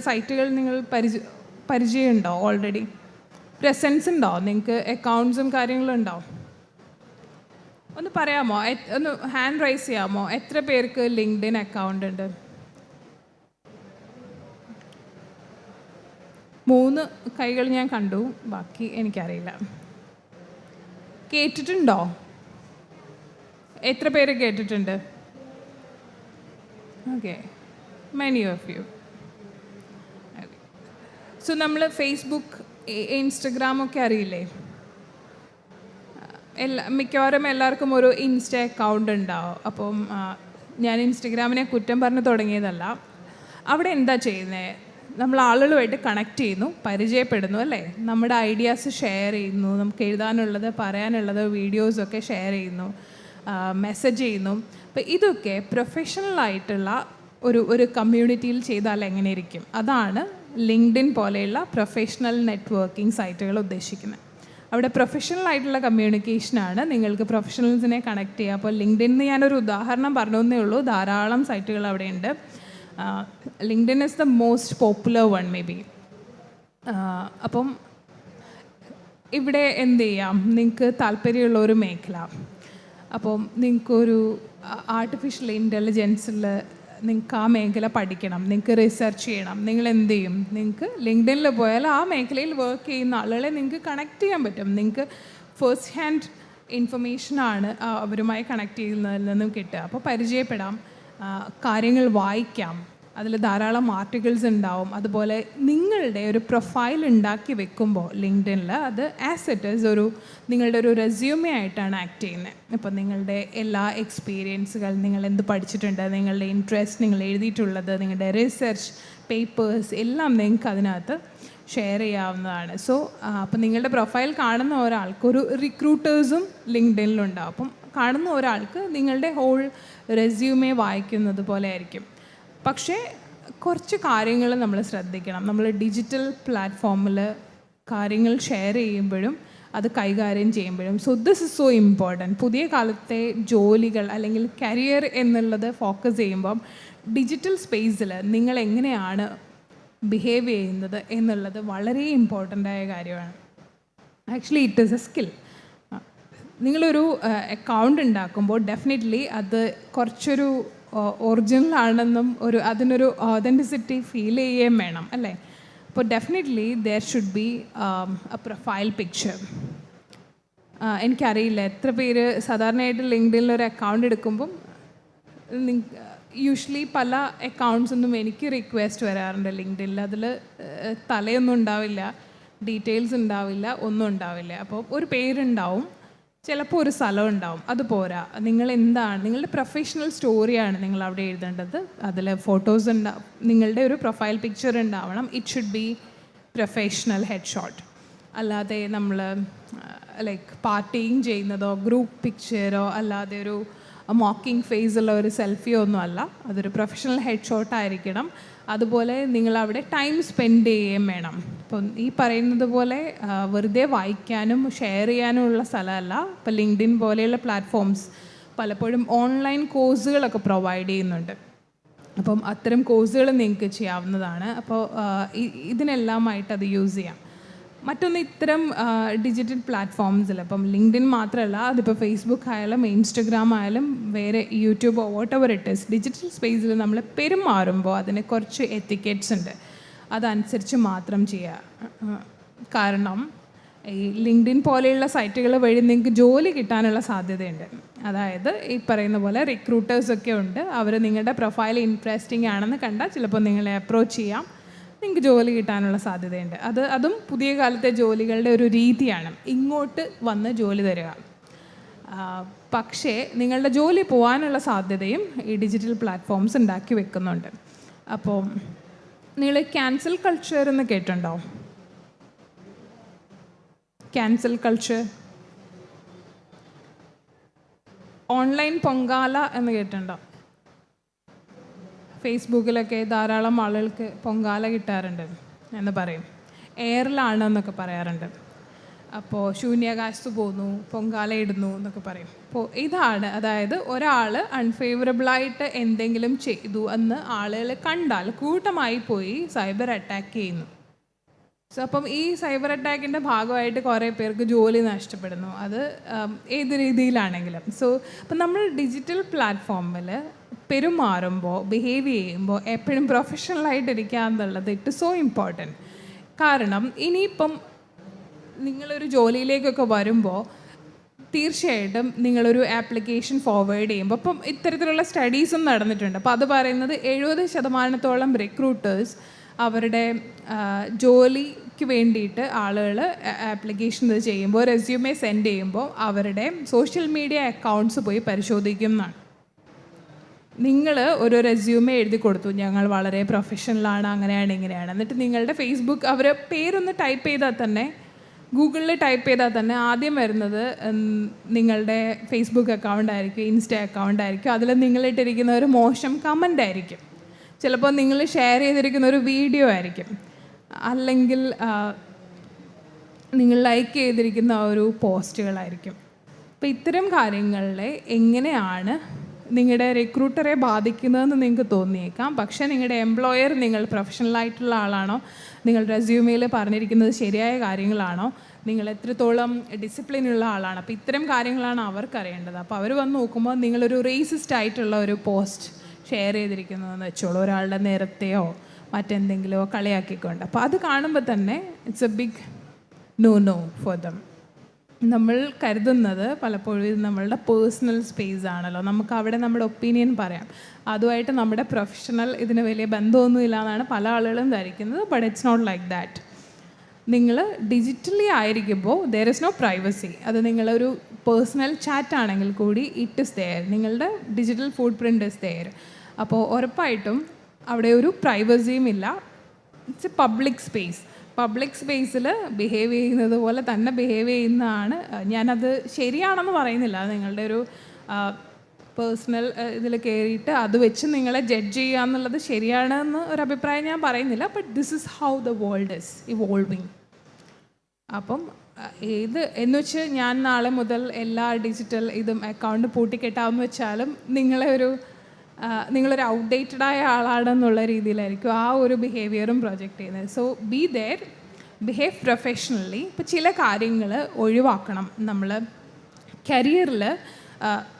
സൈറ്റുകൾ നിങ്ങൾ പരിചയമുണ്ടോ? ഓൾറെഡി പ്രസൻസ് ഉണ്ടോ? നിങ്ങൾക്ക് അക്കൗണ്ട്സും കാര്യങ്ങളും ഉണ്ടോ? ഒന്ന് പറയാമോ? ഒന്ന് ഹാൻഡ് റൈസ് ചെയ്യാമോ? എത്ര പേർക്ക് ലിങ്ക്ഡിൻ അക്കൗണ്ട് ഉണ്ട്? 3 കൈകൾ ഞാൻ കണ്ടു, ബാക്കി എനിക്കറിയില്ല. കേട്ടിട്ടുണ്ടോ? എത്ര പേര് കേട്ടിട്ടുണ്ട്? Okay, many of you. So നമ്മൾ ഫേസ്ബുക്ക്, ഇൻസ്റ്റഗ്രാമൊക്കെ അറിയില്ലേ? മിക്കവാറും എല്ലാവർക്കും ഒരു ഇൻസ്റ്റ അക്കൗണ്ട് ഉണ്ടാവും. അപ്പം ഞാൻ ഇൻസ്റ്റഗ്രാമിനെ കുറ്റം പറഞ്ഞ് തുടങ്ങിയതല്ല. അവിടെ എന്താ ചെയ്യുന്നത്? നമ്മൾ ആളുകളുമായിട്ട് കണക്ട് ചെയ്യുന്നു, പരിചയപ്പെടുന്നു, അല്ലേ? നമ്മുടെ ഐഡിയാസ് ഷെയർ ചെയ്യുന്നു, നമുക്ക് എഴുതാനുള്ളത്, പറയാനുള്ളത്, വീഡിയോസൊക്കെ ഷെയർ ചെയ്യുന്നു, മെസ്സേജ് ചെയ്യുന്നു. അപ്പോൾ ഇതൊക്കെ പ്രൊഫഷണലായിട്ടുള്ള ഒരു കമ്മ്യൂണിറ്റിയിൽ ചെയ്താൽ എങ്ങനെ ഇരിക്കും? അതാണ് ലിങ്ക്ഡിൻ പോലെയുള്ള പ്രൊഫഷണൽ നെറ്റ്വർക്കിംഗ് സൈറ്റുകൾ ഉദ്ദേശിക്കുന്നത്. അവിടെ പ്രൊഫഷണൽ ആയിട്ടുള്ള കമ്മ്യൂണിക്കേഷനാണ്, നിങ്ങൾക്ക് പ്രൊഫഷണൽസിനെ കണക്ട് ചെയ്യുക. അപ്പോൾ ലിങ്ക്ഡിന് ഞാനൊരു ഉദാഹരണം പറഞ്ഞേ ഉള്ളൂ, ധാരാളം സൈറ്റുകൾ അവിടെയുണ്ട്. LinkedIn is the most popular one may be. അപ്പം ഇവിടെ എന്ത് ചെയ്യാം? നിങ്ങൾക്ക് താല്പര്യമുള്ള ഒരു മേഖല, അപ്പം നിങ്ങൾക്കൊരു ആർട്ടിഫിഷ്യൽ ഇൻ്റലിജൻസിൽ നിങ്ങൾക്ക് ആ മേഖല പഠിക്കണം, നിങ്ങൾക്ക് റിസർച്ച് ചെയ്യണം. നിങ്ങൾ എന്ത് ചെയ്യും? നിങ്ങൾക്ക് ലിങ്ക്ഡിനിൽ പോയാൽ ആ മേഖലയിൽ വർക്ക് ചെയ്യുന്ന ആളുകളെ നിങ്ങൾക്ക് കണക്ട് ചെയ്യാൻ പറ്റും. നിങ്ങൾക്ക് ഫസ്റ്റ് ഹാൻഡ് ഇൻഫർമേഷനാണ് അവരുമായി കണക്ട് ചെയ്യുന്നതിൽ നിന്നും കിട്ടുക. അപ്പോൾ പരിചയപ്പെടാം, കാര്യങ്ങൾ വായിക്കാം, അതിൽ ധാരാളം ആർട്ടിക്കിൾസ് ഉണ്ടാവും. അതുപോലെ നിങ്ങളുടെ ഒരു പ്രൊഫൈൽ ഉണ്ടാക്കി വെക്കുമ്പോൾ ലിങ്ക്ഡിനിൽ അത് ആസെറ്റ് നിങ്ങളുടെ ഒരു റെസ്യൂമേ ആയിട്ടാണ് ആക്ട് ചെയ്യുന്നത്. അപ്പോൾ നിങ്ങളുടെ എല്ലാ എക്സ്പീരിയൻസുകൾ, നിങ്ങൾ എന്ത് പഠിച്ചിട്ടുണ്ട്, നിങ്ങളുടെ ഇൻട്രസ്റ്റ്, നിങ്ങൾ എഴുതിയിട്ടുള്ളത്, നിങ്ങളുടെ റിസർച്ച് പേപ്പേഴ്സ് എല്ലാം നിങ്ങൾക്ക് അതിനകത്ത് ഷെയർ ചെയ്യാവുന്നതാണ്. സോ അപ്പോൾ നിങ്ങളുടെ പ്രൊഫൈൽ കാണുന്ന ഒരാൾക്ക് ഒരു റിക്രൂട്ടേഴ്സും ലിങ്ക്ഡിനിലുണ്ടാവും. അപ്പം കാണുന്ന ഒരാൾക്ക് നിങ്ങളുടെ ഹോൾ റെസ്യൂമേ വായിക്കുന്നത് പോലെ ആയിരിക്കും. പക്ഷേ കുറച്ച് കാര്യങ്ങൾ നമ്മൾ ശ്രദ്ധിക്കണം. നമ്മൾ ഡിജിറ്റൽ പ്ലാറ്റ്ഫോമിൽ കാര്യങ്ങൾ ഷെയർ ചെയ്യുമ്പോഴും അത് കൈകാര്യം ചെയ്യുമ്പോഴും. So this is so important. പുതിയ കാലത്തെ ജോലികൾ അല്ലെങ്കിൽ കരിയർ എന്നുള്ളത് ഫോക്കസ് ചെയ്യുമ്പം ഡിജിറ്റൽ സ്പേസിൽ നിങ്ങൾ എങ്ങനെയാണ് ബിഹേവ് ചെയ്യുന്നത് എന്നുള്ളത് വളരെ ഇമ്പോർട്ടൻ്റായ കാര്യമാണ്. Actually it is A skill. നിങ്ങളൊരു അക്കൗണ്ട് ഉണ്ടാക്കുമ്പോൾ ഡെഫിനറ്റ്ലി അത് കുറച്ചൊരു ഒറിജിനൽ ആണെന്നും അതിനൊരു ഓതൻറ്റിസിറ്റി ഫീൽ ചെയ്യുകയും വേണം അല്ലേ. അപ്പോൾ definitely there should be A profile picture. എനിക്കറിയില്ല എത്ര പേര് സാധാരണയായിട്ട് ലിങ്ക്ഡിനിൽ ഒരു അക്കൗണ്ട് എടുക്കുമ്പം യൂഷ്വലി പല അക്കൗണ്ട്സൊന്നും എനിക്ക് റിക്വസ്റ്റ് വരാറുണ്ട് ലിങ്ക്ഡിനിൽ. അതിൽ തലയൊന്നും ഉണ്ടാവില്ല, ഡീറ്റെയിൽസ് ഉണ്ടാവില്ല, ഒന്നും ഉണ്ടാവില്ല. അപ്പോൾ ഒരു പേരുണ്ടാവും, ചിലപ്പോൾ ഒരു സ്ഥലം ഉണ്ടാവും. അത് പോരാ, നിങ്ങൾ എന്താണ്, നിങ്ങളുടെ പ്രൊഫഷണൽ സ്റ്റോറിയാണ് നിങ്ങൾ അവിടെ എഴുതേണ്ടത്. അതിൽ ഫോട്ടോസ് ഉണ്ടാവും, നിങ്ങളുടെ ഒരു പ്രൊഫൈൽ പിക്ചർ ഉണ്ടാവണം. It should B professional head shot. അല്ലാതെ നമ്മൾ ലൈക്ക് പാർട്ടിങ് ചെയ്യുന്നതോ ഗ്രൂപ്പ് പിക്ചറോ അല്ലാതെ ഒരു മോക്കിംഗ് ഫേസുള്ള ഒരു സെൽഫിയോ ഒന്നും അല്ല. അതൊരു പ്രൊഫഷണൽ ഹെഡ് ഷോട്ടായിരിക്കണം. അതുപോലെ നിങ്ങളവിടെ ടൈം സ്പെൻഡ് ചെയ്യുകയും വേണം. ഇപ്പം ഈ പറയുന്നത് പോലെ വെറുതെ വായിക്കാനും ഷെയർ ചെയ്യാനും ഉള്ള സ്ഥലമല്ല. ഇപ്പോൾ ലിങ്ക്ഡിൻ പോലെയുള്ള പ്ലാറ്റ്ഫോംസ് പലപ്പോഴും ഓൺലൈൻ കോഴ്സുകളൊക്കെ പ്രൊവൈഡ് ചെയ്യുന്നുണ്ട്. അപ്പം അത്തരം കോഴ്സുകൾ നിങ്ങൾക്ക് ചെയ്യാവുന്നതാണ്. അപ്പോൾ ഇതിനെല്ലാമായിട്ട് അത് യൂസ് ചെയ്യാം. മറ്റൊന്ന്, ഇത്തരം ഡിജിറ്റൽ പ്ലാറ്റ്ഫോംസിൽ ഇപ്പം ലിങ്ക്ഡിൻ മാത്രമല്ല, അതിപ്പോൾ ഫേസ്ബുക്ക് ആയാലും ഇൻസ്റ്റഗ്രാം ആയാലും വേറെ യൂട്യൂബോ whatever it is, digital സ്പേസിൽ നമ്മൾ പെരുമാറുമ്പോൾ അതിന് കുറച്ച് എത്തിക്കറ്റ്സ് ഉണ്ട്. അതനുസരിച്ച് മാത്രം ചെയ്യുക. കാരണം ഈ ലിങ്ക്ഡിൻ പോലെയുള്ള സൈറ്റുകൾ വഴി നിങ്ങൾക്ക് ജോലി കിട്ടാനുള്ള സാധ്യതയുണ്ട്. അതായത് ഈ പറയുന്ന പോലെ റിക്രൂട്ടേഴ്സൊക്കെ ഉണ്ട്. അവർ നിങ്ങളുടെ പ്രൊഫൈൽ ഇൻട്രസ്റ്റിംഗ് ആണെന്ന് കണ്ടാൽ ചിലപ്പോൾ നിങ്ങളെ അപ്രോച്ച് ചെയ്യാം, നിങ്ങൾക്ക് ജോലി കിട്ടാനുള്ള സാധ്യതയുണ്ട്. അതും പുതിയ കാലത്തെ ജോലികളുടെ ഒരു രീതിയാണ്, ഇങ്ങോട്ട് വന്ന് ജോലി തരിക. പക്ഷേ നിങ്ങളുടെ ജോലി പോകാനുള്ള സാധ്യതയും ഈ ഡിജിറ്റൽ പ്ലാറ്റ്ഫോംസ് ഉണ്ടാക്കി വെക്കുന്നുണ്ട്. അപ്പോൾ നിങ്ങൾ ക്യാൻസൽ കൾച്ചർ എന്ന് കേട്ടിട്ടുണ്ടോ? ക്യാൻസൽ കൾച്ചർ, ഓൺലൈൻ പൊങ്കാല എന്ന് കേട്ടിട്ടുണ്ടോ? ഫേസ്ബുക്കിലൊക്കെ ധാരാളം ആളുകൾക്ക് പൊങ്കാല കിട്ടാറുണ്ട് എന്ന് പറയും. എയറിലാണ് എന്നൊക്കെ പറയാറുണ്ട്. അപ്പോൾ ശൂന്യാകാശത്ത് പോകുന്നു, പൊങ്കാല ഇടുന്നു എന്നൊക്കെ പറയും. അപ്പോൾ ഇതാണ്, അതായത് ഒരാൾ അൺഫേവറബിളായിട്ട് എന്തെങ്കിലും ചെയ്തു എന്ന് ആളുകൾ കണ്ടാൽ കൂട്ടമായി പോയി സൈബർ അറ്റാക്ക് ചെയ്യുന്നു. സോ അപ്പം ഈ സൈബർ അറ്റാക്കിൻ്റെ ഭാഗമായിട്ട് കുറേ പേർക്ക് ജോലി നഷ്ടപ്പെടുന്നു. അത് ഏത് രീതിയിലാണെങ്കിലും. സോ അപ്പം നമ്മൾ ഡിജിറ്റൽ പ്ലാറ്റ്ഫോമിൽ പെരുമാറുമ്പോൾ, ബിഹേവ് ചെയ്യുമ്പോൾ എപ്പോഴും പ്രൊഫഷണലായിട്ട് ഇരിക്കുക എന്നുള്ളത് ഇറ്റ് സോ ഇമ്പോർട്ടൻറ്റ്. കാരണം ഇനിയിപ്പം നിങ്ങളൊരു ജോലിയിലേക്കൊക്കെ വരുമ്പോൾ തീർച്ചയായിട്ടും നിങ്ങളൊരു ആപ്ലിക്കേഷൻ ഫോർവേഡ് ചെയ്യുമ്പോൾ, ഇപ്പം ഇത്തരത്തിലുള്ള സ്റ്റഡീസും നടന്നിട്ടുണ്ട്. അപ്പോൾ അത് പറയുന്നത് 70% റിക്രൂട്ടേഴ്സ് അവരുടെ ജോലിക്ക് വേണ്ടിയിട്ട് ആളുകൾ ആപ്ലിക്കേഷൻ ഇത് ചെയ്യുമ്പോൾ, റെസ്യൂമേ സെൻഡ് ചെയ്യുമ്പോൾ അവരുടെ സോഷ്യൽ മീഡിയ അക്കൗണ്ട്സ് പോയി പരിശോധിക്കും എന്നാണ്. നിങ്ങൾ ഒരു റെസ്യൂമേ എഴുതി കൊടുത്തു, ഞങ്ങൾ വളരെ പ്രൊഫഷണലാണ്, അങ്ങനെയാണ് ഇങ്ങനെയാണ്, എന്നിട്ട് നിങ്ങളുടെ ഫേസ്ബുക്ക് അവർ പേരൊന്ന് ടൈപ്പ് ചെയ്താൽ തന്നെ, ഗൂഗിളിൽ ടൈപ്പ് ചെയ്താൽ തന്നെ ആദ്യം വരുന്നത് നിങ്ങളുടെ ഫേസ്ബുക്ക് അക്കൗണ്ട് ആയിരിക്കും, ഇൻസ്റ്റ അക്കൗണ്ട് ആയിരിക്കും. അതിൽ നിങ്ങളിട്ടിരിക്കുന്ന ഒരു മോശം കമൻ്റ് ആയിരിക്കും, ചിലപ്പോൾ നിങ്ങൾ ഷെയർ ചെയ്തിരിക്കുന്ന ഒരു വീഡിയോ ആയിരിക്കും, അല്ലെങ്കിൽ നിങ്ങൾ ലൈക്ക് ചെയ്തിരിക്കുന്ന ഒരു പോസ്റ്റുകളായിരിക്കും. അപ്പോൾ ഇത്തരം കാര്യങ്ങളിലെ എങ്ങനെയാണ് നിങ്ങളുടെ റിക്രൂട്ടറെ ബാധിക്കുന്നതെന്ന് നിങ്ങൾക്ക് തോന്നിയേക്കാം. പക്ഷേ നിങ്ങളുടെ എംപ്ലോയർ നിങ്ങൾ പ്രൊഫഷണലായിട്ടുള്ള ആളാണോ, നിങ്ങൾ റെസ്യൂമിൽ പറഞ്ഞിരിക്കുന്നത് ശരിയായ കാര്യങ്ങളാണോ, നിങ്ങൾ എത്രത്തോളം ഡിസിപ്ലിനുള്ള ആളാണ്, അപ്പോൾ ഇത്തരം കാര്യങ്ങളാണ് അവർക്കറിയേണ്ടത്. അപ്പോൾ അവർ വന്ന് നോക്കുമ്പോൾ നിങ്ങളൊരു റേസിസ്റ്റ് ആയിട്ടുള്ള ഒരു പോസ്റ്റ് ഷെയർ ചെയ്തിരിക്കുന്നതെന്ന് വെച്ചോളൂ, ഒരാളുടെ നിറത്തെയോ മറ്റെന്തെങ്കിലുമോ കളിയാക്കിക്കൊണ്ട്. അപ്പോൾ അത് കാണുമ്പോൾ തന്നെ it's a big no for them. നമ്മൾ കരുതുന്നത് പലപ്പോഴും ഇത് നമ്മളുടെ പേഴ്സണൽ സ്പേസ് ആണല്ലോ, നമുക്ക് അവിടെ നമ്മുടെ ഒപ്പീനിയൻ പറയാം, അതുമായിട്ട് നമ്മുടെ പ്രൊഫഷണൽ ഇതിന് വലിയ ബന്ധമൊന്നുമില്ല എന്നാണ് പല ആളുകളും ധരിക്കുന്നത്. But it's not like that. നിങ്ങൾ ഡിജിറ്റലി ആയിരിക്കുമ്പോൾ ദർ ഇസ് നോ പ്രൈവസി. അത് നിങ്ങളൊരു പേഴ്സണൽ ചാറ്റ് ആണെങ്കിൽ കൂടി ഇറ്റ് ഇസ് ദെയർ, നിങ്ങളുടെ digital footprint is there. അപ്പോൾ ഉറപ്പായിട്ടും അവിടെ ഒരു പ്രൈവസിയും ഇല്ല. It's a public space. Public സ്പേസിൽ ബിഹേവ് ചെയ്യുന്നത് പോലെ തന്നെ ബിഹേവ് ചെയ്യുന്നതാണ്. ഞാനത് ശരിയാണെന്ന് പറയുന്നില്ല, നിങ്ങളുടെ ഒരു പേഴ്സണൽ ഇതിൽ കയറിയിട്ട് അത് വെച്ച് നിങ്ങളെ ജഡ്ജ് ചെയ്യുക എന്നുള്ളത് ശരിയാണെന്ന് ഒരു അഭിപ്രായം ഞാൻ പറയുന്നില്ല. But this is how the world is evolving. അപ്പം എന്ന് വെച്ച് ഞാൻ നാളെ മുതൽ എല്ലാ ഡിജിറ്റൽ ഇതും അക്കൗണ്ട് പൂട്ടിക്കെട്ടാമെന്ന് വെച്ചാലും നിങ്ങളൊരു ഔട്ട്ഡേറ്റഡായ ആളാണെന്നുള്ള രീതിയിലായിരിക്കും ആ ഒരു ബിഹേവിയറും പ്രൊജക്റ്റ് ചെയ്യുന്നത്. So be there, behave professionally. ഇപ്പോൾ ചില കാര്യങ്ങൾ ഒഴിവാക്കണം. നമ്മൾ കരിയറിൽ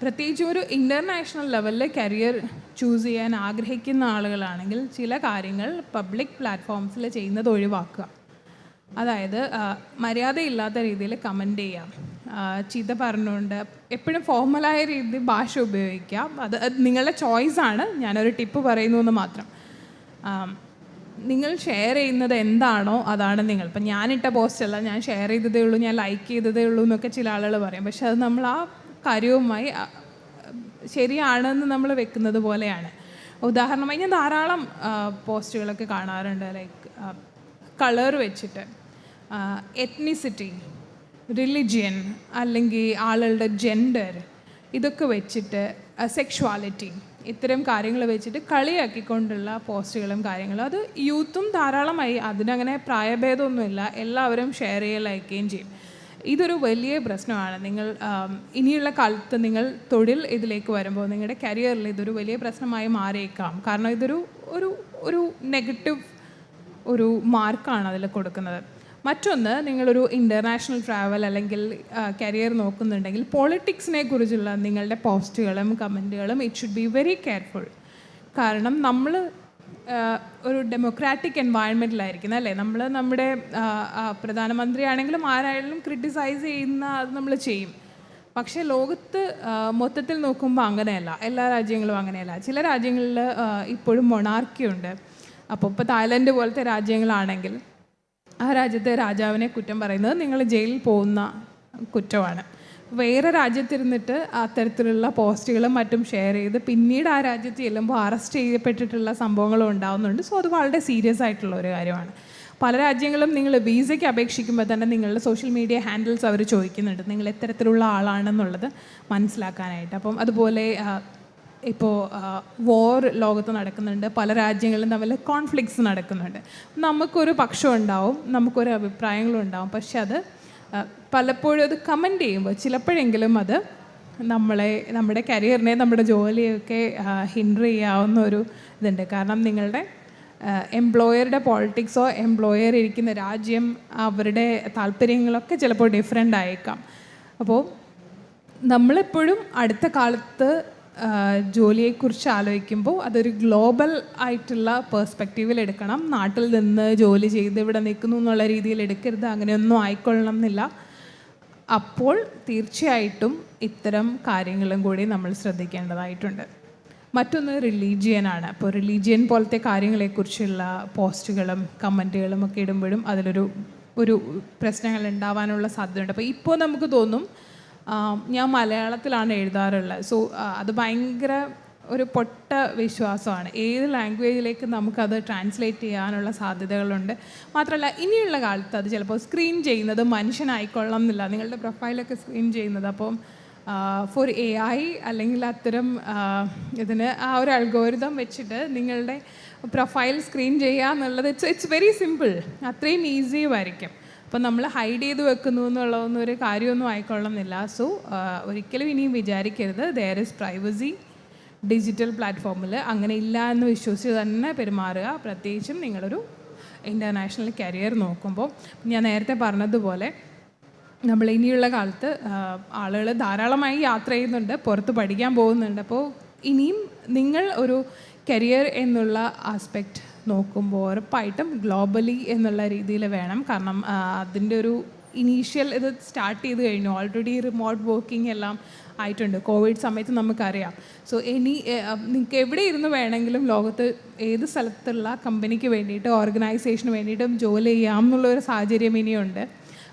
പ്രത്യേകിച്ച് ഒരു ഇൻ്റർനാഷണൽ ലെവലിൽ കരിയർ ചൂസ് ചെയ്യാൻ ആഗ്രഹിക്കുന്ന ആളുകളാണെങ്കിൽ ചില കാര്യങ്ങൾ പബ്ലിക് പ്ലാറ്റ്ഫോംസിൽ ചെയ്യുന്നത് ഒഴിവാക്കുക. അതായത് മര്യാദയില്ലാത്ത രീതിയിൽ കമൻ്റ് ചെയ്യാം, ചീത്ത പറഞ്ഞുകൊണ്ട് എപ്പോഴും ഫോർമലായ രീതിയിൽ ഭാഷ ഉപയോഗിക്കാം. അത് നിങ്ങളുടെ ചോയ്സാണ്. ഞാനൊരു ടിപ്പ് പറയുന്നു എന്ന് മാത്രം. നിങ്ങൾ ഷെയർ ചെയ്യുന്നത് എന്താണോ അതാണ് നിങ്ങൾ. ഇപ്പം ഞാനിട്ട പോസ്റ്റല്ല, ഞാൻ ഷെയർ ചെയ്തതേ ഉള്ളൂ, ഞാൻ ലൈക്ക് ചെയ്തതേ ഉള്ളൂ എന്നൊക്കെ ചില ആളുകൾ പറയും. പക്ഷെ അത് നമ്മൾ ആ കാര്യവുമായി ശരിയാണെന്ന് നമ്മൾ വെക്കുന്നത് പോലെയാണ്. ഉദാഹരണമായി ഞാൻ ധാരാളം പോസ്റ്റുകളൊക്കെ കാണാറുണ്ട്, ലൈക്ക് കളർ വെച്ചിട്ട്, എത്നിസിറ്റി, റിലിജിയൻ, അല്ലെങ്കിൽ ആളുകളുടെ ജെൻഡർ, ഇതൊക്കെ വെച്ചിട്ട് സെക്ഷുവാലിറ്റി, ഇത്തരം കാര്യങ്ങൾ വെച്ചിട്ട് കളിയാക്കിക്കൊണ്ടുള്ള പോസ്റ്റുകളും കാര്യങ്ങളും. അത് യൂത്തും ധാരാളമായി, അതിനങ്ങനെ പ്രായഭേദമൊന്നുമില്ല, എല്ലാവരും ഷെയർ ചെയ്യുകയും ലൈക്ക് ചെയ്യുകയും ചെയ്യും. ഇതൊരു വലിയ പ്രശ്നമാണ്. നിങ്ങൾ ഇനിയുള്ള കാലത്ത് നിങ്ങൾ തൊഴിൽ ഇതിലേക്ക് വരുമ്പോൾ നിങ്ങളുടെ കരിയറിൽ ഇതൊരു വലിയ പ്രശ്നമായി മാറിയേക്കാം. കാരണം ഇതൊരു ഒരു നെഗറ്റീവ് ഒരു മാർക്കാണ് അതിൽ കൊടുക്കുന്നത്. മറ്റൊന്ന്, നിങ്ങളൊരു ഇൻ്റർനാഷണൽ ട്രാവൽ അല്ലെങ്കിൽ കരിയർ നോക്കുന്നുണ്ടെങ്കിൽ പൊളിറ്റിക്സിനെ കുറിച്ചുള്ള നിങ്ങളുടെ പോസ്റ്റുകളും കമൻറ്റുകളും it should be very careful. കാരണം നമ്മൾ ഒരു ഡെമോക്രാറ്റിക് എൻവയൺമെൻറ്റിലായിരിക്കുന്നത് അല്ലേ. നമ്മൾ നമ്മുടെ പ്രധാനമന്ത്രി ആണെങ്കിലും ആരായാലും ക്രിട്ടിസൈസ് ചെയ്യുന്ന അത് നമ്മൾ ചെയ്യും. പക്ഷേ ലോകത്ത് മൊത്തത്തിൽ നോക്കുമ്പോൾ അങ്ങനെയല്ല, എല്ലാ രാജ്യങ്ങളും അങ്ങനെയല്ല. ചില രാജ്യങ്ങളിൽ ഇപ്പോഴും മൊണാർക്കിയുണ്ട്. അപ്പോൾ ഇപ്പോൾ തായ്ലൻഡ് പോലത്തെ രാജ്യങ്ങളാണെങ്കിൽ ആ രാജ്യത്തെ രാജാവിനെ കുറ്റം പറയുന്നത് നിങ്ങൾ ജയിലിൽ പോകുന്ന കുറ്റമാണ്. വേറെ രാജ്യത്തിരുന്നിട്ട് അത്തരത്തിലുള്ള പോസ്റ്റുകളും മറ്റും ഷെയർ ചെയ്ത് പിന്നീട് ആ രാജ്യത്ത് ചെല്ലുമ്പോൾ അറസ്റ്റ് ചെയ്യപ്പെട്ടിട്ടുള്ള സംഭവങ്ങളും ഉണ്ടാകുന്നുണ്ട്. സോ അത് വളരെ സീരിയസ് ആയിട്ടുള്ള ഒരു കാര്യമാണ്. പല രാജ്യങ്ങളും നിങ്ങൾ വീസയ്ക്ക് അപേക്ഷിക്കുമ്പോൾ തന്നെ നിങ്ങളുടെ സോഷ്യൽ മീഡിയ ഹാൻഡിൽസ് അവർ ചോദിക്കുന്നുണ്ട്, നിങ്ങൾ എത്തരത്തിലുള്ള ആളാണെന്നുള്ളത് മനസ്സിലാക്കാനായിട്ട്. അപ്പം അതുപോലെ ഇപ്പോൾ വോർ ലോകത്ത് നടക്കുന്നുണ്ട്, പല രാജ്യങ്ങളും തമ്മിൽ കോൺഫ്ലിക്ട്സ് നടക്കുന്നുണ്ട്. നമുക്കൊരു പക്ഷം ഉണ്ടാവും, നമുക്കൊരു അഭിപ്രായങ്ങളും ഉണ്ടാവും. പക്ഷെ അത് പലപ്പോഴും അത് കമൻ്റ് ചെയ്യുമ്പോൾ ചിലപ്പോഴെങ്കിലും അത് നമ്മുടെ കരിയറിനെ, നമ്മുടെ ജോലിയൊക്കെ ഹിൻഡർ ചെയ്യാവുന്ന ഒരു ഇതുണ്ട്. കാരണം നിങ്ങളുടെ എംപ്ലോയറുടെ പോളിറ്റിക്സോ എംപ്ലോയർ ഇരിക്കുന്ന രാജ്യം, അവരുടെ താല്പര്യങ്ങളൊക്കെ ചിലപ്പോൾ ഡിഫറെൻ്റ് ആയേക്കാം. അപ്പോൾ നമ്മളെപ്പോഴും അടുത്ത കാലത്ത് ജോലിയെക്കുറിച്ച് ആലോചിക്കുമ്പോൾ അതൊരു ഗ്ലോബൽ ആയിട്ടുള്ള പേഴ്സ്പെക്റ്റീവിൽ എടുക്കണം. നാട്ടിൽ നിന്ന് ജോലി ചെയ്ത് ഇവിടെ നിൽക്കുന്നു എന്നുള്ള രീതിയിൽ എടുക്കരുത്. അങ്ങനെയൊന്നും ആയിക്കൊള്ളണം എന്നില്ല. അപ്പോൾ തീർച്ചയായിട്ടും ഇത്തരം കാര്യങ്ങളും കൂടി നമ്മൾ ശ്രദ്ധിക്കേണ്ടതായിട്ടുണ്ട്. മറ്റൊന്ന് റിലീജിയനാണ്. അപ്പോൾ റിലീജിയൻ പോലത്തെ കാര്യങ്ങളെക്കുറിച്ചുള്ള പോസ്റ്റുകളും കമൻറ്റുകളും ഒക്കെ ഇടുമ്പോഴും അതിലൊരു പ്രശ്നങ്ങൾ ഉണ്ടാവാനുള്ള സാധ്യതയുണ്ട്. അപ്പോൾ ഇപ്പോൾ നമുക്ക് തോന്നും ഞാൻ മലയാളത്തിലാണ് എഴുതാറുള്ളത്. സോ അത് ഭയങ്കര ഒരു പൊട്ട വിശ്വാസമാണ്. ഏത് ലാംഗ്വേജിലേക്ക് നമുക്കത് ട്രാൻസ്ലേറ്റ് ചെയ്യാനുള്ള സാധ്യതകളുണ്ട്. മാത്രമല്ല ഇനിയുള്ള കാലത്ത് അത് ചിലപ്പോൾ സ്ക്രീൻ ചെയ്യുന്നത് മനുഷ്യനായിക്കൊള്ളണം എന്നില്ല. നിങ്ങളുടെ പ്രൊഫൈലൊക്കെ സ്ക്രീൻ ചെയ്യുന്നത് അപ്പം ഫോർ AI അല്ലെങ്കിൽ അത്തരം ഇതിന് ആ ഒരു അൽഗോരിതം വെച്ചിട്ട് നിങ്ങളുടെ പ്രൊഫൈൽ സ്ക്രീൻ ചെയ്യുക എന്നുള്ളത് ഇറ്റ്സ് വെരി സിമ്പിൾ. അത്രയും ഈസിയുമായിരിക്കും. അപ്പം നമ്മൾ ഹൈഡ് ചെയ്ത് വെക്കുന്നു എന്നുള്ളതൊന്നും ഒരു കാര്യമൊന്നും ആയിക്കൊള്ളുന്നില്ല. സോ ഒരിക്കലും ഇനിയും വിചാരിക്കരുത് ദെയർ ഇസ് പ്രൈവസി ഡിജിറ്റൽ പ്ലാറ്റ്ഫോമിൽ. അങ്ങനെ ഇല്ല എന്ന് വിശ്വസിച്ച് തന്നെ പെരുമാറുക. പ്രത്യേകിച്ചും നിങ്ങളൊരു ഇൻ്റർനാഷണൽ കരിയർ നോക്കുമ്പോൾ. ഞാൻ നേരത്തെ പറഞ്ഞതുപോലെ നമ്മൾ ഇനിയുള്ള കാലത്ത് ആളുകൾ ധാരാളമായി യാത്ര ചെയ്യുന്നുണ്ട്, പുറത്ത് പഠിക്കാൻ പോകുന്നുണ്ട്. അപ്പോൾ ഇനിയും നിങ്ങൾ ഒരു കരിയർ എന്നുള്ള ആസ്പെക്റ്റ് നോക്കുമ്പോൾ ഉറപ്പായിട്ടും ഗ്ലോബലി എന്നുള്ള രീതിയിൽ വേണം. കാരണം അതിൻ്റെ ഒരു ഇനീഷ്യൽ ഇത് സ്റ്റാർട്ട് ചെയ്ത് കഴിഞ്ഞു. ഓൾറെഡി റിമോട്ട് വർക്കിംഗ് എല്ലാം ആയിട്ടുണ്ട്. കോവിഡ് സമയത്ത് നമുക്കറിയാം. സോ നിങ്ങൾക്ക് എവിടെ ഇരുന്ന് വേണമെങ്കിലും ലോകത്ത് ഏത് സ്ഥലത്തുള്ള കമ്പനിക്ക് വേണ്ടിയിട്ട് ഓർഗനൈസേഷന് വേണ്ടിയിട്ടും ജോലി ചെയ്യാം എന്നുള്ളൊരു സാഹചര്യം ഇനിയുണ്ട്.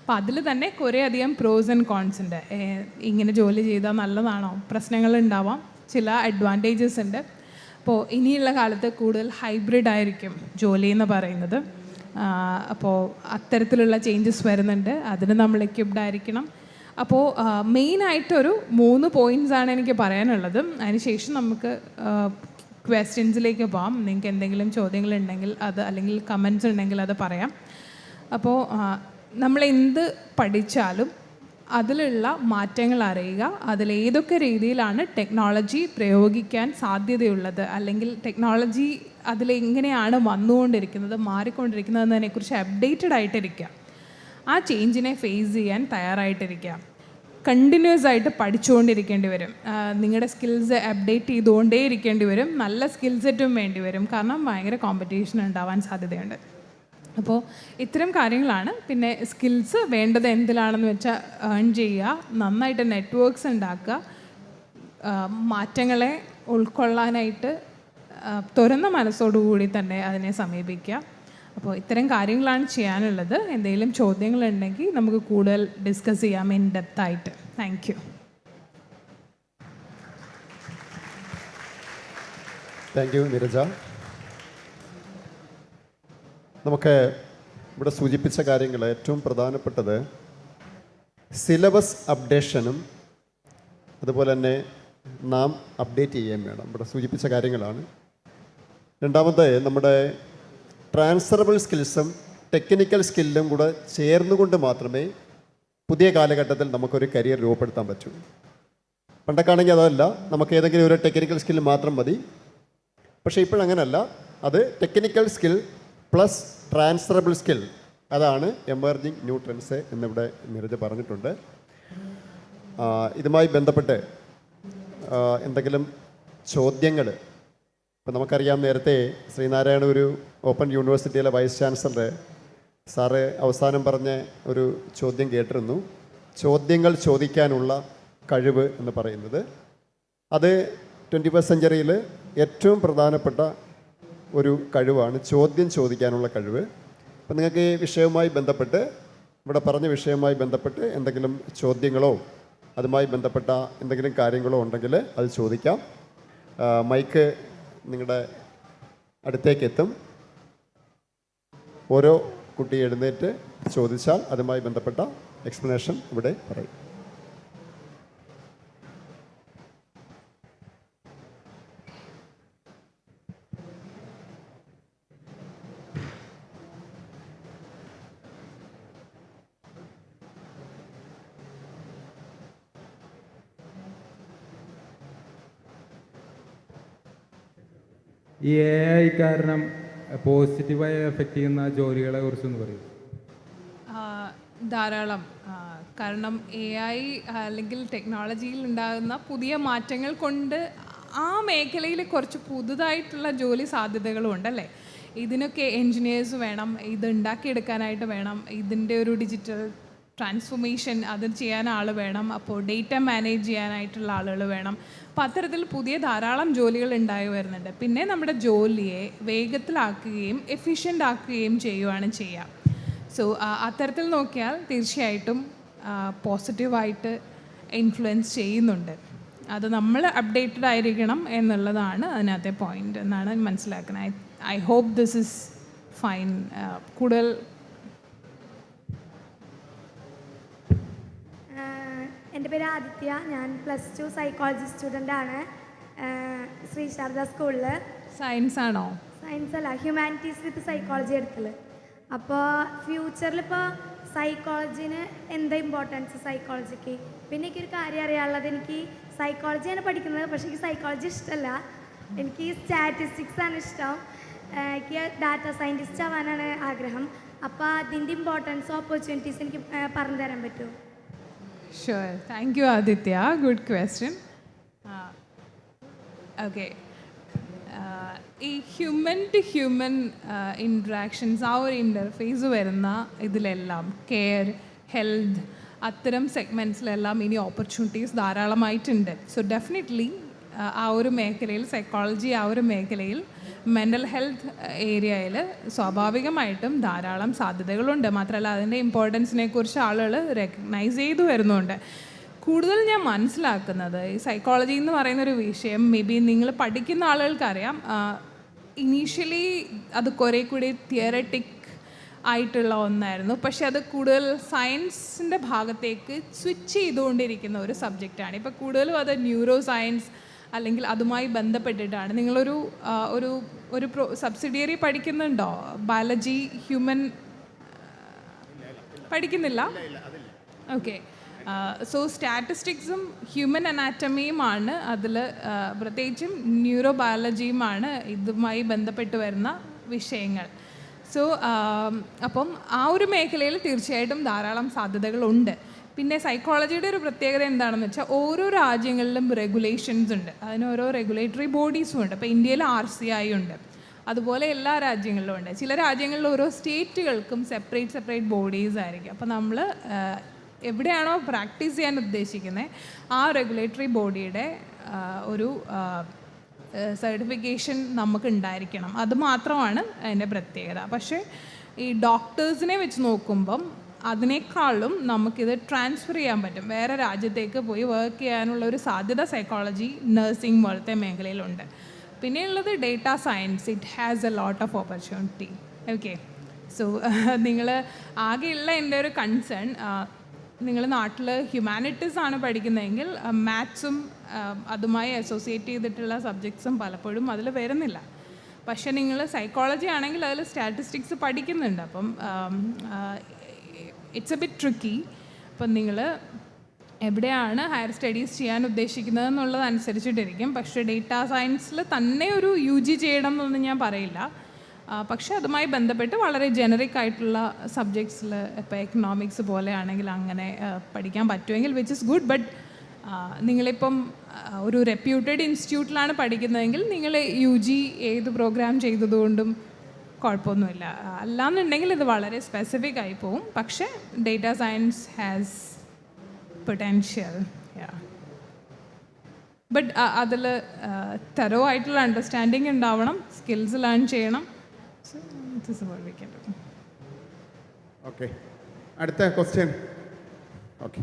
അപ്പോൾ അതിൽ തന്നെ കുറേ അധികം പ്രോസ് ആൻഡ് കോൺസ് ഉണ്ട്. ഇങ്ങനെ ജോലി ചെയ്താൽ നല്ലതാണോ, പ്രശ്നങ്ങളുണ്ടാവാം, ചില അഡ്വാൻറ്റേജസ് ഉണ്ട്. അപ്പോൾ ഇനിയുള്ള കാലത്ത് കൂടുതൽ ഹൈബ്രിഡ് ആയിരിക്കും ജോലി എന്ന് പറയുന്നത്. അപ്പോൾ അത്തരത്തിലുള്ള ചേഞ്ചസ് വരുന്നുണ്ട്. അതിന് നമ്മൾ എക്യുപ്ഡ് ആയിരിക്കണം. അപ്പോൾ മെയിനായിട്ടൊരു 3 പോയിൻറ്റ്സാണ് എനിക്ക് പറയാനുള്ളത്. അതിനുശേഷം നമുക്ക് ക്വസ്റ്റ്യൻസിലേക്ക് പോകാം. നിങ്ങൾക്ക് എന്തെങ്കിലും ചോദ്യങ്ങളുണ്ടെങ്കിൽ അത്, അല്ലെങ്കിൽ കമൻറ്റ്സ് ഉണ്ടെങ്കിൽ അത് പറയാം. അപ്പോൾ നമ്മളെന്ത് പഠിച്ചാലും അതിലുള്ള മാറ്റങ്ങൾ അറിയുക, അതിലേതൊക്കെ രീതിയിലാണ് ടെക്നോളജി പ്രയോഗിക്കാൻ സാധ്യതയുള്ളത്, അല്ലെങ്കിൽ ടെക്നോളജി അതിലെങ്ങനെയാണ് വന്നുകൊണ്ടിരിക്കുന്നത്, മാറിക്കൊണ്ടിരിക്കുന്നത് എന്നതിനെക്കുറിച്ച് അപ്ഡേറ്റഡ് ആയിട്ടിരിക്കുക. ആ ചേഞ്ചിനെ ഫേസ് ചെയ്യാൻ തയ്യാറായിട്ടിരിക്കുക. കണ്ടിന്യൂസ് ആയിട്ട് പഠിച്ചുകൊണ്ടിരിക്കേണ്ടി വരും. നിങ്ങളുടെ സ്കിൽസ് അപ്ഡേറ്റ് ചെയ്തുകൊണ്ടേ ഇരിക്കേണ്ടി വരും. നല്ല സ്കിൽ സെറ്റും വേണ്ടി വരും, കാരണം ഭയങ്കര കോമ്പറ്റീഷൻ ഉണ്ടാവാൻ സാധ്യതയുണ്ട്. അപ്പോൾ ഇത്തരം കാര്യങ്ങളാണ്. പിന്നെ സ്കിൽസ് വേണ്ടത് എന്തിലാണെന്ന് വെച്ചാൽ ഏൺ ചെയ്യുക, നന്നായിട്ട് നെറ്റ്വർക്ക്സ് ഉണ്ടാക്കുക, മാറ്റങ്ങളെ ഉൾക്കൊള്ളാനായിട്ട് തുറന്ന മനസ്സോടുകൂടി തന്നെ അതിനെ സമീപിക്കുക. അപ്പോൾ ഇത്തരം കാര്യങ്ങളാണ് ചെയ്യാനുള്ളത്. എന്തെങ്കിലും ചോദ്യങ്ങളുണ്ടെങ്കിൽ നമുക്ക് കൂടുതൽ ഡിസ്കസ് ചെയ്യാം ഇൻ ഡെപ്ത് ആയിട്ട്. Thank you. Thank you Neeraja. നമുക്ക് ഇവിടെ സൂചിപ്പിച്ച കാര്യങ്ങൾ ഏറ്റവും പ്രധാനപ്പെട്ടത് സിലബസ് അപ്ഡേഷനും അതുപോലെ തന്നെ നാം അപ്ഡേറ്റ് ചെയ്യുകയും വേണം. ഇവിടെ സൂചിപ്പിച്ച കാര്യങ്ങളാണ്. രണ്ടാമത് നമ്മുടെ ട്രാൻസ്ഫറബിൾ സ്കിൽസും ടെക്നിക്കൽ സ്കില്ലും കൂടെ ചേർന്നുകൊണ്ട് മാത്രമേ പുതിയ കാലഘട്ടത്തിൽ നമുക്കൊരു കരിയർ രൂപപ്പെടുത്താൻ പറ്റൂ. പണ്ടൊക്കെയാണെങ്കിൽ അതല്ല, നമുക്ക് ഏതെങ്കിലും ഒരു ടെക്നിക്കൽ സ്കിൽ മാത്രം മതി. പക്ഷേ ഇപ്പോഴങ്ങനല്ല. അത് technical skill plus transferable skill, അതാണ് എമർജിങ് ന്യൂ ട്രെൻഡ്സ് എന്നിവിടെ നീരജ പറഞ്ഞിട്ടുണ്ട്. ഇതുമായി ബന്ധപ്പെട്ട് എന്തെങ്കിലും ചോദ്യങ്ങൾ? ഇപ്പം നമുക്കറിയാം, നേരത്തെ ശ്രീനാരായണ ഗുരു ഓപ്പൺ യൂണിവേഴ്സിറ്റിയിലെ വൈസ് ചാൻസലർ സാറ് അവസാനം പറഞ്ഞ ഒരു ചോദ്യം കേട്ടിരുന്നു. ചോദ്യങ്ങൾ ചോദിക്കാനുള്ള കഴിവ് എന്ന് പറയുന്നത് അത് 21st സെഞ്ച്വറിയിൽ ഏറ്റവും പ്രധാനപ്പെട്ട ഒരു കഴിവാണ്, ചോദ്യം ചോദിക്കാനുള്ള കഴിവ്. അപ്പം നിങ്ങൾക്ക് ഈ വിഷയവുമായി ബന്ധപ്പെട്ട്, ഇവിടെ പറഞ്ഞ വിഷയവുമായി ബന്ധപ്പെട്ട് എന്തെങ്കിലും ചോദ്യങ്ങളോ അതുമായി ബന്ധപ്പെട്ട എന്തെങ്കിലും കാര്യങ്ങളോ ഉണ്ടെങ്കിൽ അത് ചോദിക്കാം. മൈക്ക് നിങ്ങളുടെ അടുത്തേക്ക് എത്തും. ഓരോ കുട്ടി എഴുന്നേറ്റ് ചോദിച്ചാൽ അതുമായി ബന്ധപ്പെട്ട എക്സ്പ്ലനേഷൻ ഇവിടെ പറയും. ഈ AI കാരണം പോസിറ്റീവായി എഫക്റ്റ് ചെയ്യുന്ന ജോലികളെ കുറിച്ചൊന്ന് പറയൂ. ധാരാളം. കാരണം AI അല്ലെങ്കിൽ ടെക്നോളജിയിൽ ഉണ്ടാകുന്ന പുതിയ മാറ്റങ്ങൾ കൊണ്ട് ആ മേഖലയിൽ കുറച്ച് പുതുതായിട്ടുള്ള ജോലി സാധ്യതകളും ഉണ്ടല്ലേ. ഇതിനൊക്കെ എൻജിനീയേഴ്സ് വേണം, ഇത് ഉണ്ടാക്കിയെടുക്കാനായിട്ട് വേണം, ഇതിൻ്റെ ഒരു ഡിജിറ്റൽ ട്രാൻസ്ഫോർമേഷൻ അത് ചെയ്യാൻ ആൾ വേണം, അപ്പോൾ ഡേറ്റ മാനേജ് ചെയ്യാനായിട്ടുള്ള ആളുകൾ വേണം. അപ്പോൾ അത്തരത്തിൽ പുതിയ ധാരാളം ജോലികൾ ഉണ്ടായി വരുന്നുണ്ട്. പിന്നെ നമ്മുടെ ജോലിയെ വേഗത്തിലാക്കുകയും എഫിഷ്യൻ്റ് ആക്കുകയും ചെയ്യുകയാണ് ചെയ്യുക. സോ അത്തരത്തിൽ നോക്കിയാൽ തീർച്ചയായിട്ടും പോസിറ്റീവായിട്ട് ഇൻഫ്ലുവൻസ് ചെയ്യുന്നുണ്ട്. അത് നമ്മൾ അപ്ഡേറ്റഡ് ആയിരിക്കണം എന്നുള്ളതാണ് അതിനകത്തെ പോയിൻ്റ് എന്നാണ് മനസ്സിലാക്കുന്നത്. I hope this is fine. കൂടുതൽ എൻ്റെ പേര് ആദിത്യ. ഞാൻ +2 സൈക്കോളജി സ്റ്റുഡൻ്റ് ആണ്. ശ്രീ ശാരദ സ്കൂളിൽ. സയൻസ് ആണോ? സയൻസ് അല്ല, ഹ്യൂമാനിറ്റീസ് വിത്ത് സൈക്കോളജി എടുത്തത്. അപ്പോൾ ഫ്യൂച്ചറിൽ ഇപ്പോൾ സൈക്കോളജിന് എന്താ ഇമ്പോർട്ടൻസ് സൈക്കോളജിക്ക്? പിന്നെ എനിക്കൊരു കാര്യം അറിയാനുള്ളത്, എനിക്ക് സൈക്കോളജിയാണ് പഠിക്കുന്നത്, പക്ഷേ എനിക്ക് സൈക്കോളജി ഇഷ്ടമല്ല. എനിക്ക് സ്റ്റാറ്റിസ്റ്റിക്സ് ആണ് ഇഷ്ടം. എനിക്ക് ഡാറ്റ സയൻറ്റിസ്റ്റ് ആവാനാണ് ആഗ്രഹം. അപ്പോൾ അതിൻ്റെ ഇമ്പോർട്ടൻസ് ഓപ്പർച്യൂണിറ്റീസ് എനിക്ക് പറഞ്ഞു തരാൻ പറ്റുമോ? Sure. Thank you, Aditya. Good question. Okay. ഈ ഹ്യൂമൻ ടു ഹ്യൂമൻ ഇൻട്രാക്ഷൻസ്, ആ ഒരു ഇൻ്റർഫേസ് വരുന്ന ഇതിലെല്ലാം കെയർ, ഹെൽത്ത്, അത്തരം സെഗ്മെൻറ്റ്സിലെല്ലാം ഇനി ഓപ്പർച്യൂണിറ്റീസ് ധാരാളമായിട്ടുണ്ട്. സോ ഡെഫിനറ്റ്ലി ആ ഒരു മേഖലയിൽ, സൈക്കോളജി ആ ഒരു മേഖലയിൽ, മെൻ്റൽ ഹെൽത്ത് ഏരിയയിൽ സ്വാഭാവികമായിട്ടും ധാരാളം സാധ്യതകളുണ്ട്. മാത്രമല്ല അതിൻ്റെ ഇമ്പോർട്ടൻസിനെ കുറിച്ച് ആളുകൾ റെക്കഗ്നൈസ് ചെയ്തു വരുന്നുണ്ട്. കൂടുതൽ ഞാൻ മനസ്സിലാക്കുന്നത് ഈ സൈക്കോളജി എന്ന് പറയുന്നൊരു വിഷയം മേ ബി നിങ്ങൾ പഠിക്കുന്ന ആളുകൾക്കറിയാം, ഇനീഷ്യലി അത് കുറേ കൂടി തിയററ്റിക് ആയിട്ടുള്ള ഒന്നായിരുന്നു. പക്ഷെ അത് കൂടുതൽ സയൻസിൻ്റെ ഭാഗത്തേക്ക് സ്വിച്ച് ചെയ്തുകൊണ്ടിരിക്കുന്ന ഒരു സബ്ജക്റ്റാണ്. ഇപ്പോൾ കൂടുതലും അത് ന്യൂറോ സയൻസ് അല്ലെങ്കിൽ അതുമായി ബന്ധപ്പെട്ടിട്ടാണ്. നിങ്ങളൊരു സബ്സിഡിയറി പഠിക്കുന്നുണ്ടോ? ബയോളജി, ഹ്യൂമൻ പഠിക്കുന്നില്ല? ഓക്കെ. സോ സ്റ്റാറ്റിസ്റ്റിക്സും ഹ്യൂമൻ അനാറ്റമിയുമാണ് അതിൽ, പ്രത്യേകിച്ചും ന്യൂറോബയോളജിയുമാണ് ഇതുമായി ബന്ധപ്പെട്ട് വരുന്ന വിഷയങ്ങൾ. സോ അപ്പം ആ ഒരു മേഖലയിൽ തീർച്ചയായിട്ടും ധാരാളം സാധ്യതകളുണ്ട്. പിന്നെ സൈക്കോളജിയുടെ ഒരു പ്രത്യേകത എന്താണെന്ന് വെച്ചാൽ ഓരോ രാജ്യങ്ങളിലും റെഗുലേഷൻസ് ഉണ്ട്, അതിന് ഓരോ റെഗുലേറ്ററി ബോഡീസും ഉണ്ട്. ഇപ്പോൾ ഇന്ത്യയിൽ RCI ഉണ്ട്, അതുപോലെ എല്ലാ രാജ്യങ്ങളിലും ഉണ്ട്. ചില രാജ്യങ്ങളിൽ ഓരോ സ്റ്റേറ്റുകൾക്കും സെപ്പറേറ്റ് ബോഡീസ് ആയിരിക്കും. അപ്പോൾ നമ്മൾ എവിടെയാണോ പ്രാക്ടീസ് ചെയ്യാൻ ഉദ്ദേശിക്കുന്നത് ആ റെഗുലേറ്ററി ബോഡിയുടെ ഒരു സർട്ടിഫിക്കേഷൻ നമുക്ക് ഉണ്ടായിരിക്കണം. അത് മാത്രമാണ് അതിൻ്റെ പ്രത്യേകത. പക്ഷേ ഈ ഡോക്ടേഴ്സിനെ വെച്ച് നോക്കുമ്പം അതിനേക്കാളും നമുക്കിത് ട്രാൻസ്ഫർ ചെയ്യാൻ പറ്റും, വേറെ രാജ്യത്തേക്ക് പോയി വർക്ക് ചെയ്യാനുള്ള ഒരു സാധ്യത സൈക്കോളജി, നഴ്സിംഗ് പോലത്തെ മേഖലയിലുണ്ട്. പിന്നെയുള്ളത് data science, it has a lot of opportunity. Okay. So നിങ്ങൾ ആകെയുള്ള എൻ്റെ ഒരു കൺസേൺ, നിങ്ങൾ നാട്ടിൽ ഹ്യൂമാനിറ്റീസ് ആണ് പഠിക്കുന്നതെങ്കിൽ മാത്സും അതുമായി അസോസിയേറ്റ് ചെയ്തിട്ടുള്ള സബ്ജക്ട്സും പലപ്പോഴും അതിൽ വരുന്നില്ല. പക്ഷേ നിങ്ങൾ സൈക്കോളജി ആണെങ്കിൽ അതിൽ സ്റ്റാറ്റിസ്റ്റിക്സ് പഠിക്കുന്നുണ്ട്. അപ്പം ഇറ്റ്സ് എ ബിറ്റ് ട്രിക്കി. അപ്പം നിങ്ങൾ എവിടെയാണ് ഹയർ സ്റ്റഡീസ് ചെയ്യാൻ ഉദ്ദേശിക്കുന്നത് എന്നുള്ളതനുസരിച്ചിട്ടിരിക്കും. പക്ഷേ ഡേറ്റ സയൻസിൽ തന്നെ ഒരു UG ചെയ്യണം എന്നൊന്നും ഞാൻ പറയില്ല. പക്ഷേ അതുമായി ബന്ധപ്പെട്ട് വളരെ ജനറിക് ആയിട്ടുള്ള സബ്ജക്ട്സിൽ, ഇപ്പോൾ എക്കണോമിക്സ് പോലെ ആണെങ്കിൽ അങ്ങനെ പഠിക്കാൻ പറ്റുമെങ്കിൽ വിച്ച് ഇസ് ഗുഡ്. ബട്ട് നിങ്ങളിപ്പം ഒരു റെപ്യൂട്ടഡ് ഇൻസ്റ്റിറ്റ്യൂട്ടിലാണ് പഠിക്കുന്നതെങ്കിൽ നിങ്ങൾ UG ഏത് പ്രോഗ്രാം ചെയ്തതുകൊണ്ടും കുഴപ്പമൊന്നുമില്ല. അല്ലാന്നുണ്ടെങ്കിൽ ഇത് വളരെ സ്പെസിഫിക് ആയി പോവും. പക്ഷേ data science has potential. But അതിൽ തരോ ആയിട്ടുള്ള അണ്ടർസ്റ്റാൻഡിങ് ഉണ്ടാവണം, സ്കിൽസ് ലേൺ ചെയ്യണം. ഓക്കെ, അടുത്ത ക്വസ്റ്റ്യൻ. ഓക്കെ,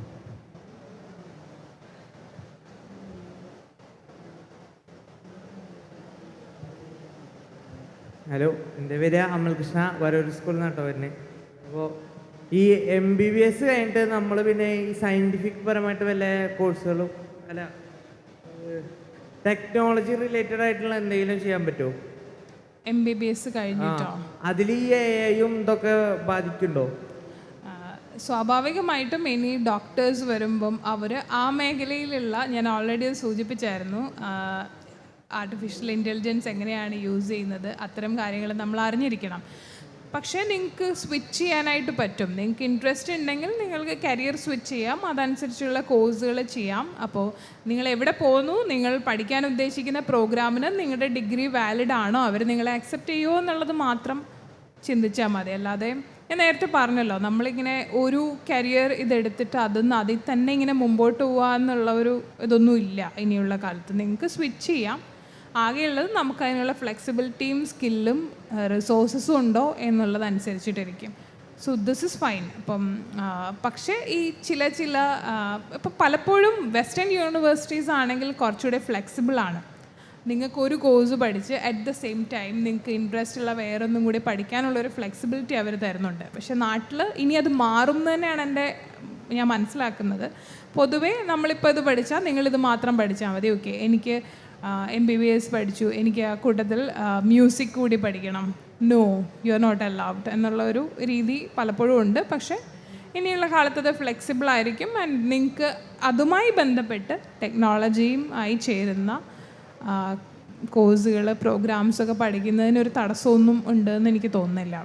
ഹലോ, എൻ്റെ പേര് അമൽകൃഷ്ണ, വരൂർ സ്കൂളിൽ നിന്നാട്ടോ വരുന്നത്. അപ്പോൾ ഈ MBBS കഴിഞ്ഞിട്ട് നമ്മൾ പിന്നെ ഈ സയൻറ്റിഫിക് പരമായിട്ട് വല്ല കോഴ്സുകളും അല്ല ടെക്നോളജി റിലേറ്റഡ് ആയിട്ടുള്ള എന്തെങ്കിലും ചെയ്യാൻ പറ്റുമോ? MBBS കഴിഞ്ഞിട്ടോ? അതിൽ ഈ AI-യും ഇതൊക്കെ ബാധിക്കുന്നുണ്ടോ? സ്വാഭാവികമായിട്ടും ഇനി ഡോക്ടേഴ്സ് വരുമ്പം അവർ ആ മേഖലയിലുള്ള, ഞാൻ ഓൾറെഡി സൂചിപ്പിച്ചായിരുന്നു, ആർട്ടിഫിഷ്യൽ ഇൻ്റലിജൻസ് എങ്ങനെയാണ് യൂസ് ചെയ്യുന്നത്, അത്തരം കാര്യങ്ങൾ നമ്മൾ അറിഞ്ഞിരിക്കണം. പക്ഷേ നിങ്ങൾക്ക് സ്വിച്ച് ചെയ്യാനായിട്ട് പറ്റും. നിങ്ങൾക്ക് ഇൻട്രസ്റ്റ് ഉണ്ടെങ്കിൽ നിങ്ങൾക്ക് കരിയർ സ്വിച്ച് ചെയ്യാം, അതനുസരിച്ചുള്ള കോഴ്സുകൾ ചെയ്യാം. അപ്പോൾ നിങ്ങൾ എവിടെ പോകുന്നു, നിങ്ങൾ പഠിക്കാൻ ഉദ്ദേശിക്കുന്ന പ്രോഗ്രാമിന് നിങ്ങളുടെ ഡിഗ്രി വാലിഡ് ആണോ, അവർ നിങ്ങളെ അക്സെപ്റ്റ് ചെയ്യുമോ എന്നുള്ളത് മാത്രം ചിന്തിച്ചാൽ മതി. അല്ലാതെ ഞാൻ നേരത്തെ പറഞ്ഞല്ലോ, നമ്മളിങ്ങനെ ഒരു കരിയർ ഇതെടുത്തിട്ട് അതിൽ തന്നെ ഇങ്ങനെ മുമ്പോട്ട് പോകുക എന്നുള്ള ഒരു ഇതൊന്നും ഇല്ല ഇനിയുള്ള കാലത്ത്. നിങ്ങൾക്ക് സ്വിച്ച് ചെയ്യാം. ആകെയുള്ളത് നമുക്ക് അതിനുള്ള ഫ്ലെക്സിബിലിറ്റിയും സ്കില്ലും റിസോഴ്സസും ഉണ്ടോ എന്നുള്ളതനുസരിച്ചിട്ടിരിക്കും. So this is fine. അപ്പം പക്ഷേ ഈ ചില ഇപ്പം പലപ്പോഴും വെസ്റ്റേൺ യൂണിവേഴ്സിറ്റീസ് ആണെങ്കിൽ കുറച്ചുകൂടെ ഫ്ലെക്സിബിളാണ്. നിങ്ങൾക്കൊരു കോഴ്സ് പഠിച്ച് അറ്റ് ദ സെയിം ടൈം നിങ്ങൾക്ക് ഇൻട്രസ്റ്റ് ഉള്ള വേറൊന്നും കൂടി പഠിക്കാനുള്ളൊരു ഫ്ലെക്സിബിലിറ്റി അവർ തരുന്നുണ്ട്. പക്ഷേ നാട്ടിൽ ഇനി അത് മാറും തന്നെയാണ് ഞാൻ മനസ്സിലാക്കുന്നത്. പൊതുവേ നമ്മളിപ്പോൾ ഇത് പഠിച്ചാൽ നിങ്ങളിത് മാത്രം പഠിച്ചാൽ മതി. ഓക്കെ, എനിക്ക് MBBS പഠിച്ചു, എനിക്ക് ആ കൂട്ടത്തിൽ മ്യൂസിക് കൂടി പഠിക്കണം, no, you are not allowed എന്നുള്ള ഒരു രീതി പലപ്പോഴും ഉണ്ട്. പക്ഷേ ഇനിയുള്ള കാലത്ത് അത് ഫ്ലെക്സിബിൾ ആയിരിക്കും. ആൻഡ് നിങ്ങൾക്ക് അതുമായി ബന്ധപ്പെട്ട് ടെക്നോളജിയും ആയി ചേരുന്ന കോഴ്സുകൾ, പ്രോഗ്രാംസൊക്കെ പഠിക്കുന്നതിനൊരു തടസ്സമൊന്നും ഉണ്ടെന്ന് എനിക്ക് തോന്നുന്നില്ല.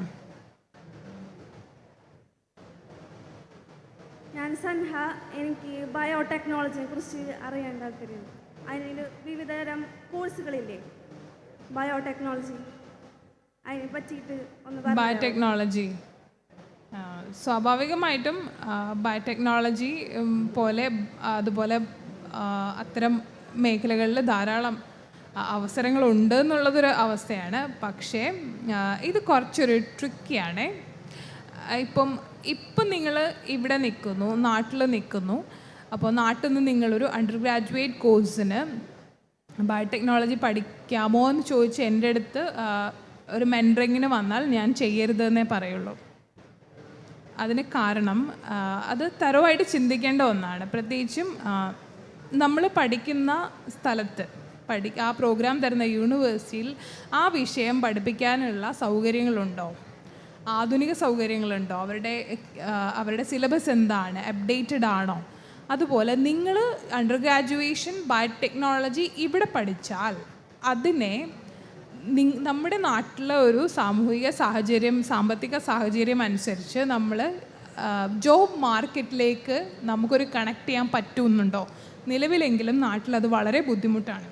ഞാൻ സൻഹ, എനിക്ക് ബയോടെക്നോളജിയെ കുറിച്ച് അറിയാൻ താല്പര്യമുണ്ട്. അതിന് വിവിധതരം കോഴ്സുകളില്ലേ ബയോടെക്നോളജി, അതിനെ പറ്റിയിട്ട് ഒന്ന്. ബയോടെക്നോളജി സ്വാഭാവികമായിട്ടും ബയോടെക്നോളജി പോലെ അതുപോലെ അത്തരം മേഖലകളിൽ ധാരാളം അവസരങ്ങളുണ്ട് എന്നുള്ളതൊരു അവസ്ഥയാണ്. പക്ഷേ ഇത് കുറച്ചൊരു ട്രിക്കിയാണ്. ഇപ്പം നിങ്ങൾ ഇവിടെ നിൽക്കുന്നു, നാട്ടിൽ നിൽക്കുന്നു. അപ്പോൾ നാട്ടിൽ നിന്ന് നിങ്ങളൊരു അണ്ടർ ഗ്രാജുവേറ്റ് കോഴ്സിന് ബയോടെക്നോളജി പഠിക്കാമോ എന്ന് ചോദിച്ച് എൻ്റെ അടുത്ത് ഒരു മെൻറ്ററിങ്ങിന് വന്നാൽ ഞാൻ ചെയ്യരുതെന്നേ പറയുള്ളൂ. അതിന് കാരണം അത് തരവായിട്ട് ചിന്തിക്കേണ്ട ഒന്നാണ്. പ്രത്യേകിച്ചും നമ്മൾ പഠിക്കുന്ന സ്ഥലത്ത് ആ പ്രോഗ്രാം തരുന്ന യൂണിവേഴ്സിറ്റിയിൽ ആ വിഷയം പഠിപ്പിക്കാനുള്ള സൗകര്യങ്ങളുണ്ടോ? ആധുനിക സൗകര്യങ്ങളുണ്ടോ, അവരുടെ സിലബസ് എന്താണ്, അപ്ഡേറ്റഡ് ആണോ. അതുപോലെ നിങ്ങൾ അണ്ടർ ഗ്രാജുവേഷൻ ബയോടെക്നോളജി ഇവിടെ പഠിച്ചാൽ അതിനെ നമ്മുടെ നാട്ടിലെ ഒരു സാമൂഹിക സാഹചര്യം, സാമ്പത്തിക സാഹചര്യം അനുസരിച്ച് നമ്മൾ ജോബ് മാർക്കറ്റിലേക്ക് നമുക്കൊരു കണക്ട് ചെയ്യാൻ പറ്റുന്നുണ്ടോ. നിലവിലെങ്കിലും നാട്ടിലത് വളരെ ബുദ്ധിമുട്ടാണ്.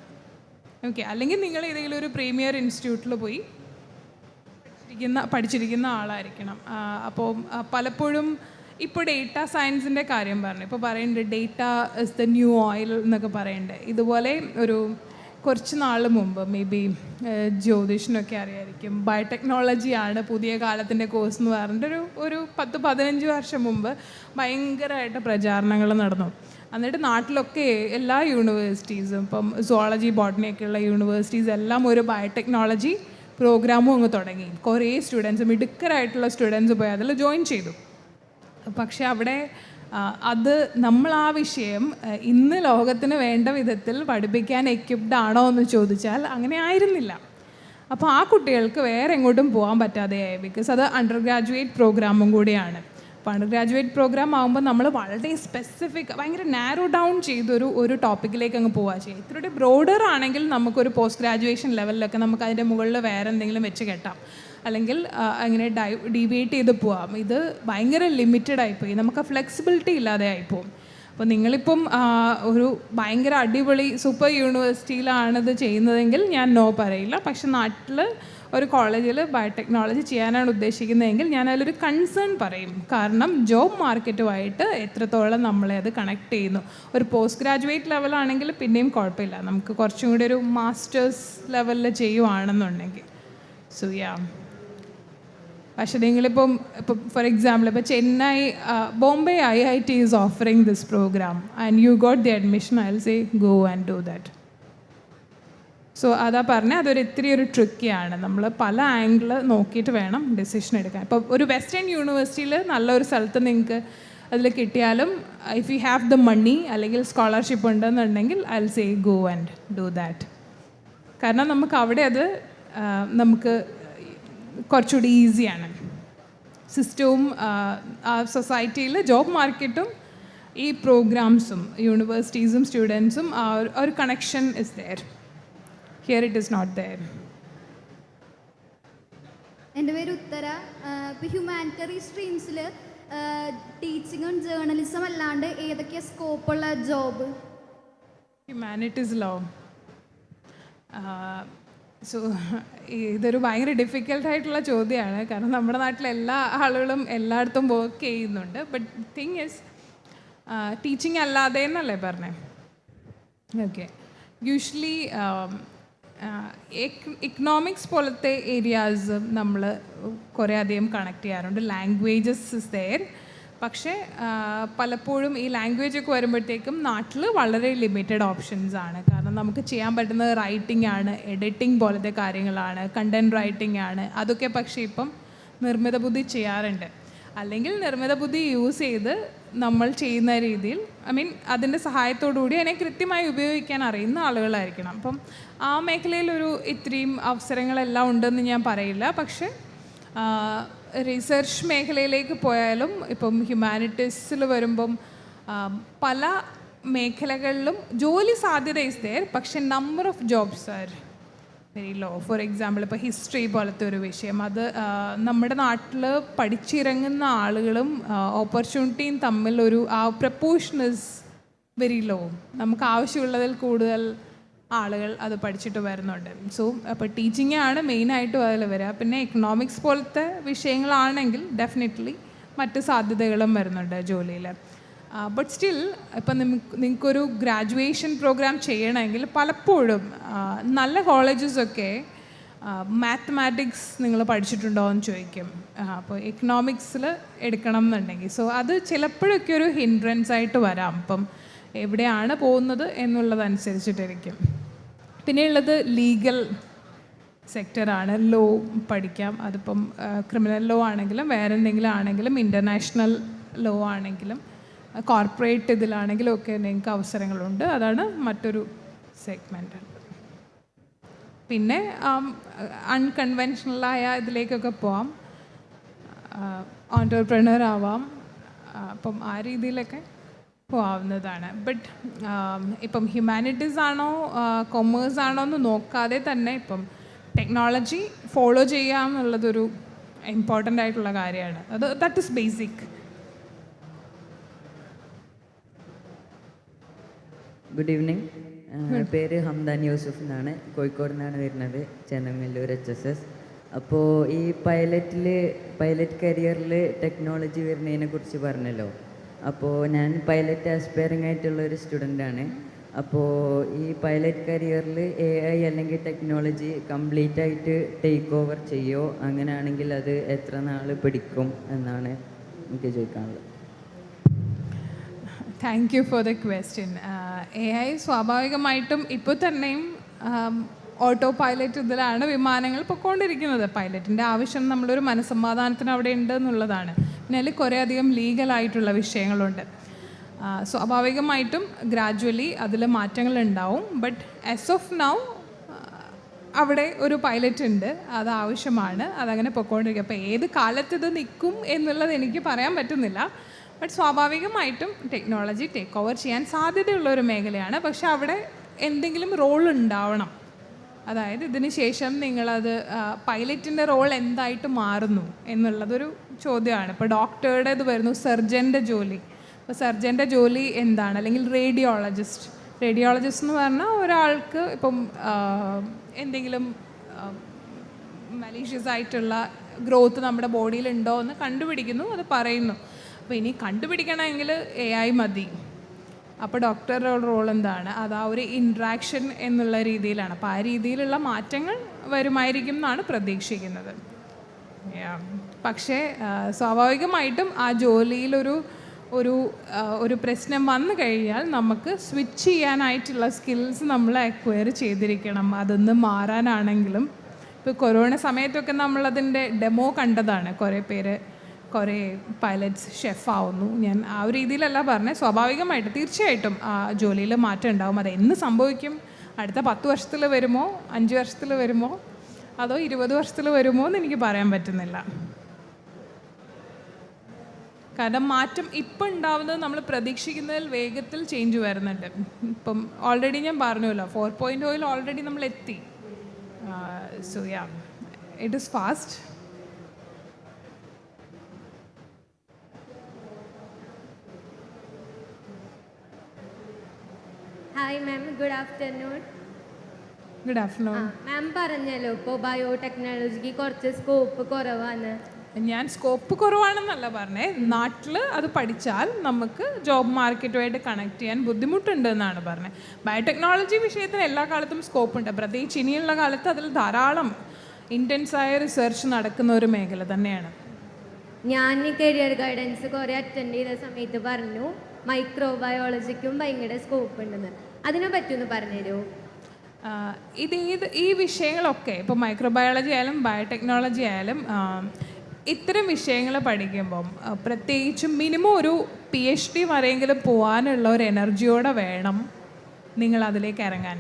ഓക്കെ, അല്ലെങ്കിൽ നിങ്ങൾ ഏതെങ്കിലും ഒരു പ്രീമിയർ ഇൻസ്റ്റിറ്റ്യൂട്ടിൽ പോയി പഠിച്ചിരിക്കുന്ന ആളായിരിക്കണം. അപ്പോൾ പലപ്പോഴും ഇപ്പോൾ ഡേറ്റ സയൻസിൻ്റെ കാര്യം പറഞ്ഞു, ഇപ്പോൾ പറയുന്നുണ്ട് data is the new oil എന്നൊക്കെ പറയുന്നുണ്ട്. ഇതുപോലെ ഒരു കുറച്ച് നാൾ മുമ്പ് മേ ബി ജ്യോതിഷിനൊക്കെ അറിയായിരിക്കും, ബയോടെക്നോളജിയാണ് പുതിയ കാലത്തിൻ്റെ കോഴ്സ് എന്ന് പറഞ്ഞിട്ട് ഒരു 10-15 വർഷം മുമ്പ് ഭയങ്കരമായിട്ട് പ്രചാരണങ്ങൾ നടന്നു. എന്നിട്ട് നാട്ടിലൊക്കെ എല്ലാ യൂണിവേഴ്സിറ്റീസും, ഇപ്പം സുവോളജി ബോട്ടണിയൊക്കെയുള്ള യൂണിവേഴ്സിറ്റീസ് എല്ലാം ഒരു ബയോടെക്നോളജി പ്രോഗ്രാമും അങ്ങ് തുടങ്ങി. കുറേ സ്റ്റുഡൻസ്, മിടുക്കരായിട്ടുള്ള സ്റ്റുഡൻസ് പോയി അതിൽ ജോയിൻ ചെയ്തു. പക്ഷെ അവിടെ അത് നമ്മൾ ആ വിഷയം ഇന്ന് ലോകത്തിന് വേണ്ട വിധത്തിൽ പഠിപ്പിക്കാൻ എക്യുപ്ഡ് ആണോ എന്ന് ചോദിച്ചാൽ അങ്ങനെ ആയിരുന്നില്ല. അപ്പോൾ ആ കുട്ടികൾക്ക് വേറെ എങ്ങോട്ടും പോകാൻ പറ്റാതെയായി. ബിക്കോസ് അത് അണ്ടർ ഗ്രാജുവേറ്റ് പ്രോഗ്രാമും കൂടിയാണ്. അപ്പോൾ അണ്ടർ ഗ്രാജുവേറ്റ് പ്രോഗ്രാം ആകുമ്പോൾ നമ്മൾ വളരെ സ്പെസിഫിക്, ഭയങ്കര നാരോ ഡൗൺ ചെയ്തൊരു ടോപ്പിക്കിലേക്ക് അങ്ങ് പോവുക ചെയ്യുക. ഇത്രയുടെ ബ്രോഡർ ആണെങ്കിൽ നമുക്കൊരു പോസ്റ്റ് ഗ്രാജുവേഷൻ ലെവലിലൊക്കെ നമുക്ക് അതിൻ്റെ മുകളിൽ വേറെ എന്തെങ്കിലും വെച്ച് കെട്ടാം, അല്ലെങ്കിൽ അങ്ങനെ ഡീവിയേറ്റ് ചെയ്ത് പോവാം. ഇത് ഭയങ്കര ലിമിറ്റഡ് ആയിപ്പോയി, നമുക്ക് ഫ്ലെക്സിബിലിറ്റി ഇല്ലാതെ ആയിപ്പോവും. അപ്പോൾ നിങ്ങളിപ്പം ഒരു ഭയങ്കര അടിപൊളി സൂപ്പർ യൂണിവേഴ്സിറ്റിയിലാണിത് ചെയ്യുന്നതെങ്കിൽ ഞാൻ നോ പറയില്ല. പക്ഷെ നാട്ടിൽ ഒരു കോളേജിൽ ബയോടെക്നോളജി ചെയ്യാനാണ് ഉദ്ദേശിക്കുന്നതെങ്കിൽ ഞാൻ അതിലൊരു കൺസേൺ പറയും. കാരണം ജോബ് മാർക്കറ്റുമായിട്ട് എത്രത്തോളം നമ്മളെ അത് കണക്ട് ചെയ്യുന്നു. ഒരു പോസ്റ്റ് ഗ്രാജുവേറ്റ് ലെവലാണെങ്കിൽ പിന്നെയും കുഴപ്പമില്ല, നമുക്ക് കുറച്ചും കൂടി ഒരു മാസ്റ്റേഴ്സ് ലെവലിൽ ചെയ്യുവാണെന്നുണ്ടെങ്കിൽ. സോ യാ, പക്ഷേ നിങ്ങളിപ്പം ഫോർ എക്സാമ്പിൾ ഇപ്പോൾ Chennai, Bombay IIT is offering this program and you got the admission, I will say go and do that. So അതാ പറഞ്ഞാൽ അതൊരു ഇത്തിരി ഒരു ട്രിക്കിയാണ്. നമ്മൾ പല ആംഗിൾ നോക്കിയിട്ട് വേണം ഡിസിഷൻ എടുക്കാൻ. ഇപ്പോൾ ഒരു വെസ്റ്റേൺ യൂണിവേഴ്സിറ്റിയിൽ നല്ലൊരു സ്ഥലത്ത് നിങ്ങൾക്ക് അതിൽ കിട്ടിയാലും if you have the money അല്ലെങ്കിൽ സ്കോളർഷിപ്പ് ഉണ്ടെന്നുണ്ടെങ്കിൽ I will say go and do that. കാരണം നമുക്ക് അവിടെ അത് നമുക്ക് കുറച്ചുകൂടി ഈസിയാണ്. സിസ്റ്റവും ആ സൊസൈറ്റിയിൽ ജോബ് മാർക്കറ്റും ഈ പ്രോഗ്രാംസും യൂണിവേഴ്സിറ്റീസും സ്റ്റുഡൻസും ആ ഒരു connection is there. Here it is not there. എൻ്റെ പേര് ഉത്തര. ഇപ്പോൾ ഹ്യൂമാനിറ്ററി സ്ട്രീംസിൽ ടീച്ചിങ്ങും ജേർണലിസം അല്ലാണ്ട് ഏതൊക്കെയാണ് സ്കോപ്പുള്ള ജോബ്? Humanities law. സോ ഇതൊരു ഭയങ്കര ഡിഫിക്കൽട്ടായിട്ടുള്ള ചോദ്യമാണ്. കാരണം നമ്മുടെ നാട്ടിലെ എല്ലാ ആളുകളും എല്ലായിടത്തും വർക്ക് ചെയ്യുന്നുണ്ട്. ബട്ട് തിങ് ഈസ് ടീച്ചിങ് അല്ലാതെ എന്നല്ലേ പറഞ്ഞേ? ഓക്കെ, യൂഷ്വലി ഇക്കണോമിക്സ് പോലത്തെ ഏരിയാസ് നമ്മൾ കുറേ അധികം കണക്ട് ചെയ്യാറുണ്ട്. Languages is there. പക്ഷേ പലപ്പോഴും ഈ ലാംഗ്വേജൊക്കെ വരുമ്പോഴത്തേക്കും നാട്ടിൽ വളരെ ലിമിറ്റഡ് ഓപ്ഷൻസ് ആണ്. കാരണം നമുക്ക് ചെയ്യാൻ പറ്റുന്നത് റൈറ്റിംഗ് ആണ്, എഡിറ്റിംഗ് പോലത്തെ കാര്യങ്ങളാണ്, കണ്ടൻറ് റൈറ്റിംഗ് ആണ്. അതൊക്കെ പക്ഷേ ഇപ്പം നിർമ്മിത ബുദ്ധി ചെയ്യാറുണ്ട്. അല്ലെങ്കിൽ നിർമ്മിത ബുദ്ധി യൂസ് ചെയ്ത് നമ്മൾ ചെയ്യുന്ന രീതിയിൽ, ഐ മീൻ അതിൻ്റെ സഹായത്തോടുകൂടി അതിനെ കൃത്യമായി ഉപയോഗിക്കാൻ അറിയുന്ന ആളുകളായിരിക്കണം. അപ്പം ആ മേഖലയിലൊരു ഇത്രയും അവസരങ്ങളെല്ലാം ഉണ്ടെന്ന് ഞാൻ പറയില്ല. പക്ഷേ റിസർച്ച് മേഖലയിലേക്ക് പോയാലും ഇപ്പം ഹ്യൂമാനിറ്റീസിൽ വരുമ്പം പല മേഖലകളിലും ജോലി സാധ്യത ഇസ് ദെയർ. പക്ഷേ number of jobs are very low. For example ഇപ്പോൾ ഹിസ്റ്ററി പോലത്തെ ഒരു വിഷയം, അത് നമ്മുടെ നാട്ടിൽ പഠിച്ചിറങ്ങുന്ന ആളുകളും ഓപ്പർച്യൂണിറ്റിയും തമ്മിൽ ആ പ്രപ്പോർഷൻ ഇസ് വെരി ലോ. നമുക്ക് ആവശ്യമുള്ളതിൽ കൂടുതൽ ആളുകൾ അത് പഠിച്ചിട്ട് വരുന്നുണ്ട്. സോ അപ്പോൾ ടീച്ചിങ് ആണ് മെയിനായിട്ടും അതിൽ വരിക. പിന്നെ എക്കണോമിക്സ് പോലത്തെ വിഷയങ്ങളാണെങ്കിൽ ഡെഫിനറ്റ്ലി മറ്റ് സാധ്യതകളും വരുന്നുണ്ട് ജോലിയിൽ. ബട്ട് സ്റ്റിൽ ഇപ്പം നിങ്ങൾക്കൊരു ഗ്രാജുവേഷൻ പ്രോഗ്രാം ചെയ്യണമെങ്കിൽ പലപ്പോഴും നല്ല കോളേജസൊക്കെ മാത്തമാറ്റിക്സ് നിങ്ങൾ പഠിച്ചിട്ടുണ്ടോ എന്ന് ചോദിക്കും. അപ്പോൾ എക്കണോമിക്സിൽ എടുക്കണം എന്നുണ്ടെങ്കിൽ സോ അത് ചിലപ്പോഴൊക്കെ ഒരു ഹിൻഡ്രൻസ് ആയിട്ട് വരാം. ഇപ്പം എവിടെയാണ് പോകുന്നത് എന്നുള്ളതനുസരിച്ചിട്ടിരിക്കും. പിന്നെയുള്ളത് ലീഗൽ സെക്ടറാണ്. ലോ പഠിക്കാം. അതിപ്പം ക്രിമിനൽ ലോ ആണെങ്കിലും വേറെ എന്തെങ്കിലും ആണെങ്കിലും ഇൻ്റർനാഷണൽ ലോ ആണെങ്കിലും കോർപ്പറേറ്റ് ഇതിലാണെങ്കിലും ഒക്കെ നിങ്ങൾക്ക് അവസരങ്ങളുണ്ട്. അതാണ് മറ്റൊരു സെഗ്മെൻറ്റ്. പിന്നെ അൺകൺവെൻഷണലായ ഇതിലേക്കൊക്കെ പോവാം. ഓൺടർപ്രണർ ആവാം. അപ്പം ആ രീതിയിലൊക്കെ പോകാവുന്നതാണ്. ബട്ട് ഇപ്പം ഹ്യൂമാനിറ്റീസ് ആണോ കൊമേഴ്സ് ആണോ എന്ന് നോക്കാതെ തന്നെ ഇപ്പം ടെക്നോളജി ഫോളോ ചെയ്യുക എന്നുള്ളതൊരു ഇമ്പോർട്ടൻ്റ് ആയിട്ടുള്ള കാര്യമാണ്. That is basic. Good evening. പേര് ഹംദാൻ യൂസുഫ് എന്നാണ്, കോഴിക്കോട് നിന്നാണ് വരുന്നത്, ചെന്നമല്ലൂർ HSS. അപ്പോൾ ഈ പൈലറ്റ് കരിയറിൽ ടെക്നോളജി വരുന്നതിനെ കുറിച്ച് പറഞ്ഞല്ലോ. അപ്പോൾ ഞാൻ പൈലറ്റ് ആസ്പയറിംഗ് ആയിട്ടുള്ള ഒരു സ്റ്റുഡൻ്റാണ്. അപ്പോൾ ഈ പൈലറ്റ് കരിയറിൽ AI അല്ലെങ്കിൽ ടെക്നോളജി കംപ്ലീറ്റ് ആയിട്ട് ടേക്ക് ഓവർ ചെയ്യുമോ? അങ്ങനെയാണെങ്കിൽ അത് എത്ര നാൾ പിടിക്കും എന്നാണ് എനിക്ക് ചോദിക്കാനുള്ളത്. Thank you for the question. AI സ്വാഭാവികമായിട്ടും ഇപ്പോൾ തന്നെയും ഓട്ടോ പൈലറ്റ് ഇതിലാണ് വിമാനങ്ങൾ പൊയ്ക്കൊണ്ടിരിക്കുന്നത്. പൈലറ്റിൻ്റെ ആവശ്യം നമ്മളൊരു മനസ്സമാധാനത്തിന് അവിടെ ഉണ്ട് എന്നുള്ളതാണ്. പിന്നെ അതിൽ കുറേയധികം ലീഗലായിട്ടുള്ള വിഷയങ്ങളുണ്ട്. സ്വാഭാവികമായിട്ടും ഗ്രാജ്വലി അതിൽ മാറ്റങ്ങളുണ്ടാവും. ബട്ട് ആസ് ഓഫ് നൗ അവിടെ ഒരു പൈലറ്റ് ഉണ്ട്, അത് ആവശ്യമാണ്, അതങ്ങനെ പൊയ്ക്കൊണ്ടിരിക്കുക. അപ്പോൾ ഏത് കാലത്ത് ഇത് നിൽക്കും എന്നുള്ളത് എനിക്ക് പറയാൻ പറ്റുന്നില്ല. ബട്ട് സ്വാഭാവികമായിട്ടും ടെക്നോളജി ടേക്ക് ഓവർ ചെയ്യാൻ സാധ്യതയുള്ള ഒരു മേഖലയാണ്. പക്ഷെ അവിടെ എന്തെങ്കിലും റോൾ ഉണ്ടാവണം. അതായത് ഇതിന് ശേഷം നിങ്ങളത് പൈലറ്റിൻ്റെ റോൾ എന്തായിട്ട് മാറുന്നു എന്നുള്ളതൊരു ചോദ്യമാണ്. ഇപ്പോൾ ഡോക്ടറുടെ ഇത് വരുന്നു, സർജൻ്റെ ജോലി. അപ്പോൾ സർജൻ്റെ ജോലി എന്താണ്? അല്ലെങ്കിൽ റേഡിയോളജിസ്റ്റ് എന്ന് പറഞ്ഞാൽ ഒരാൾക്ക് ഇപ്പം എന്തെങ്കിലും മലീഷ്യസ് ആയിട്ടുള്ള ഗ്രോത്ത് നമ്മുടെ ബോഡിയിലുണ്ടോ എന്ന് കണ്ടുപിടിക്കുന്നു, അത് പറയുന്നു. അപ്പോൾ ഇനി കണ്ടുപിടിക്കണമെങ്കിൽ AI മതി. അപ്പോൾ ഡോക്ടറുടെ റോൾ എന്താണ്? അത് ആ ഒരു ഇൻട്രാക്ഷൻ എന്നുള്ള രീതിയിലാണ്. അപ്പോൾ ആ രീതിയിലുള്ള മാറ്റങ്ങൾ വരുമായിരിക്കും എന്നാണ് പ്രതീക്ഷിക്കുന്നത്. പക്ഷേ സ്വാഭാവികമായിട്ടും ആ ജോലിയിലൊരു ഒരു പ്രശ്നം വന്നു കഴിഞ്ഞാൽ നമുക്ക് സ്വിച്ച് ചെയ്യാനായിട്ടുള്ള സ്കിൽസ് നമ്മൾ അക്വയർ ചെയ്തിരിക്കണം. അതൊന്ന് മാറാനാണെങ്കിലും ഇപ്പോൾ കൊറോണ സമയത്തൊക്കെ നമ്മളതിൻ്റെ ഡെമോ കണ്ടതാണ്. കുറേ പൈലറ്റ്സ് ഷെഫാവുന്നു. ഞാൻ ആ ഒരു രീതിയിലല്ല പറഞ്ഞത്. സ്വാഭാവികമായിട്ട് തീർച്ചയായിട്ടും ആ ജോലിയിൽ മാറ്റം ഉണ്ടാവും. അത് എന്ന് സംഭവിക്കും? അടുത്ത 10 വർഷത്തിൽ വരുമോ, 5 വർഷത്തിൽ വരുമോ, അതോ 20 വർഷത്തിൽ വരുമോ എന്ന് എനിക്ക് പറയാൻ പറ്റുന്നില്ല. കാരണം മാറ്റം ഇപ്പം ഉണ്ടാവുന്നത് നമ്മൾ പ്രതീക്ഷിക്കുന്നതിൽ വേഗത്തിൽ ചേഞ്ച് വരുന്നുണ്ട്. ഇപ്പം ഓൾറെഡി ഞാൻ പറഞ്ഞല്ലോ, 4.0 ഓൾറെഡി നമ്മൾ എത്തി. So yeah, it is fast. Hi ma'am, good afternoon. Good afternoon. Ma'am പറഞ്ഞല്ലോ ഇപ്പോൾ ബയോടെക്നോളജിക്ക് കുറച്ച് സ്കോപ്പ് കുറവാണ്. ഞാൻ സ്കോപ്പ് കുറവാണെന്നല്ല പറഞ്ഞേ, നാട്ടിൽ അത് പഠിച്ചാൽ നമുക്ക് ജോബ് മാർക്കറ്റുമായിട്ട് കണക്ട് ചെയ്യാൻ ബുദ്ധിമുട്ടുണ്ട് എന്നാണ് പറഞ്ഞത്. ബയോടെക്നോളജി വിഷയത്തിന് എല്ലാ കാലത്തും സ്കോപ്പ് ഉണ്ട്. പ്രത്യേകിച്ച് ഇനിയുള്ള കാലത്ത് അതിൽ ധാരാളം ഇൻറ്റൻസായ റിസർച്ച് നടക്കുന്ന ഒരു മേഖല തന്നെയാണ്. ഞാൻ കരിയർ ഗൈഡൻസ് കുറേ അറ്റൻഡ് ചെയ്ത സമയത്ത് പറഞ്ഞു മൈക്രോബയോളജിക്കും ഭയങ്കര സ്കോപ്പ് ഉണ്ടെന്ന്. അതിനെ പറ്റിയൊന്ന് പറഞ്ഞുതരുമോ? ഈ വിഷയങ്ങളൊക്കെ ഇപ്പോൾ മൈക്രോബയോളജി ആയാലും ബയോടെക്നോളജി ആയാലും ഇത്തരം വിഷയങ്ങൾ പഠിക്കുമ്പം പ്രത്യേകിച്ചും മിനിമം ഒരു PhD വരെയെങ്കിലും പോകാനുള്ള ഒരു എനർജിയോടെ വേണം നിങ്ങൾ അതിലേക്ക് ഇറങ്ങാൻ.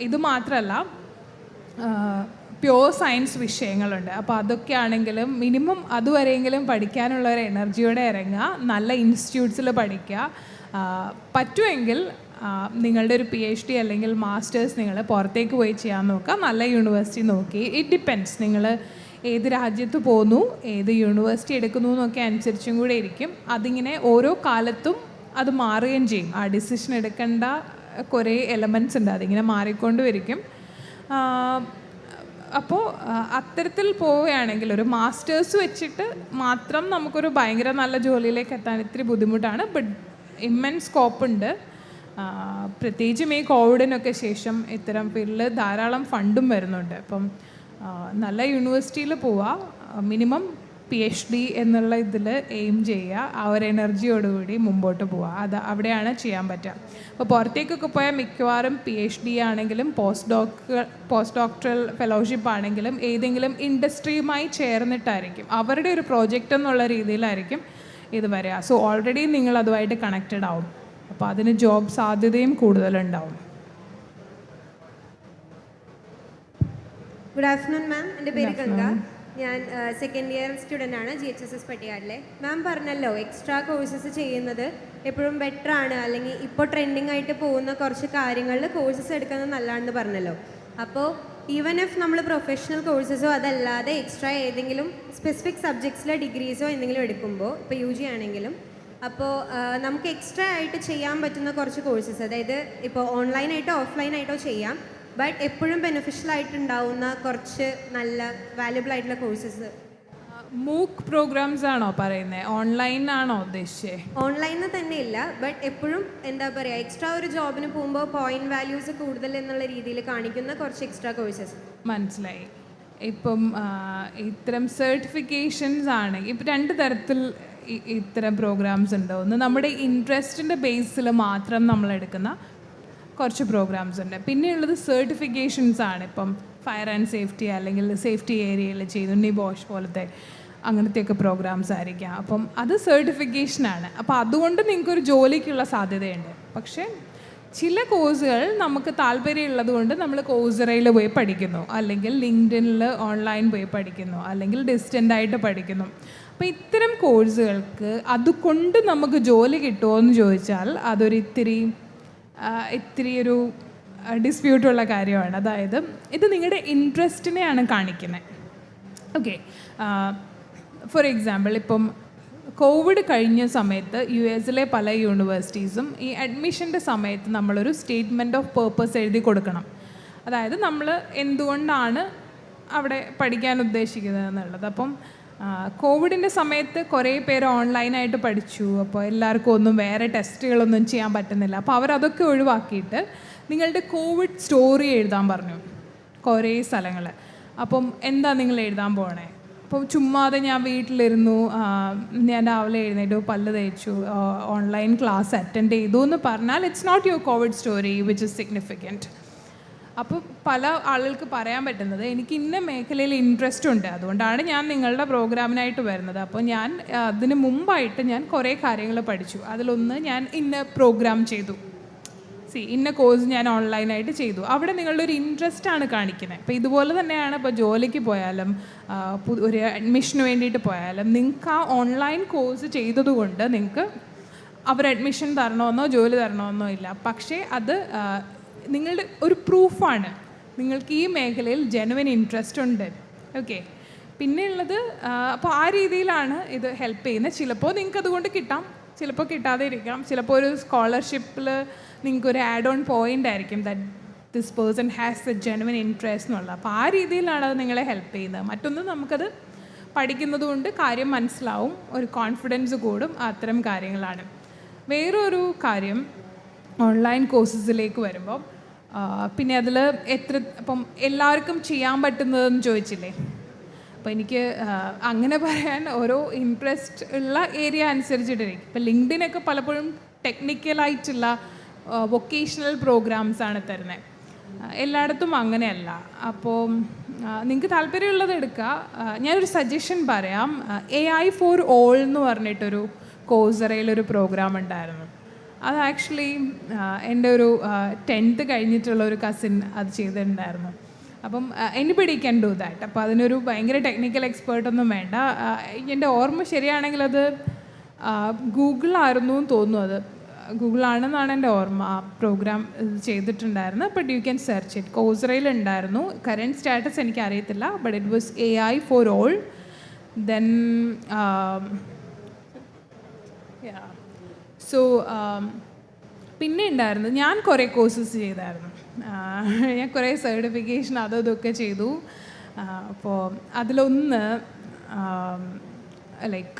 ഇത് മാത്രമല്ല, പ്യോർ സയൻസ് വിഷയങ്ങളുണ്ട്. അപ്പോൾ അതൊക്കെ ആണെങ്കിലും മിനിമം അതുവരെയെങ്കിലും പഠിക്കാനുള്ള ഒരു എനർജിയോടെ ഇറങ്ങുക. നല്ല ഇൻസ്റ്റിറ്റ്യൂട്ട്സിൽ പഠിക്കുക. പറ്റുമെങ്കിൽ നിങ്ങളുടെ ഒരു PhD അല്ലെങ്കിൽ മാസ്റ്റേഴ്സ് നിങ്ങൾ പുറത്തേക്ക് പോയി ചെയ്യാൻ നോക്കുക. നല്ല യൂണിവേഴ്സിറ്റി നോക്കി. ഇറ്റ് ഡിപ്പെൻഡ്സ് നിങ്ങൾ ഏത് രാജ്യത്ത് പോകുന്നു, ഏത് യൂണിവേഴ്സിറ്റി എടുക്കുന്നു എന്നൊക്കെ അനുസരിച്ചും കൂടെ ഇരിക്കും. അതിങ്ങനെ ഓരോ കാലത്തും അത് മാറുകയും ചെയ്യും. ആ ഡിസിഷൻ എടുക്കേണ്ട കുറേ എലമെൻറ്റ്സ് ഉണ്ട്, അതിങ്ങനെ മാറിക്കൊണ്ടുമിരിക്കും. അപ്പോൾ അത്തരത്തിൽ പോവുകയാണെങ്കിൽ ഒരു മാസ്റ്റേഴ്സ് വെച്ചിട്ട് മാത്രം നമുക്കൊരു ഭയങ്കര നല്ല ജോലിയിലേക്ക് എത്താൻ ഇത്തിരി ബുദ്ധിമുട്ടാണ്. ബട്ട് ഇമ്മൻസ് സ്കോപ്പ് ഉണ്ട്. പ്രത്യേകിച്ചും ഈ കോവിഡിനൊക്കെ ശേഷം ഇത്തരം ഫീൽഡിൽ ധാരാളം ഫണ്ടും വരുന്നുണ്ട്. അപ്പം നല്ല യൂണിവേഴ്സിറ്റിയിൽ പോവുക, മിനിമം PhD എന്നുള്ള ഇതിൽ എയിം ചെയ്യുക, ആ ഒരു എനർജിയോടുകൂടി മുമ്പോട്ട് പോവുക. അത് അവിടെയാണ് ചെയ്യാൻ പറ്റുക. അപ്പോൾ പുറത്തേക്കൊക്കെ പോയാൽ മിക്കവാറും PhD ആണെങ്കിലും പോസ്റ്റ് ഡോക്ടറൽ ഫെലോഷിപ്പ് ആണെങ്കിലും ഏതെങ്കിലും ഇൻഡസ്ട്രിയുമായി ചേർന്നിട്ടായിരിക്കും, അവരുടെ ഒരു പ്രോജക്റ്റ് എന്നുള്ള രീതിയിലായിരിക്കും ഇത് വരിക. സോ ഓൾറെഡി നിങ്ങൾ അതുമായിട്ട് കണക്റ്റഡ് ആവും. അപ്പോൾ അതിന് ജോബ് സാധ്യതയും കൂടുതലുണ്ടാവും. ഗുഡ് ആഫ്റ്റർനൂൺ മാം, എൻ്റെ പേര് ഗംഗ. ഞാൻ സെക്കൻഡ് ഇയർ സ്റ്റുഡൻ്റ് ആണ് GHSS പട്ടിയാടിലെ. മാം പറഞ്ഞല്ലോ എക്സ്ട്രാ കോഴ്സസ് ചെയ്യുന്നത് എപ്പോഴും ബെറ്റർ ആണ്, അല്ലെങ്കിൽ ഇപ്പോൾ ട്രെൻഡിങ് ആയിട്ട് പോകുന്ന കുറച്ച് കാര്യങ്ങളിൽ കോഴ്സസ് എടുക്കുന്നത് നല്ലതാണെന്ന് പറഞ്ഞല്ലോ. അപ്പോൾ ഈവൻ ഇഫ് നമ്മൾ പ്രൊഫഷണൽ കോഴ്സസോ അതല്ലാതെ എക്സ്ട്രാ ഏതെങ്കിലും സ്പെസിഫിക് സബ്ജക്ട്സിലെ ഡിഗ്രീസോ എന്തെങ്കിലും എടുക്കുമ്പോൾ, ഇപ്പോൾ UG ആണെങ്കിലും, അപ്പോൾ നമുക്ക് എക്സ്ട്രാ ആയിട്ട് ചെയ്യാൻ പറ്റുന്ന കുറച്ച് കോഴ്സസ്, അതായത് ഇപ്പോൾ ഓൺലൈനായിട്ടോ ഓഫ്ലൈനായിട്ടോ ചെയ്യാം, ബട്ട് എപ്പോഴും ബെനിഫിഷ്യൽ ആയിട്ടുണ്ടാവുന്ന കുറച്ച് നല്ല വാല്യുബിൾ ആയിട്ടുള്ള കോഴ്സസ്. മൂക്ക് പ്രോഗ്രാംസ് ആണോ പറയുന്നത്? ഓൺലൈൻ ആണോ ഉദ്ദേശിച്ചത്? ഓൺലൈനിൽ തന്നെ ഇല്ല, ബട്ട് എപ്പോഴും എന്താ പറയുക, എക്സ്ട്രാ ഒരു ജോബിന് പോകുമ്പോൾ പോയിന്റ് വാല്യൂസ് കൂടുതൽ എന്നുള്ള രീതിയിൽ കാണിക്കുന്ന കുറച്ച് എക്സ്ട്രാ കോഴ്സസ്. മനസ്സിലായി. ഇപ്പം ഇത്തരം സർട്ടിഫിക്കേഷൻസ് ആണെങ്കിൽ ഇപ്പം 2 തരത്തിൽ ഇത്തരം പ്രോഗ്രാംസ് ഉണ്ട്. ഒന്ന് നമ്മുടെ ഇൻട്രസ്റ്റിൻ്റെ ബേസിൽ മാത്രം നമ്മൾ എടുക്കുന്ന കുറച്ച് പ്രോഗ്രാംസ് ഉണ്ട്. പിന്നെയുള്ളത് സർട്ടിഫിക്കേഷൻസ് ആണ്. ഇപ്പം ഫയർ ആൻഡ് സേഫ്റ്റി അല്ലെങ്കിൽ സേഫ്റ്റി ഏരിയയിൽ ചെയ്യുന്നു, നിബോഷ് പോലത്തെ അങ്ങനത്തെയൊക്കെ പ്രോഗ്രാംസ് ആയിരിക്കാം. അപ്പം അത് സർട്ടിഫിക്കേഷനാണ്. അപ്പോൾ അതുകൊണ്ട് നിങ്ങൾക്കൊരു ജോലിക്കുള്ള സാധ്യതയുണ്ട്. പക്ഷേ ചില കോഴ്സുകൾ നമുക്ക് താല്പര്യമുള്ളത് കൊണ്ട് നമ്മൾ കോഴ്സറയിൽ പോയി പഠിക്കുന്നു, അല്ലെങ്കിൽ ലിങ്ക്ഡിനിൽ ഓൺലൈൻ പോയി പഠിക്കുന്നു, അല്ലെങ്കിൽ ഡിസ്റ്റൻ്റായിട്ട് പഠിക്കുന്നു. അപ്പോൾ ഇത്തരം കോഴ്സുകൾക്ക് അതുകൊണ്ട് നമുക്ക് ജോലി കിട്ടുമോ എന്ന് ചോദിച്ചാൽ അതൊരു ഇത്തിരി ഒരു ഡിസ്പ്യൂട്ടുള്ള കാര്യമാണ്. അതായത് ഇത് നിങ്ങളുടെ ഇൻട്രസ്റ്റിനെയാണ് കാണിക്കുന്നത്. ഓക്കെ, ഫോർ എക്സാമ്പിൾ ഇപ്പം കോവിഡ് കഴിഞ്ഞ സമയത്ത് US പല യൂണിവേഴ്സിറ്റീസും ഈ അഡ്മിഷൻ്റെ സമയത്ത് നമ്മളൊരു സ്റ്റേറ്റ്മെൻറ്റ് ഓഫ് പേർപ്പസ് എഴുതി കൊടുക്കണം. അതായത് നമ്മൾ എന്തുകൊണ്ടാണ് അവിടെ പഠിക്കാൻ ഉദ്ദേശിക്കുന്നത് എന്നുള്ളത്. അപ്പം കോവിഡിൻ്റെ സമയത്ത് കുറേ പേര് ഓൺലൈനായിട്ട് പഠിച്ചു. അപ്പോൾ എല്ലാവർക്കും ഒന്നും വേറെ ടെസ്റ്റുകളൊന്നും ചെയ്യാൻ പറ്റുന്നില്ല. അപ്പോൾ അവരതൊക്കെ ഒഴിവാക്കിയിട്ട് നിങ്ങളുടെ കോവിഡ് സ്റ്റോറി എഴുതാൻ പറഞ്ഞു കുറേ സ്ഥലങ്ങൾ. അപ്പം എന്താ നിങ്ങൾ എഴുതാൻ പോകണേ? അപ്പോൾ ചുമ്മാതെ ഞാൻ വീട്ടിലിരുന്നു, ഞാൻ രാവിലെ എഴുന്നേറ്റു, പല്ല് തേച്ചു, ഓൺലൈൻ ക്ലാസ് അറ്റൻഡ് ചെയ്തു എന്ന് പറഞ്ഞാൽ it's not your covid story which is significant. അപ്പോൾ പല ആളുകൾക്ക് പറയാൻ പറ്റുന്നത് എനിക്ക് ഇന്ന മേഖലയിൽ ഇൻട്രസ്റ്റ് ഉണ്ട്, അതുകൊണ്ടാണ് ഞാൻ നിങ്ങളുടെ പ്രോഗ്രാമിനായിട്ട് വരുന്നത്. അപ്പോൾ ഞാൻ അതിന് മുമ്പായിട്ട് ഞാൻ കുറേ കാര്യങ്ങൾ പഠിച്ചു. അതിലൊന്ന് ഞാൻ ഇന്ന പ്രോഗ്രാം ചെയ്തു, ഇന്ന കോഴ്സ് ഞാൻ ഓൺലൈനായിട്ട് ചെയ്തു. അവിടെ നിങ്ങളുടെ ഒരു ഇൻട്രസ്റ്റാണ് കാണിക്കുന്നത്. അപ്പോൾ ഇതുപോലെ തന്നെയാണ് ഇപ്പോൾ ജോലിക്ക് പോയാലും ഒരു അഡ്മിഷന് വേണ്ടിയിട്ട് പോയാലും നിങ്ങൾക്ക് ആ ഓൺലൈൻ കോഴ്സ് ചെയ്തതുകൊണ്ട് നിങ്ങൾക്ക് അവർ അഡ്മിഷൻ തരണമെന്നോ ജോലി തരണമെന്നോ ഇല്ല. പക്ഷേ അത് നിങ്ങളുടെ ഒരു പ്രൂഫാണ് നിങ്ങൾക്ക് ഈ മേഖലയിൽ ജെനുവിൻ ഇൻട്രസ്റ്റ് ഉണ്ട്. ഓക്കെ, പിന്നെയുള്ളത് അപ്പോൾ ആ രീതിയിലാണ് ഇത് ഹെൽപ്പ് ചെയ്യുന്നത്. ചിലപ്പോൾ നിങ്ങൾക്ക് അതുകൊണ്ട് കിട്ടാം, ചിലപ്പോൾ കിട്ടാതെ ഇരിക്കാം. ചിലപ്പോൾ ഒരു സ്കോളർഷിപ്പിൽ നിങ്ങൾക്കൊരു ആഡ് ഓൺ പോയിൻ്റ് ആയിരിക്കും that this person has A genuine interest എന്നുള്ളത്. അപ്പോൾ ആ രീതിയിലാണ് അത് നിങ്ങളെ ഹെൽപ്പ് ചെയ്യുന്നത്. മറ്റൊന്ന് നമുക്കത് പഠിക്കുന്നത് കൊണ്ട് കാര്യം മനസ്സിലാവും, ഒരു കോൺഫിഡൻസ് കൂടും, അത്തരം കാര്യങ്ങളാണ്. വേറൊരു കാര്യം ഓൺലൈൻ കോഴ്സസിലേക്ക് വരുമ്പോൾ പിന്നെ അതിൽ ഇപ്പം എല്ലാവർക്കും ചെയ്യാൻ പറ്റുന്നതെന്ന് ചോദിച്ചില്ലേ. അപ്പോൾ എനിക്ക് അങ്ങനെ പറയാൻ ഓരോ ഇൻട്രസ്റ്റ് ഉള്ള ഏരിയ അനുസരിച്ചിട്ടിരിക്കും. ഇപ്പോൾ ലിങ്ക്ഡിനൊക്കെ പലപ്പോഴും ടെക്നിക്കലായിട്ടുള്ള വൊക്കേഷണൽ പ്രോഗ്രാംസാണ് തരുന്നത്, എല്ലായിടത്തും അങ്ങനെയല്ല. അപ്പോൾ നിങ്ങൾക്ക് താല്പര്യമുള്ളത് എടുക്കുക. ഞാനൊരു സജഷൻ പറയാം. AI for all എന്ന് പറഞ്ഞിട്ടൊരു കോഴ്സറയിലൊരു പ്രോഗ്രാം ഉണ്ടായിരുന്നു. അത് ആക്ച്വലി എൻ്റെ ഒരു 10th കഴിഞ്ഞിട്ടുള്ള ഒരു കസിൻ അത് ചെയ്തിട്ടുണ്ടായിരുന്നു. അപ്പം എനിബഡി ക്യാൻ ഡു ദാറ്റ്. അപ്പോൾ അതിനൊരു ഭയങ്കര ടെക്നിക്കൽ എക്സ്പേർട്ടൊന്നും വേണ്ട. എൻ്റെ ഓർമ്മ ശരിയാണെങ്കിൽ അത് ഗൂഗിളായിരുന്നു എന്ന് തോന്നുന്നു. അത് ഗൂഗിളാണെന്നാണ് എൻ്റെ ഓർമ്മ. ആ പ്രോഗ്രാം ചെയ്തിട്ടുണ്ടായിരുന്നു. But you can search it. കോഴ്സറയിൽ ഉണ്ടായിരുന്നു. കറൻറ്റ് സ്റ്റാറ്റസ് എനിക്ക് അറിയത്തില്ല, but it was AI for all. Then so പിന്നെ ഉണ്ടായിരുന്നു, ഞാൻ കുറേ കോഴ്സസ് ചെയ്തായിരുന്നു. ഞാൻ കുറേ സർട്ടിഫിക്കേഷൻ അതും ഇതൊക്കെ ചെയ്തു. അപ്പോൾ അതിലൊന്ന് ലൈക്ക്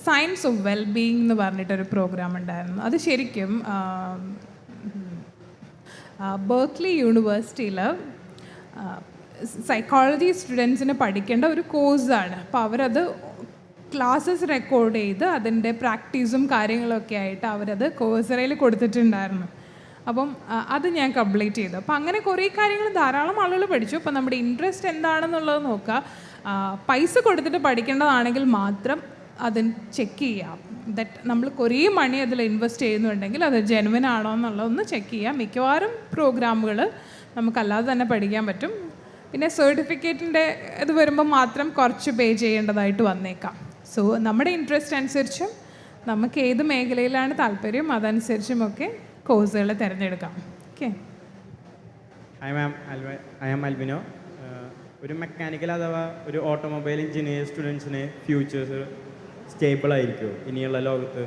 സയൻസ് ഓഫ് വെൽബീയിങ് എന്ന് പറഞ്ഞിട്ടൊരു പ്രോഗ്രാം ഉണ്ടായിരുന്നു. അത് ശരിക്കും ബെർക്ക്ലി യൂണിവേഴ്സിറ്റിയിൽ സൈക്കോളജി സ്റ്റുഡൻസിന് പഠിക്കേണ്ട ഒരു കോഴ്സാണ്. അപ്പോൾ അവരത് ക്ലാസ്സസ് റെക്കോർഡ് ചെയ്ത് അതിൻ്റെ പ്രാക്ടീസും കാര്യങ്ങളൊക്കെ ആയിട്ട് അവരത് കോഴ്സറയിൽ കൊടുത്തിട്ടുണ്ടായിരുന്നു. അപ്പം അത് ഞാൻ കംപ്ലീറ്റ് ചെയ്തു. അപ്പം അങ്ങനെ കുറേ കാര്യങ്ങൾ ധാരാളം ആളുകൾ പഠിച്ചു. അപ്പം നമ്മുടെ ഇൻട്രസ്റ്റ് എന്താണെന്നുള്ളത് നോക്കുക. പൈസ കൊടുത്തിട്ട് പഠിക്കേണ്ടതാണെങ്കിൽ മാത്രം അത് ചെക്ക് ചെയ്യാം. ദറ്റ് നമ്മൾ കുറേ മണി അതിൽ ഇൻവെസ്റ്റ് ചെയ്യുന്നുണ്ടെങ്കിൽ അത് ജെനുവിൻ ആണോ എന്നുള്ളതൊന്ന് ചെക്ക് ചെയ്യാം. മിക്കവാറും പ്രോഗ്രാമുകൾ നമുക്കല്ലാതെ തന്നെ പഠിക്കാൻ പറ്റും. പിന്നെ സർട്ടിഫിക്കറ്റിൻ്റെ ഇത് വരുമ്പോൾ മാത്രം കുറച്ച് പേ ചെയ്യേണ്ടതായിട്ട് വന്നേക്കാം. സോ നമ്മുടെ ഇൻട്രസ്റ്റ് അനുസരിച്ചും നമുക്ക് ഏത് മേഖലയിലാണ് താല്പര്യം അതനുസരിച്ചുമൊക്കെ കോഴ്സുകൾ തിരഞ്ഞെടുക്കാം. ഓക്കെ. I am Albino. ഒരു മെക്കാനിക്കൽ അഥവാ ഒരു ഓട്ടോമൊബൈൽ എഞ്ചിനീയർ സ്റ്റുഡൻസിന് ഫ്യൂച്ചേഴ്സ് സ്റ്റേബിൾ ആയിരിക്കുമോ ഇനിയുള്ള ലോകത്ത്?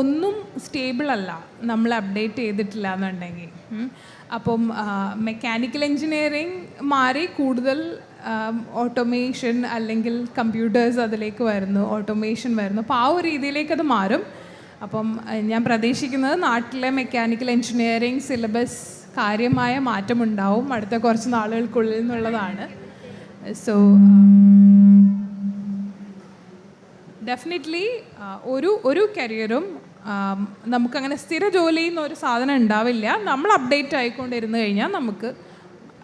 ഒന്നും സ്റ്റേബിൾ അല്ല നമ്മൾ അപ്ഡേറ്റ് ചെയ്തിട്ടില്ല എന്നുണ്ടെങ്കിൽ. അപ്പം മെക്കാനിക്കൽ എൻജിനീയറിങ് മാറി കൂടുതൽ ഓട്ടോമേഷൻ അല്ലെങ്കിൽ കമ്പ്യൂട്ടേഴ്സ് അതിലേക്ക് വരുന്നു, ഓട്ടോമേഷൻ വരുന്നു. അപ്പോൾ ആ ഒരു രീതിയിലേക്ക് അത് മാറും. അപ്പം ഞാൻ പ്രതീക്ഷിക്കുന്നത് നാട്ടിലെ മെക്കാനിക്കൽ എൻജിനീയറിങ് സിലബസ് കാര്യമായ മാറ്റമുണ്ടാവും അടുത്ത കുറച്ച് നാളുകൾക്കുള്ളിൽ എന്നുള്ളതാണ്. സോ ഡെഫിനറ്റ്ലി ഒരു കരിയറും നമുക്കങ്ങനെ സ്ഥിര ജോലി എന്നൊരു സാധനം ഉണ്ടാവില്ല. നമ്മൾ അപ്ഡേറ്റ് ആയിക്കൊണ്ടിരുന്നു കഴിഞ്ഞാൽ നമുക്ക്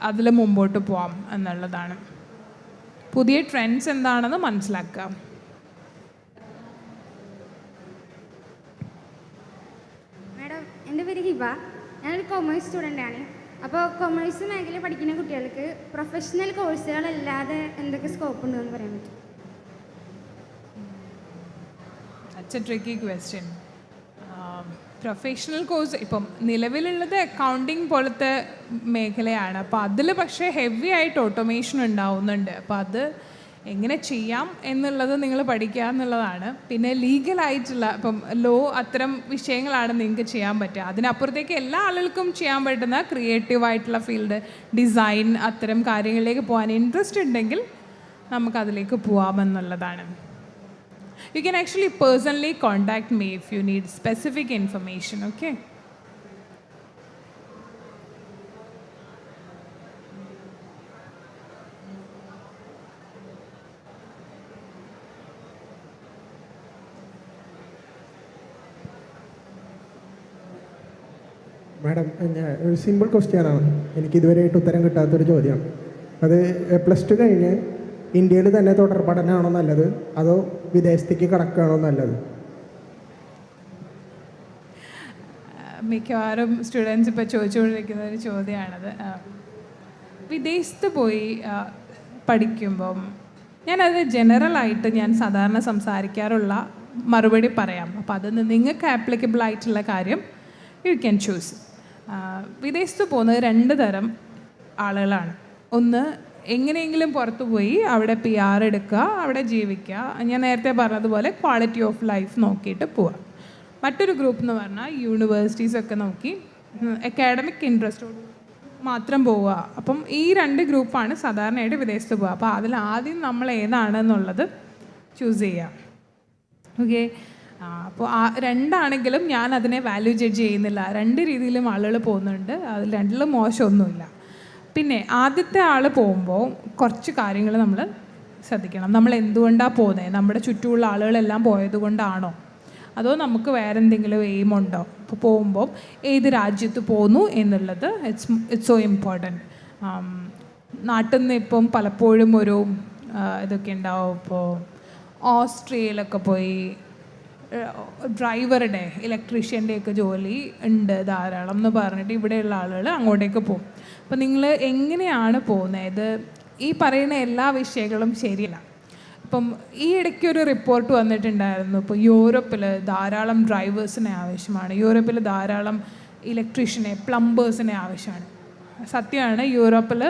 അതിൽ മുമ്പോട്ട് പോവാം എന്നുള്ളതാണ്. പുതിയ ട്രെൻഡ്സ് എന്താണെന്ന് മനസ്സിലാക്കാം. മാഡം, എൻ്റെ പേര് ഹിബ. ഞാനൊരു കൊമേഴ്സ് സ്റ്റുഡൻ്റാണ്. അപ്പോൾ കൊമേഴ്സ് മേഖല പഠിക്കുന്ന കുട്ടികൾക്ക് പ്രൊഫഷണൽ കോഴ്സുകളല്ലാതെ എന്തൊക്കെ സ്കോപ്പ് ഉണ്ടെന്ന് പറയാൻ പറ്റും? That's a tricky question. Professional course ഇപ്പം നിലവിലുള്ളത് അക്കൗണ്ടിങ് പോലത്തെ മേഖലയാണ്. അപ്പോൾ അതിൽ പക്ഷേ ഹെവി ആയിട്ട് ഓട്ടോമേഷൻ ഉണ്ടാവുന്നുണ്ട്. അപ്പോൾ അത് എങ്ങനെ ചെയ്യാം എന്നുള്ളത് നിങ്ങൾ പഠിക്കുക എന്നുള്ളതാണ്. പിന്നെ ലീഗലായിട്ടുള്ള ഇപ്പം ലോ അത്തരം വിഷയങ്ങളാണ് നിങ്ങൾക്ക് ചെയ്യാൻ പറ്റുക. അതിനപ്പുറത്തേക്ക് എല്ലാ ആളുകൾക്കും ചെയ്യാൻ പറ്റുന്ന ക്രിയേറ്റീവായിട്ടുള്ള ഫീൽഡ്, ഡിസൈൻ, അത്തരം കാര്യങ്ങളിലേക്ക് പോകാൻ ഇൻട്രസ്റ്റ് ഉണ്ടെങ്കിൽ നമുക്കതിലേക്ക് പോകാമെന്നുള്ളതാണ്. You can actually personally contact me if you need specific information, okay? Madam, ഒരു സിമ്പിൾ ക്വസ്റ്റ്യനാണ്, എനിക്കിതുവരെയായിട്ട് ഉത്തരം കിട്ടാത്തൊരു ചോദ്യം. അത് +2 കഴിഞ്ഞ് ഇന്ത്യയിൽ തന്നെ തുടർ പഠനമാണോ നല്ലത് അതോ വിദേശത്തേക്ക് കടക്കുകയാണോ നല്ലത്? മിക്കവാറും സ്റ്റുഡൻസ് ഇപ്പോൾ ചോദിച്ചുകൊണ്ടിരിക്കുന്ന ഒരു ചോദ്യമാണത്. വിദേശത്ത് പോയി പഠിക്കുമ്പം ഞാനത് ജനറലായിട്ട് ഞാൻ സാധാരണ സംസാരിക്കാറുള്ള മറുപടി പറയാം. അപ്പോൾ അത് നിങ്ങൾക്ക് ആപ്ലിക്കബിൾ ആയിട്ടുള്ള കാര്യം യു ക്യാൻ ചൂസ്. വിദേശത്ത് പോകുന്നത് 2 തരം ആളുകളാണ്. ഒന്ന്, എങ്ങനെയെങ്കിലും പുറത്തു പോയി അവിടെ PR എടുക്കുക, അവിടെ ജീവിക്കുക. ഞാൻ നേരത്തെ പറഞ്ഞതുപോലെ ക്വാളിറ്റി ഓഫ് ലൈഫ് നോക്കിയിട്ട് പോവുക. മറ്റൊരു ഗ്രൂപ്പ് എന്ന് പറഞ്ഞാൽ യൂണിവേഴ്സിറ്റീസൊക്കെ നോക്കി അക്കാഡമിക് ഇൻട്രസ്റ്റോട് മാത്രം പോവുക. അപ്പം ഈ 2 ഗ്രൂപ്പാണ് സാധാരണയായിട്ട് വിദേശത്ത് പോവുക. അപ്പോൾ അതിൽ ആദ്യം നമ്മൾ ഏതാണെന്നുള്ളത് ചൂസ് ചെയ്യുക. ഓക്കെ. അപ്പോൾ രണ്ടാണെങ്കിലും ഞാൻ അതിനെ വാല്യൂ ജഡ്ജ് ചെയ്യുന്നില്ല. 2 രീതിയിലും ആളുകൾ പോകുന്നുണ്ട്, അതിൽ 2ലും മോശമൊന്നുമില്ല. പിന്നെ ആദ്യത്തെ ആൾ പോകുമ്പോൾ കുറച്ച് കാര്യങ്ങൾ നമ്മൾ ശ്രദ്ധിക്കണം. നമ്മൾ എന്തുകൊണ്ടാണ് പോകുന്നത്? നമ്മുടെ ചുറ്റുമുള്ള ആളുകളെല്ലാം പോയത് കൊണ്ടാണോ, അതോ നമുക്ക് വേറെ എന്തെങ്കിലും എയിമുണ്ടോ? അപ്പോൾ പോകുമ്പോൾ ഏത് രാജ്യത്ത് പോകുന്നു എന്നുള്ളത് ഇറ്റ്സ് സോ ഇമ്പോർട്ടൻറ്റ്. നാട്ടിൽ നിന്ന് ഇപ്പം പലപ്പോഴും ഒരു ഇതൊക്കെ ഉണ്ടാവും. ഇപ്പോൾ ഓസ്ട്രേലിയയിലൊക്കെ പോയി ഡ്രൈവറുടെ, ഇലക്ട്രീഷ്യൻ്റെയൊക്കെ ജോലി ഉണ്ട് ധാരാളം എന്ന് പറഞ്ഞിട്ട് ഇവിടെയുള്ള ആളുകൾ അങ്ങോട്ടേക്ക് പോകും. അപ്പോൾ നിങ്ങൾ എങ്ങനെയാണ് പോകുന്നത്? ഈ പറയുന്ന എല്ലാ വിഷയങ്ങളും ശരിയല്ല. ഇപ്പം ഈ ഇടയ്ക്കൊരു റിപ്പോർട്ട് വന്നിട്ടുണ്ടായിരുന്നു. ഇപ്പോൾ യൂറോപ്പിൽ ധാരാളം ഡ്രൈവേഴ്സിനെ ആവശ്യമാണ്, യൂറോപ്പിൽ ധാരാളം ഇലക്ട്രീഷ്യനെ, പ്ലംബേഴ്സിനെ ആവശ്യമാണ്. സത്യമാണ്, യൂറോപ്പിൽ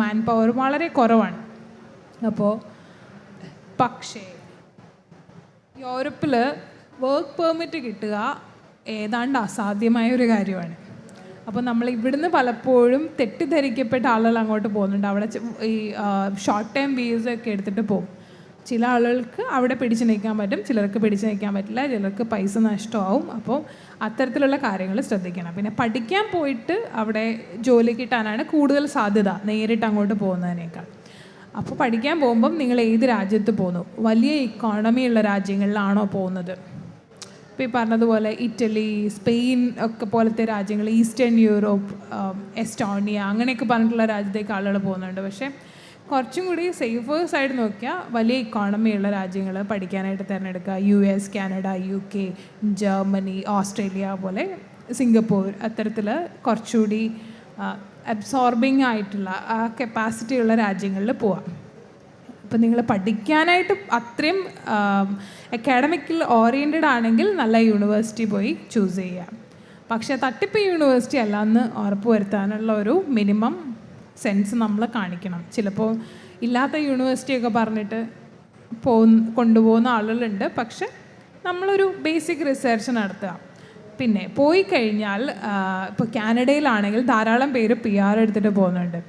മാൻ പവർ വളരെ കുറവാണ്. അപ്പോൾ പക്ഷേ യൂറോപ്പിൽ വർക്ക് പെർമിറ്റ് കിട്ടുക ഏതാണ്ട് അസാധ്യമായ ഒരു കാര്യമാണ്. അപ്പോൾ നമ്മൾ ഇവിടുന്ന് പലപ്പോഴും തെറ്റിദ്ധരിക്കപ്പെട്ട ആളുകൾ അങ്ങോട്ട് പോകുന്നുണ്ട്. അവിടെ ഈ ഷോർട്ട് ടൈം വീസൊക്കെ എടുത്തിട്ട് പോകും. ചില ആളുകൾക്ക് അവിടെ പിടിച്ചു നിൽക്കാൻ പറ്റും, ചിലർക്ക് പിടിച്ചു നിൽക്കാൻ പറ്റില്ല, ചിലർക്ക് പൈസ നഷ്ടമാവും. അപ്പോൾ അത്തരത്തിലുള്ള കാര്യങ്ങൾ ശ്രദ്ധിക്കണം. പിന്നെ പഠിക്കാൻ പോയിട്ട് അവിടെ ജോലി കിട്ടാനാണ് കൂടുതൽ സാധ്യത നേരിട്ട് അങ്ങോട്ട് പോകുന്നതിനേക്കാൾ. അപ്പോൾ പഠിക്കാൻ പോകുമ്പം നിങ്ങൾ ഏത് രാജ്യത്ത് പോകുന്നു? വലിയ ഇക്കോണമിയുള്ള രാജ്യങ്ങളിലാണോ പോകുന്നത്? ഇപ്പോൾ ഈ പറഞ്ഞതുപോലെ ഇറ്റലി, സ്പെയിൻ ഒക്കെ പോലത്തെ രാജ്യങ്ങൾ, ഈസ്റ്റേൺ യൂറോപ്പ്, എസ്റ്റോണിയ അങ്ങനെയൊക്കെ പറഞ്ഞിട്ടുള്ള രാജ്യത്തേക്ക് ആളുകൾ പോകുന്നുണ്ട്. പക്ഷേ കുറച്ചും കൂടി സേഫർ സൈഡ് നോക്കിയാൽ വലിയ ഇക്കോണമിയുള്ള രാജ്യങ്ങൾ പഠിക്കാനായിട്ട് തിരഞ്ഞെടുക്കുക. US, Canada, UK, Germany, Australia പോലെ, സിംഗപ്പൂർ, അത്തരത്തിൽ കുറച്ചുകൂടി അബ്സോർബിങ് ആയിട്ടുള്ള ആ കപ്പാസിറ്റി ഉള്ള രാജ്യങ്ങളിൽ പോവാം. ഇപ്പം നിങ്ങൾ പഠിക്കാനായിട്ട് അത്രയും അക്കാഡമിക്കൽ ഓറിയൻറ്റഡ് ആണെങ്കിൽ നല്ല യൂണിവേഴ്സിറ്റി പോയി ചൂസ് ചെയ്യാം. പക്ഷേ തട്ടിപ്പ് യൂണിവേഴ്സിറ്റി അല്ല എന്ന് ഉറപ്പ് വരുത്താനുള്ള ഒരു മിനിമം സെൻസ് നമ്മൾ കാണിക്കണം. ചിലപ്പോൾ ഇല്ലാത്ത യൂണിവേഴ്സിറ്റിയൊക്കെ പറഞ്ഞിട്ട് കൊണ്ടുപോകുന്ന ആളുകളുണ്ട്. പക്ഷെ നമ്മളൊരു ബേസിക് റിസർച്ച് നടത്തുക. പിന്നെ പോയി കഴിഞ്ഞാൽ ഇപ്പോൾ കാനഡയിലാണെങ്കിൽ ധാരാളം പേര് PR എടുത്തിട്ട് പോകുന്നുണ്ട്.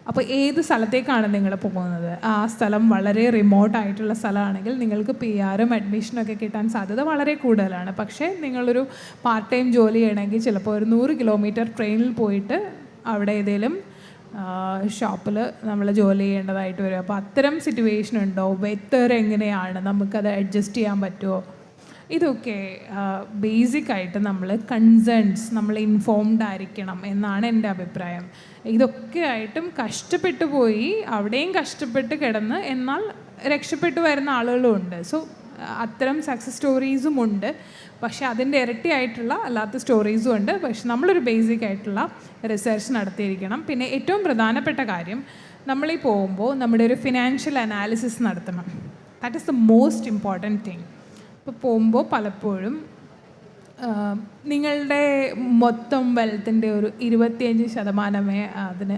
അപ്പോൾ ഏത് സ്ഥലത്തേക്കാണ് നിങ്ങൾ പോകുന്നത്? ആ സ്ഥലം വളരെ റിമോട്ടായിട്ടുള്ള സ്ഥലമാണെങ്കിൽ നിങ്ങൾക്ക് PR-ഉം അഡ്മിഷനൊക്കെ കിട്ടാൻ സാധ്യത വളരെ കൂടുതലാണ്. പക്ഷേ നിങ്ങളൊരു പാർട്ട് ടൈം ജോലി ചെയ്യണമെങ്കിൽ ചിലപ്പോൾ ഒരു 100 കിലോമീറ്റർ ട്രെയിനിൽ പോയിട്ട് അവിടെ ഏതെങ്കിലും ഷോപ്പിൽ നമ്മൾ ജോലി ചെയ്യേണ്ടതായിട്ട് വരും. അപ്പോൾ അത്തരം സിറ്റുവേഷൻ ഉണ്ടോ? വെതർ എങ്ങനെയാണ്? നമുക്കത് അഡ്ജസ്റ്റ് ചെയ്യാൻ പറ്റുമോ? ഇതൊക്കെ ബേസിക്കായിട്ട് നമ്മൾ കൺസേൺസ് നമ്മൾ ഇൻഫോംഡ് ആയിരിക്കണം എന്നാണ് എൻ്റെ അഭിപ്രായം. ഇതൊക്കെ ആയിട്ടും കഷ്ടപ്പെട്ടു പോയി അവിടെയും കഷ്ടപ്പെട്ട് കിടന്ന് എന്നാൽ രക്ഷപ്പെട്ടു വരുന്ന ആളുകളും ഉണ്ട്. സോ അത്തരം സക്സസ് സ്റ്റോറീസും ഉണ്ട്. പക്ഷേ അതിൻ്റെ ഇരട്ടിയായിട്ടുള്ള അല്ലാത്ത സ്റ്റോറീസും ഉണ്ട്. പക്ഷെ നമ്മളൊരു ബേസിക് ആയിട്ടുള്ള റിസർച്ച് നടത്തിയിരിക്കണം. പിന്നെ ഏറ്റവും പ്രധാനപ്പെട്ട കാര്യം, നമ്മളീ പോകുമ്പോൾ നമ്മുടെ ഒരു ഫിനാൻഷ്യൽ അനാലിസിസ് നടത്തണം. That is the most important thing. ഇപ്പോൾ പോകുമ്പോൾ പലപ്പോഴും നിങ്ങളുടെ മൊത്തം വെൽത്തിൻ്റെ ഒരു 25% അതിന്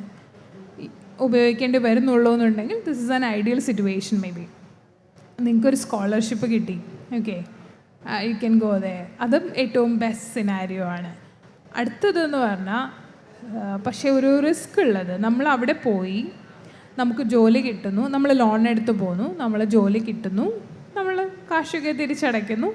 ഉപയോഗിക്കേണ്ടി വരുന്നുള്ളൂ എന്നുണ്ടെങ്കിൽ this is an ideal situation. May be നിങ്ങൾക്കൊരു സ്കോളർഷിപ്പ് കിട്ടി, ഓക്കെ, യു ക്യാൻ ഗോ ദേ. അതും ഏറ്റവും ബെസ്റ്റ് സിനാരിയോ ആണ്. അടുത്തതെന്ന് പറഞ്ഞാൽ പക്ഷേ ഒരു റിസ്ക് ഉള്ളത്, നമ്മൾ അവിടെ പോയി നമുക്ക് ജോലി കിട്ടുന്നു, നമ്മൾ ലോൺ എടുത്ത് പോകുന്നു, നമ്മൾ ജോലി കിട്ടുന്നു, നമ്മൾ കാശൊക്കെ തിരിച്ചടയ്ക്കുന്നു,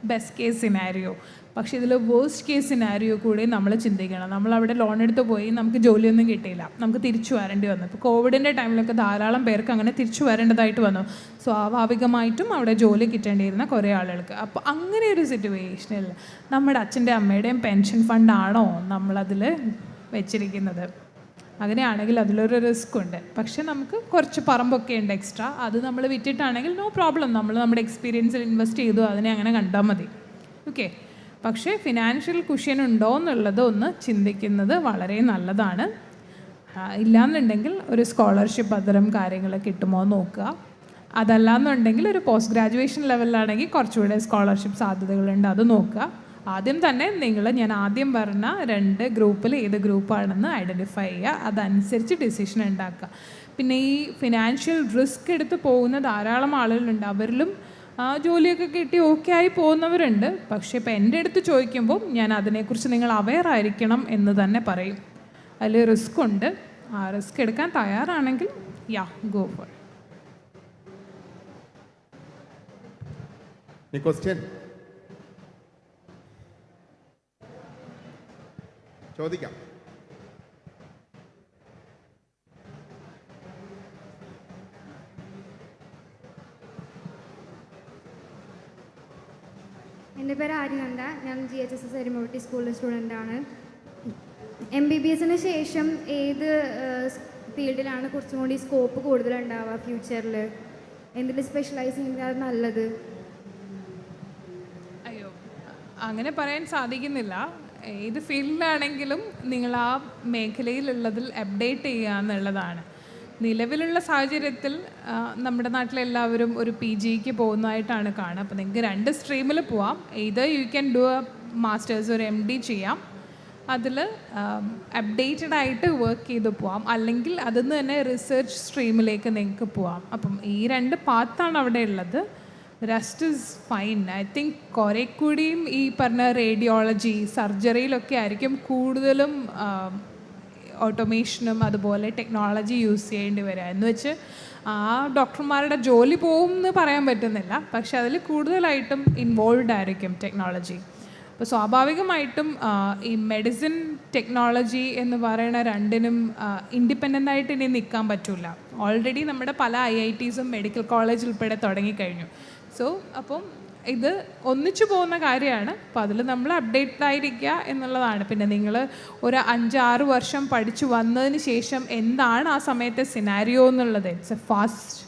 ബെസ്റ്റ് കേസ് സിനാരിയോ. പക്ഷേ ഇതിൽ വേഴ്സ്റ്റ് കേസ് സിനാരിയോ കൂടി നമ്മൾ ചിന്തിക്കണം. നമ്മളവിടെ ലോൺ എടുത്ത് പോയി നമുക്ക് ജോലിയൊന്നും കിട്ടിയില്ല, നമുക്ക് തിരിച്ചു വരേണ്ടി വന്നു. ഇപ്പോൾ കോവിഡിൻ്റെ ടൈമിലൊക്കെ ധാരാളം പേർക്ക് അങ്ങനെ തിരിച്ചു വരേണ്ടതായിട്ട് വന്നു. സ്വാഭാവികമായിട്ടും അവിടെ ജോലി കിട്ടേണ്ടിയിരുന്ന കുറേ ആളുകൾക്ക്. അപ്പോൾ അങ്ങനെ ഒരു സിറ്റുവേഷനിൽ നമ്മുടെ അച്ഛൻ്റെ അമ്മയുടെയും പെൻഷൻ ഫണ്ടാണോ നമ്മളതിൽ വെച്ചിരിക്കുന്നത്? അങ്ങനെയാണെങ്കിൽ അതിലൊരു റിസ്ക് ഉണ്ട്. പക്ഷേ നമുക്ക് കുറച്ച് പറമ്പൊക്കെ ഉണ്ട് എക്സ്ട്രാ, അത് നമ്മൾ വിറ്റിട്ടാണെങ്കിൽ നോ പ്രോബ്ലം, നമ്മൾ നമ്മുടെ എക്സ്പീരിയൻസിൽ ഇൻവെസ്റ്റ് ചെയ്തു അതിനെ അങ്ങനെ കണ്ടാൽ മതി, ഓക്കെ. പക്ഷേ ഫിനാൻഷ്യൽ കുഷ്യൻ ഉണ്ടോ എന്നുള്ളത് ഒന്ന് ചിന്തിക്കുന്നത് വളരെ നല്ലതാണ്. ഇല്ലയെന്നുണ്ടെങ്കിൽ ഒരു സ്കോളർഷിപ്പ് അത്തരം കാര്യങ്ങൾ കിട്ടുമോ നോക്കുക. അതല്ലാന്നുണ്ടെങ്കിൽ ഒരു പോസ്റ്റ് ഗ്രാജുവേഷൻ ലെവലിലാണെങ്കിൽ കുറച്ചുകൂടെ സ്കോളർഷിപ്പ് സാധ്യതകളുണ്ട്, അത് നോക്കുക. ആദ്യം തന്നെ ഞാൻ ആദ്യം പറഞ്ഞ 2 ഗ്രൂപ്പിൽ ഏത് ഗ്രൂപ്പാണെന്ന് ഐഡൻറ്റിഫൈ ചെയ്യുക, അതനുസരിച്ച് ഡിസിഷൻ ഉണ്ടാക്കുക. പിന്നെ ഈ ഫിനാൻഷ്യൽ റിസ്ക് എടുത്ത് പോകുന്ന ധാരാളം ആളുകളുണ്ട്. അവരിലും ജോലിയൊക്കെ കിട്ടി ഓക്കെ ആയി പോകുന്നവരുണ്ട്. പക്ഷേ ഇപ്പോൾ എൻ്റെ അടുത്ത് ചോദിക്കുമ്പോൾ ഞാൻ അതിനെക്കുറിച്ച് നിങ്ങൾ അവെയർ ആയിരിക്കണം എന്ന് തന്നെ പറയും. അതിൽ റിസ്ക് ഉണ്ട്. ആ റിസ്ക് എടുക്കാൻ തയ്യാറാണെങ്കിൽ ഗോ ഫോർ. ക്വസ്റ്റ്യൻ ചോദിക്കാം. എൻ്റെ പേര് ആര്യനന്ദ. ഞാൻ GHSS എരുമപ്പെട്ടി സ്കൂളിലെ സ്റ്റുഡൻ്റാണ്. MBBSന് ശേഷം ഏത് ഫീൽഡിലാണ് കുറച്ചും കൂടി സ്കോപ്പ് കൂടുതലുണ്ടാവുക ഫ്യൂച്ചറിൽ? എന്തിൽ സ്പെഷ്യലൈസ് ചെയ്യുന്നത് നല്ലത്? അയ്യോ, അങ്ങനെ പറയാൻ സാധിക്കുന്നില്ല. ഏത് ഫീൽഡിലാണെങ്കിലും നിങ്ങൾ ആ മേഖലയിലുള്ളതിൽ അപ്ഡേറ്റ് ചെയ്യുക എന്നുള്ളതാണ്. നിലവിലുള്ള സാഹചര്യത്തിൽ നമ്മുടെ നാട്ടിലെല്ലാവരും ഒരു PGക്ക് പോകുന്നതായിട്ടാണ് കാണുക. അപ്പോൾ നിങ്ങൾക്ക് 2 സ്ട്രീമിൽ പോവാം. either you can do A masters ഒരു MD ചെയ്യാം, അതിൽ അപ്ഡേറ്റഡ് ആയിട്ട് വർക്ക് ചെയ്ത് പോവാം, അല്ലെങ്കിൽ അതിൽ നിന്ന് തന്നെ റിസർച്ച് സ്ട്രീമിലേക്ക് നിങ്ങൾക്ക് പോവാം. അപ്പം ഈ 2 പാത്താണ് അവിടെ ഉള്ളത്. Rest is fine. I think കുറേ കൂടിയും ഈ പറഞ്ഞ റേഡിയോളജി സർജറിയിലൊക്കെ ആയിരിക്കും കൂടുതലും ഓട്ടോമേഷനും അതുപോലെ ടെക്നോളജി യൂസ് ചെയ്യേണ്ടി വരിക. എന്ന് വെച്ച് ആ ഡോക്ടർമാരുടെ ജോലി പോകും എന്ന് പറയാൻ പറ്റുന്നില്ല, പക്ഷെ അതിൽ കൂടുതലായിട്ടും ഇൻവോൾവ് ആയിരിക്കും ടെക്നോളജി. അപ്പോൾ സ്വാഭാവികമായിട്ടും ഈ മെഡിസിൻ ടെക്നോളജി എന്ന് പറയുന്ന രണ്ടിനും ഇൻഡിപെൻഡൻ്റ് ആയിട്ട് ഇനി നിൽക്കാൻ പറ്റില്ല. ഓൾറെഡി നമ്മുടെ പല IITസും മെഡിക്കൽ കോളേജ് ഉൾപ്പെടെ തുടങ്ങിക്കഴിഞ്ഞു. സോ അപ്പം ഇത് ഒന്നിച്ചു പോകുന്ന കാര്യമാണ്. അപ്പോൾ അതിൽ നമ്മൾ അപ്ഡേറ്റഡ് ആയിരിക്കുക എന്നുള്ളതാണ്. പിന്നെ നിങ്ങൾ ഒരു 5-6 വർഷം പഠിച്ചു വന്നതിന് ശേഷം എന്താണ് ആ സമയത്തെ സിനാരിയോ എന്നുള്ളത്, it's a fast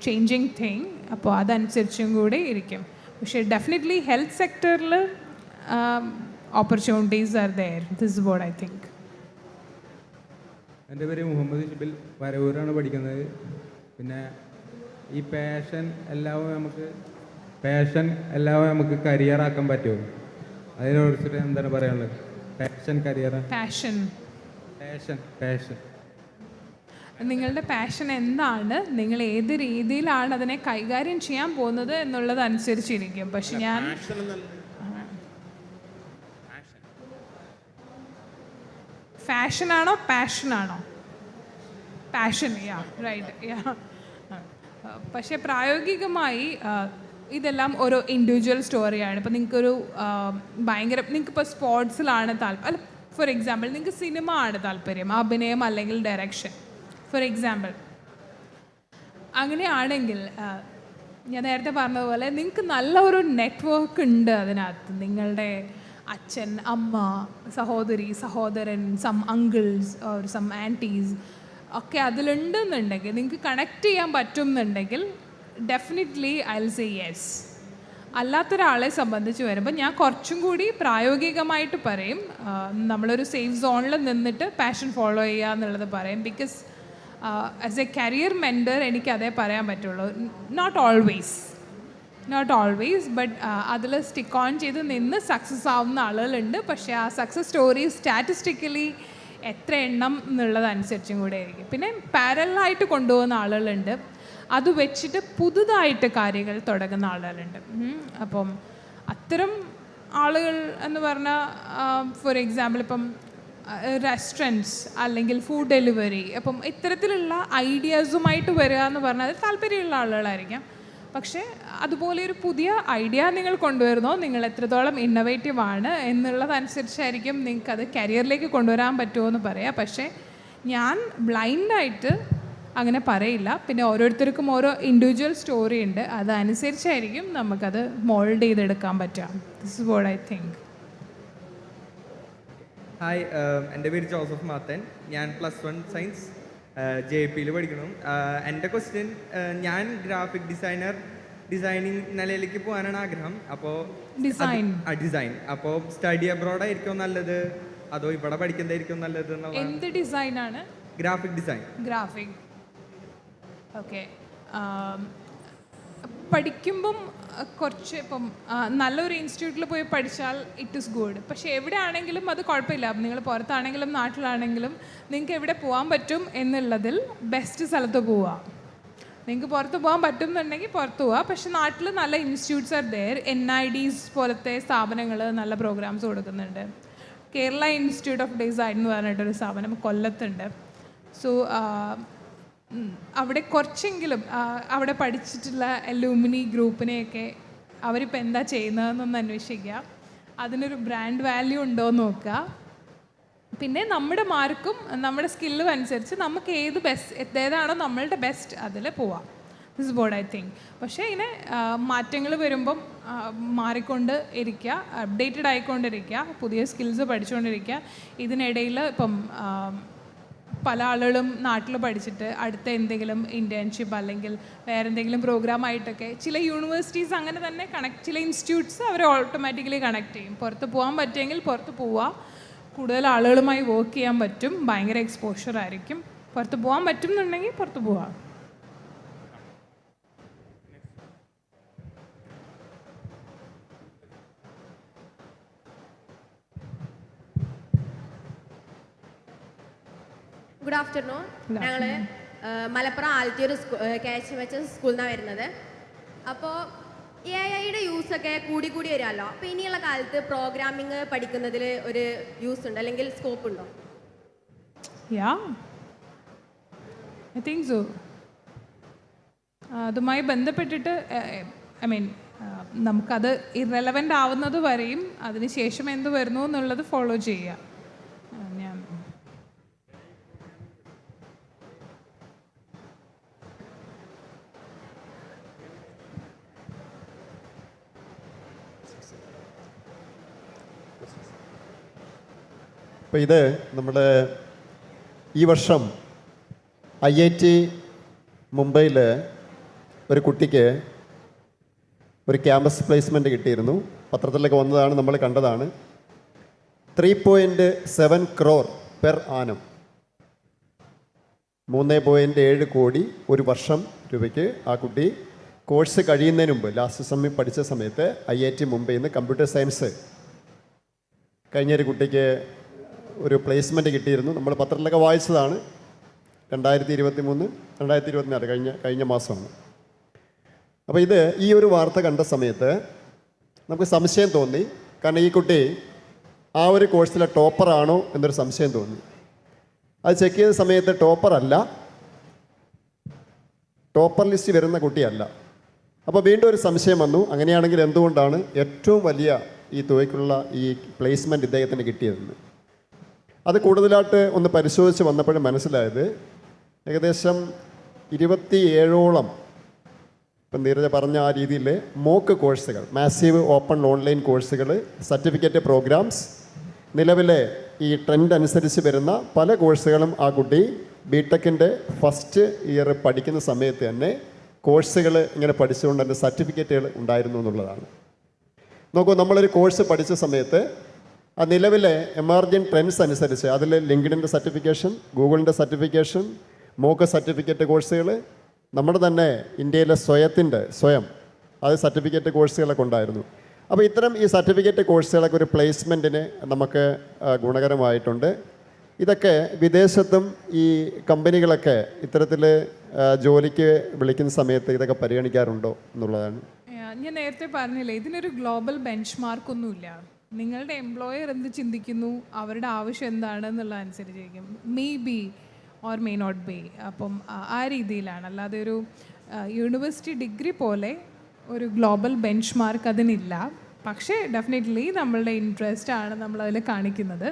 changing thing. അപ്പോൾ അതനുസരിച്ചും കൂടി ഇരിക്കും. പക്ഷേ ഡെഫിനറ്റ്ലി ഹെൽത്ത് സെക്ടറിൽ opportunities are there. This is what I think. എൻ്റെ പേര് മുഹമ്മദ് ഷിബിൽ, വരവൂരാണ് പഠിക്കുന്നത്. പിന്നെ ഈ പാഷൻ എല്ലാം നമുക്ക് കരിയർ ആക്കാൻ പറ്റുമോ? അതിനെക്കുറിച്ചിട്ട് എന്താണ് പറയാനുള്ളത്? കരിയർ പാഷൻ നിങ്ങളുടെ പാഷൻ എന്താണ്, നിങ്ങൾ ഏത് രീതിയിലാണ് അതിനെ കൈകാര്യം ചെയ്യാൻ പോകുന്നത് എന്നുള്ളത് അനുസരിച്ചിരിക്കും. പക്ഷെ ഞാൻ ഫാഷനാണോ പാഷനാണോ? പാഷൻ, യാ റൈറ്റ്, യാ. പക്ഷേ പ്രായോഗികമായി ഇതെല്ലാം ഓരോ ഇൻഡിവിജ്വൽ സ്റ്റോറിയാണ്. ഇപ്പോൾ നിങ്ങൾക്കൊരു നിങ്ങൾക്കിപ്പോൾ സ്പോർട്സിലാണ് താല്പര്യം, അല്ല ഫോർ എക്സാമ്പിൾ നിങ്ങൾക്ക് സിനിമ ആണ് താല്പര്യം, അഭിനയം അല്ലെങ്കിൽ ഡയറക്ഷൻ ഫോർ എക്സാമ്പിൾ. അങ്ങനെയാണെങ്കിൽ ഞാൻ നേരത്തെ പറഞ്ഞതുപോലെ നിങ്ങൾക്ക് നല്ല ഒരു നെറ്റ്വർക്ക് ഉണ്ട് അതിനകത്ത്. നിങ്ങളുടെ അച്ഛൻ, അമ്മ, സഹോദരി, സഹോദരൻ, some uncles or some aunties ഒക്കെ അതിലുണ്ടെന്നുണ്ടെങ്കിൽ, നിങ്ങൾക്ക് കണക്ട് ചെയ്യാൻ പറ്റും എന്നുണ്ടെങ്കിൽ definitely I will say yes. അല്ലാത്തൊരാളെ സംബന്ധിച്ച് വരുമ്പോൾ ഞാൻ കുറച്ചും കൂടി പ്രായോഗികമായിട്ട് പറയും, നമ്മളൊരു സേഫ് സോണിൽ നിന്നിട്ട് പാഷൻ ഫോളോ ചെയ്യുക എന്നുള്ളത് പറയും. Because as a career mentor എനിക്കതേ പറയാൻ പറ്റുള്ളൂ. നോട്ട് ഓൾവേസ് ബട്ട് അതിൽ സ്റ്റിക്ക് ഓൺ ചെയ്ത് നിന്ന് സക്സസ് ആവുന്ന ആളുകളുണ്ട്. പക്ഷേ ആ സക്സസ് സ്റ്റോറി സ്റ്റാറ്റിസ്റ്റിക്കലി എത്ര എണ്ണം എന്നുള്ളതനുസരിച്ചും കൂടെ ആയിരിക്കും. പിന്നെ പാരലായിട്ട് കൊണ്ടുപോകുന്ന ആളുകളുണ്ട്, അത് വെച്ചിട്ട് പുതുതായിട്ട് കാര്യങ്ങൾ തുടങ്ങുന്ന ആളുകളുണ്ട്. അപ്പം അത്തരം ആളുകൾ എന്ന് പറഞ്ഞാൽ ഫോർ എക്സാമ്പിൾ ഇപ്പം റെസ്റ്റോറൻറ്റ്സ് അല്ലെങ്കിൽ ഫുഡ് ഡെലിവറി, അപ്പം ഇത്തരത്തിലുള്ള ഐഡിയാസുമായിട്ട് വരിക എന്ന് പറഞ്ഞാൽ അത് താല്പര്യമുള്ള ആളുകളായിരിക്കാം. പക്ഷേ അതുപോലെ ഒരു പുതിയ ഐഡിയ നിങ്ങൾ കൊണ്ടുവരുന്നോ, നിങ്ങൾ എത്രത്തോളം ഇന്നോവേറ്റീവ് ആണ് എന്നുള്ളതനുസരിച്ചായിരിക്കും നിങ്ങൾക്കത് കരിയറിലേക്ക് കൊണ്ടുവരാൻ പറ്റുമോ എന്ന് പറയാം. പക്ഷേ ഞാൻ ബ്ലൈൻഡായിട്ട് അങ്ങനെ പറയില്ല. പിന്നെ ഓരോരുത്തർക്കും ഓരോ ഇൻഡിവിജ്വൽ സ്റ്റോറി ഉണ്ട്, അതനുസരിച്ചായിരിക്കും നമുക്കത് മോൾഡ് ചെയ്തെടുക്കാൻ പറ്റുക. This is what I think. Hi, എൻ്റെ പേര് ജോസഫ് മാത്തൻ. ഞാൻ +1 സയൻസ് JP പഠിക്കണം. എൻ്റെ ക്വസ്റ്റ്യൻ, ഞാൻ ഗ്രാഫിക് ഡിസൈനിങ് നിലയിലേക്ക് പോകാനാണ് ആഗ്രഹം. അപ്പോൾ ഡിസൈൻ അപ്പോൾ സ്റ്റഡി അബ്രോഡ് ആയിരിക്കും നല്ലത് അതോ ഇവിടെ പഠിക്കുന്നതായിരിക്കും നല്ലത്? എന്ത് ഡിസൈനാണ്? Graphic design. ഓക്കെ. പഠിക്കുമ്പം കുറച്ച് ഇപ്പം നല്ലൊരു ഇൻസ്റ്റിറ്റ്യൂട്ടിൽ പോയി പഠിച്ചാൽ ഇറ്റ് ഈസ് ഗുഡ്. പക്ഷേ എവിടെയാണെങ്കിലും അത് കുഴപ്പമില്ല. നിങ്ങൾ പുറത്താണെങ്കിലും നാട്ടിലാണെങ്കിലും നിങ്ങൾക്ക് എവിടെ പോകാൻ പറ്റും എന്നുള്ളതിൽ ബെസ്റ്റ് സ്ഥലത്ത് പോവുക. നിങ്ങൾക്ക് പുറത്ത് പോകാൻ പറ്റും എന്നുണ്ടെങ്കിൽ പുറത്ത് പോവുക. പക്ഷേ നാട്ടിൽ നല്ല ഇൻസ്റ്റിറ്റ്യൂട്ട്സ് ആർ ദെയർ. NIDs പോലത്തെ സ്ഥാപനങ്ങൾ നല്ല പ്രോഗ്രാംസ് കൊടുക്കുന്നുണ്ട്. കേരള ഇൻസ്റ്റിറ്റ്യൂട്ട് ഓഫ് ഡിസൈൻ എന്ന് പറഞ്ഞിട്ടൊരു സ്ഥാപനം കൊല്ലത്തുണ്ട്. സോ അവിടെ കുറച്ചെങ്കിലും അവിടെ പഠിച്ചിട്ടുള്ള അലൂമിനി ഗ്രൂപ്പിനെയൊക്കെ അവരിപ്പോൾ എന്താ ചെയ്യുന്നതെന്നൊന്ന് അന്വേഷിക്കുക. അതിനൊരു ബ്രാൻഡ് വാല്യൂ ഉണ്ടോ എന്ന് നോക്കുക. പിന്നെ നമ്മുടെ മാർക്കും നമ്മുടെ സ്കില്ലും അനുസരിച്ച് നമുക്ക് ഏതാണോ നമ്മളുടെ ബെസ്റ്റ് അതിൽ പോവാം. This what I think. പക്ഷേ ഇങ്ങനെ മാറ്റങ്ങൾ വരുമ്പം മാറിക്കൊണ്ട് ഇരിക്കുക, അപ്ഡേറ്റഡ് ആയിക്കൊണ്ടിരിക്കുക, പുതിയ സ്കിൽസ് പഠിച്ചുകൊണ്ടിരിക്കുക. ഇതിനിടയിൽ ഇപ്പം പല ആളുകളും നാട്ടിൽ പഠിച്ചിട്ട് അടുത്ത എന്തെങ്കിലും ഇൻറ്റേൺഷിപ്പ് അല്ലെങ്കിൽ വേറെ എന്തെങ്കിലും പ്രോഗ്രാമായിട്ടൊക്കെ ചില യൂണിവേഴ്സിറ്റീസ് അങ്ങനെ തന്നെ ചില ഇൻസ്റ്റിറ്റ്യൂട്ട്സ് അവർ ഓട്ടോമാറ്റിക്കലി കണക്ട് ചെയ്യും. പുറത്ത് പോകാൻ പറ്റുമെങ്കിൽ പുറത്ത് പോവുക, കൂടുതൽ ആളുകളുമായി വർക്ക് ചെയ്യാൻ പറ്റും, ഭയങ്കര എക്സ്പോഷർ ആയിരിക്കും. പുറത്ത് പോകാൻ പറ്റും എന്നുണ്ടെങ്കിൽ പുറത്ത് പോവാം. Good afternoon. ഞങ്ങൾ മലപ്പുറം ആലത്തിയൂർ KHMH സ്കൂളിൽ നിന്നാണ് വരുന്നത്. അപ്പോൾ AI-യുടെ യൂസൊക്കെ കൂടി വരുമല്ലോ. അപ്പോൾ ഇനിയുള്ള കാലത്ത് പ്രോഗ്രാമിംഗ് പഠിക്കുന്നതിൽ ഒരു യൂസ് ഉണ്ട് അല്ലെങ്കിൽ സ്കോപ്പ് ഉണ്ടോ? I think so. അതുമായി ബന്ധപ്പെട്ടിട്ട് നമുക്കത് ഇറെലവൻ്റ് ആവുന്നത് വരെയും അതിനുശേഷം എന്ത് വരുന്നു എന്നുള്ളത് ഫോളോ ചെയ്യുക. അപ്പോൾ ഇത് നമ്മുടെ ഈ വർഷം IIT മുംബൈയിൽ ഒരു കുട്ടിക്ക് ഒരു ക്യാമ്പസ് പ്ലേസ്മെൻറ്റ് കിട്ടിയിരുന്നു. പത്രത്തിലൊക്കെ വന്നതാണ്, നമ്മൾ കണ്ടതാണ്. 3.7 crore പെർ ആനം. 3.7 കോടി ഒരു വർഷം രൂപയ്ക്ക് ആ കുട്ടി കോഴ്സ് കഴിയുന്നതിന് മുമ്പ് ലാസ്റ്റ് സമയം പഠിച്ച സമയത്ത് IIT മുംബൈയിൽ നിന്ന് കമ്പ്യൂട്ടർ സയൻസ് കഴിഞ്ഞൊരു കുട്ടിക്ക് ഒരു പ്ലേസ്മെൻറ്റ് കിട്ടിയിരുന്നു. നമ്മൾ പത്രത്തിലൊക്കെ വായിച്ചതാണ്. 2023 കഴിഞ്ഞ മാസമാണ്. അപ്പോൾ ഈ ഒരു വാർത്ത കണ്ട സമയത്ത് നമുക്ക് സംശയം തോന്നി. കാരണം ഈ കുട്ടി ആ ഒരു കോഴ്സിലെ ടോപ്പറാണോ എന്നൊരു സംശയം തോന്നി. അത് ചെക്ക് ചെയ്ത സമയത്ത് ടോപ്പർ ലിസ്റ്റ് വരുന്ന കുട്ടിയല്ല. അപ്പോൾ വീണ്ടും ഒരു സംശയം വന്നു. അങ്ങനെയാണെങ്കിൽ എന്തുകൊണ്ടാണ് ഏറ്റവും വലിയ ഈ തുകയ്ക്കുള്ള ഈ പ്ലേസ്മെൻറ്റ് ഇദ്ദേഹത്തിന് കിട്ടിയതെന്ന്. അത് കൂടുതലായിട്ട് ഒന്ന് പരിശോധിച്ച് വന്നപ്പോഴും മനസ്സിലായത് ഏകദേശം 27ഓളം ഇപ്പം നീരജ പറഞ്ഞ ആ രീതിയിൽ മോക്ക് കോഴ്സുകൾ, മാസീവ് ഓപ്പൺ ഓൺലൈൻ കോഴ്സുകൾ, സർട്ടിഫിക്കറ്റ് പ്രോഗ്രാംസ്, നിലവിലെ ഈ ട്രെൻഡ് അനുസരിച്ച് വരുന്ന പല കോഴ്സുകളും ആ കുട്ടി ബിടെക്കിൻ്റെ ഫസ്റ്റ് ഇയർ പഠിക്കുന്ന സമയത്ത് തന്നെ കോഴ്സുകൾ ഇങ്ങനെ പഠിച്ചുകൊണ്ട് തന്നെ സർട്ടിഫിക്കറ്റുകൾ ഉണ്ടായിരുന്നു എന്നുള്ളതാണ്. നോക്കൂ, നമ്മളൊരു കോഴ്സ് പഠിച്ച സമയത്ത് ആ നിലവിലെ എമർജിങ് ട്രെൻഡ്സ് അനുസരിച്ച് അതിൽ ലിങ്ക്ഡിൻ്റെ സർട്ടിഫിക്കേഷൻ, ഗൂഗിളിൻ്റെ സർട്ടിഫിക്കേഷൻ, മോക്ക് സർട്ടിഫിക്കറ്റ് കോഴ്സുകൾ, നമ്മുടെ തന്നെ ഇന്ത്യയിലെ സ്വയം അത് സർട്ടിഫിക്കറ്റ് കോഴ്സുകളൊക്കെ ഉണ്ടായിരുന്നു. അപ്പോൾ ഇത്തരം ഈ സർട്ടിഫിക്കറ്റ് കോഴ്സുകളൊക്കെ ഒരു പ്ലേസ്മെൻറ്റിന് നമുക്ക് ഗുണകരമായിട്ടുണ്ട്. ഇതൊക്കെ വിദേശത്തും ഈ കമ്പനികളൊക്കെ ഇത്തരത്തിൽ ജോലിക്ക് വിളിക്കുന്ന സമയത്ത് ഇതൊക്കെ പരിഗണിക്കാറുണ്ടോ എന്നുള്ളതാണ്. ഞാൻ നേരത്തെ പറഞ്ഞില്ലേ, ഇതിനൊരു ഗ്ലോബൽ ബെഞ്ച് മാർക്കൊന്നുമില്ല. നിങ്ങളുടെ എംപ്ലോയർ എന്ത് ചിന്തിക്കുന്നു, അവരുടെ ആവശ്യം എന്താണെന്നുള്ള അനുസരിച്ചിരിക്കും. Maybe or may not be. അപ്പം ആ രീതിയിലാണ്. അല്ലാതെ ഒരു യൂണിവേഴ്സിറ്റി ഡിഗ്രി പോലെ ഒരു ഗ്ലോബൽ ബെഞ്ച് മാർക്ക് അതിനില്ല. പക്ഷേ ഡെഫിനറ്റ്ലി നമ്മളുടെ ഇൻട്രസ്റ്റ് ആണ് നമ്മളതിൽ കാണിക്കുന്നത്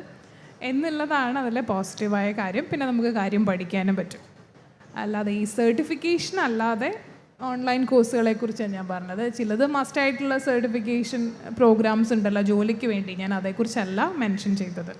എന്നുള്ളതാണ് അതിലെ പോസിറ്റീവായ കാര്യം. പിന്നെ നമുക്ക് കാര്യം പഠിക്കാനും പറ്റും. അല്ലാതെ ഈ സർട്ടിഫിക്കേഷൻ അല്ലാതെ ഓൺലൈൻ കോഴ്സുകളെക്കുറിച്ചാണ് ഞാൻ പറഞ്ഞത്. ചിലത് മസ്റ്റായിട്ടുള്ള സർട്ടിഫിക്കേഷൻ പ്രോഗ്രാംസ് ഉണ്ടല്ലോ ജോലിക്ക് വേണ്ടി, ഞാൻ അതേക്കുറിച്ചല്ല മെൻഷൻ ചെയ്തത്.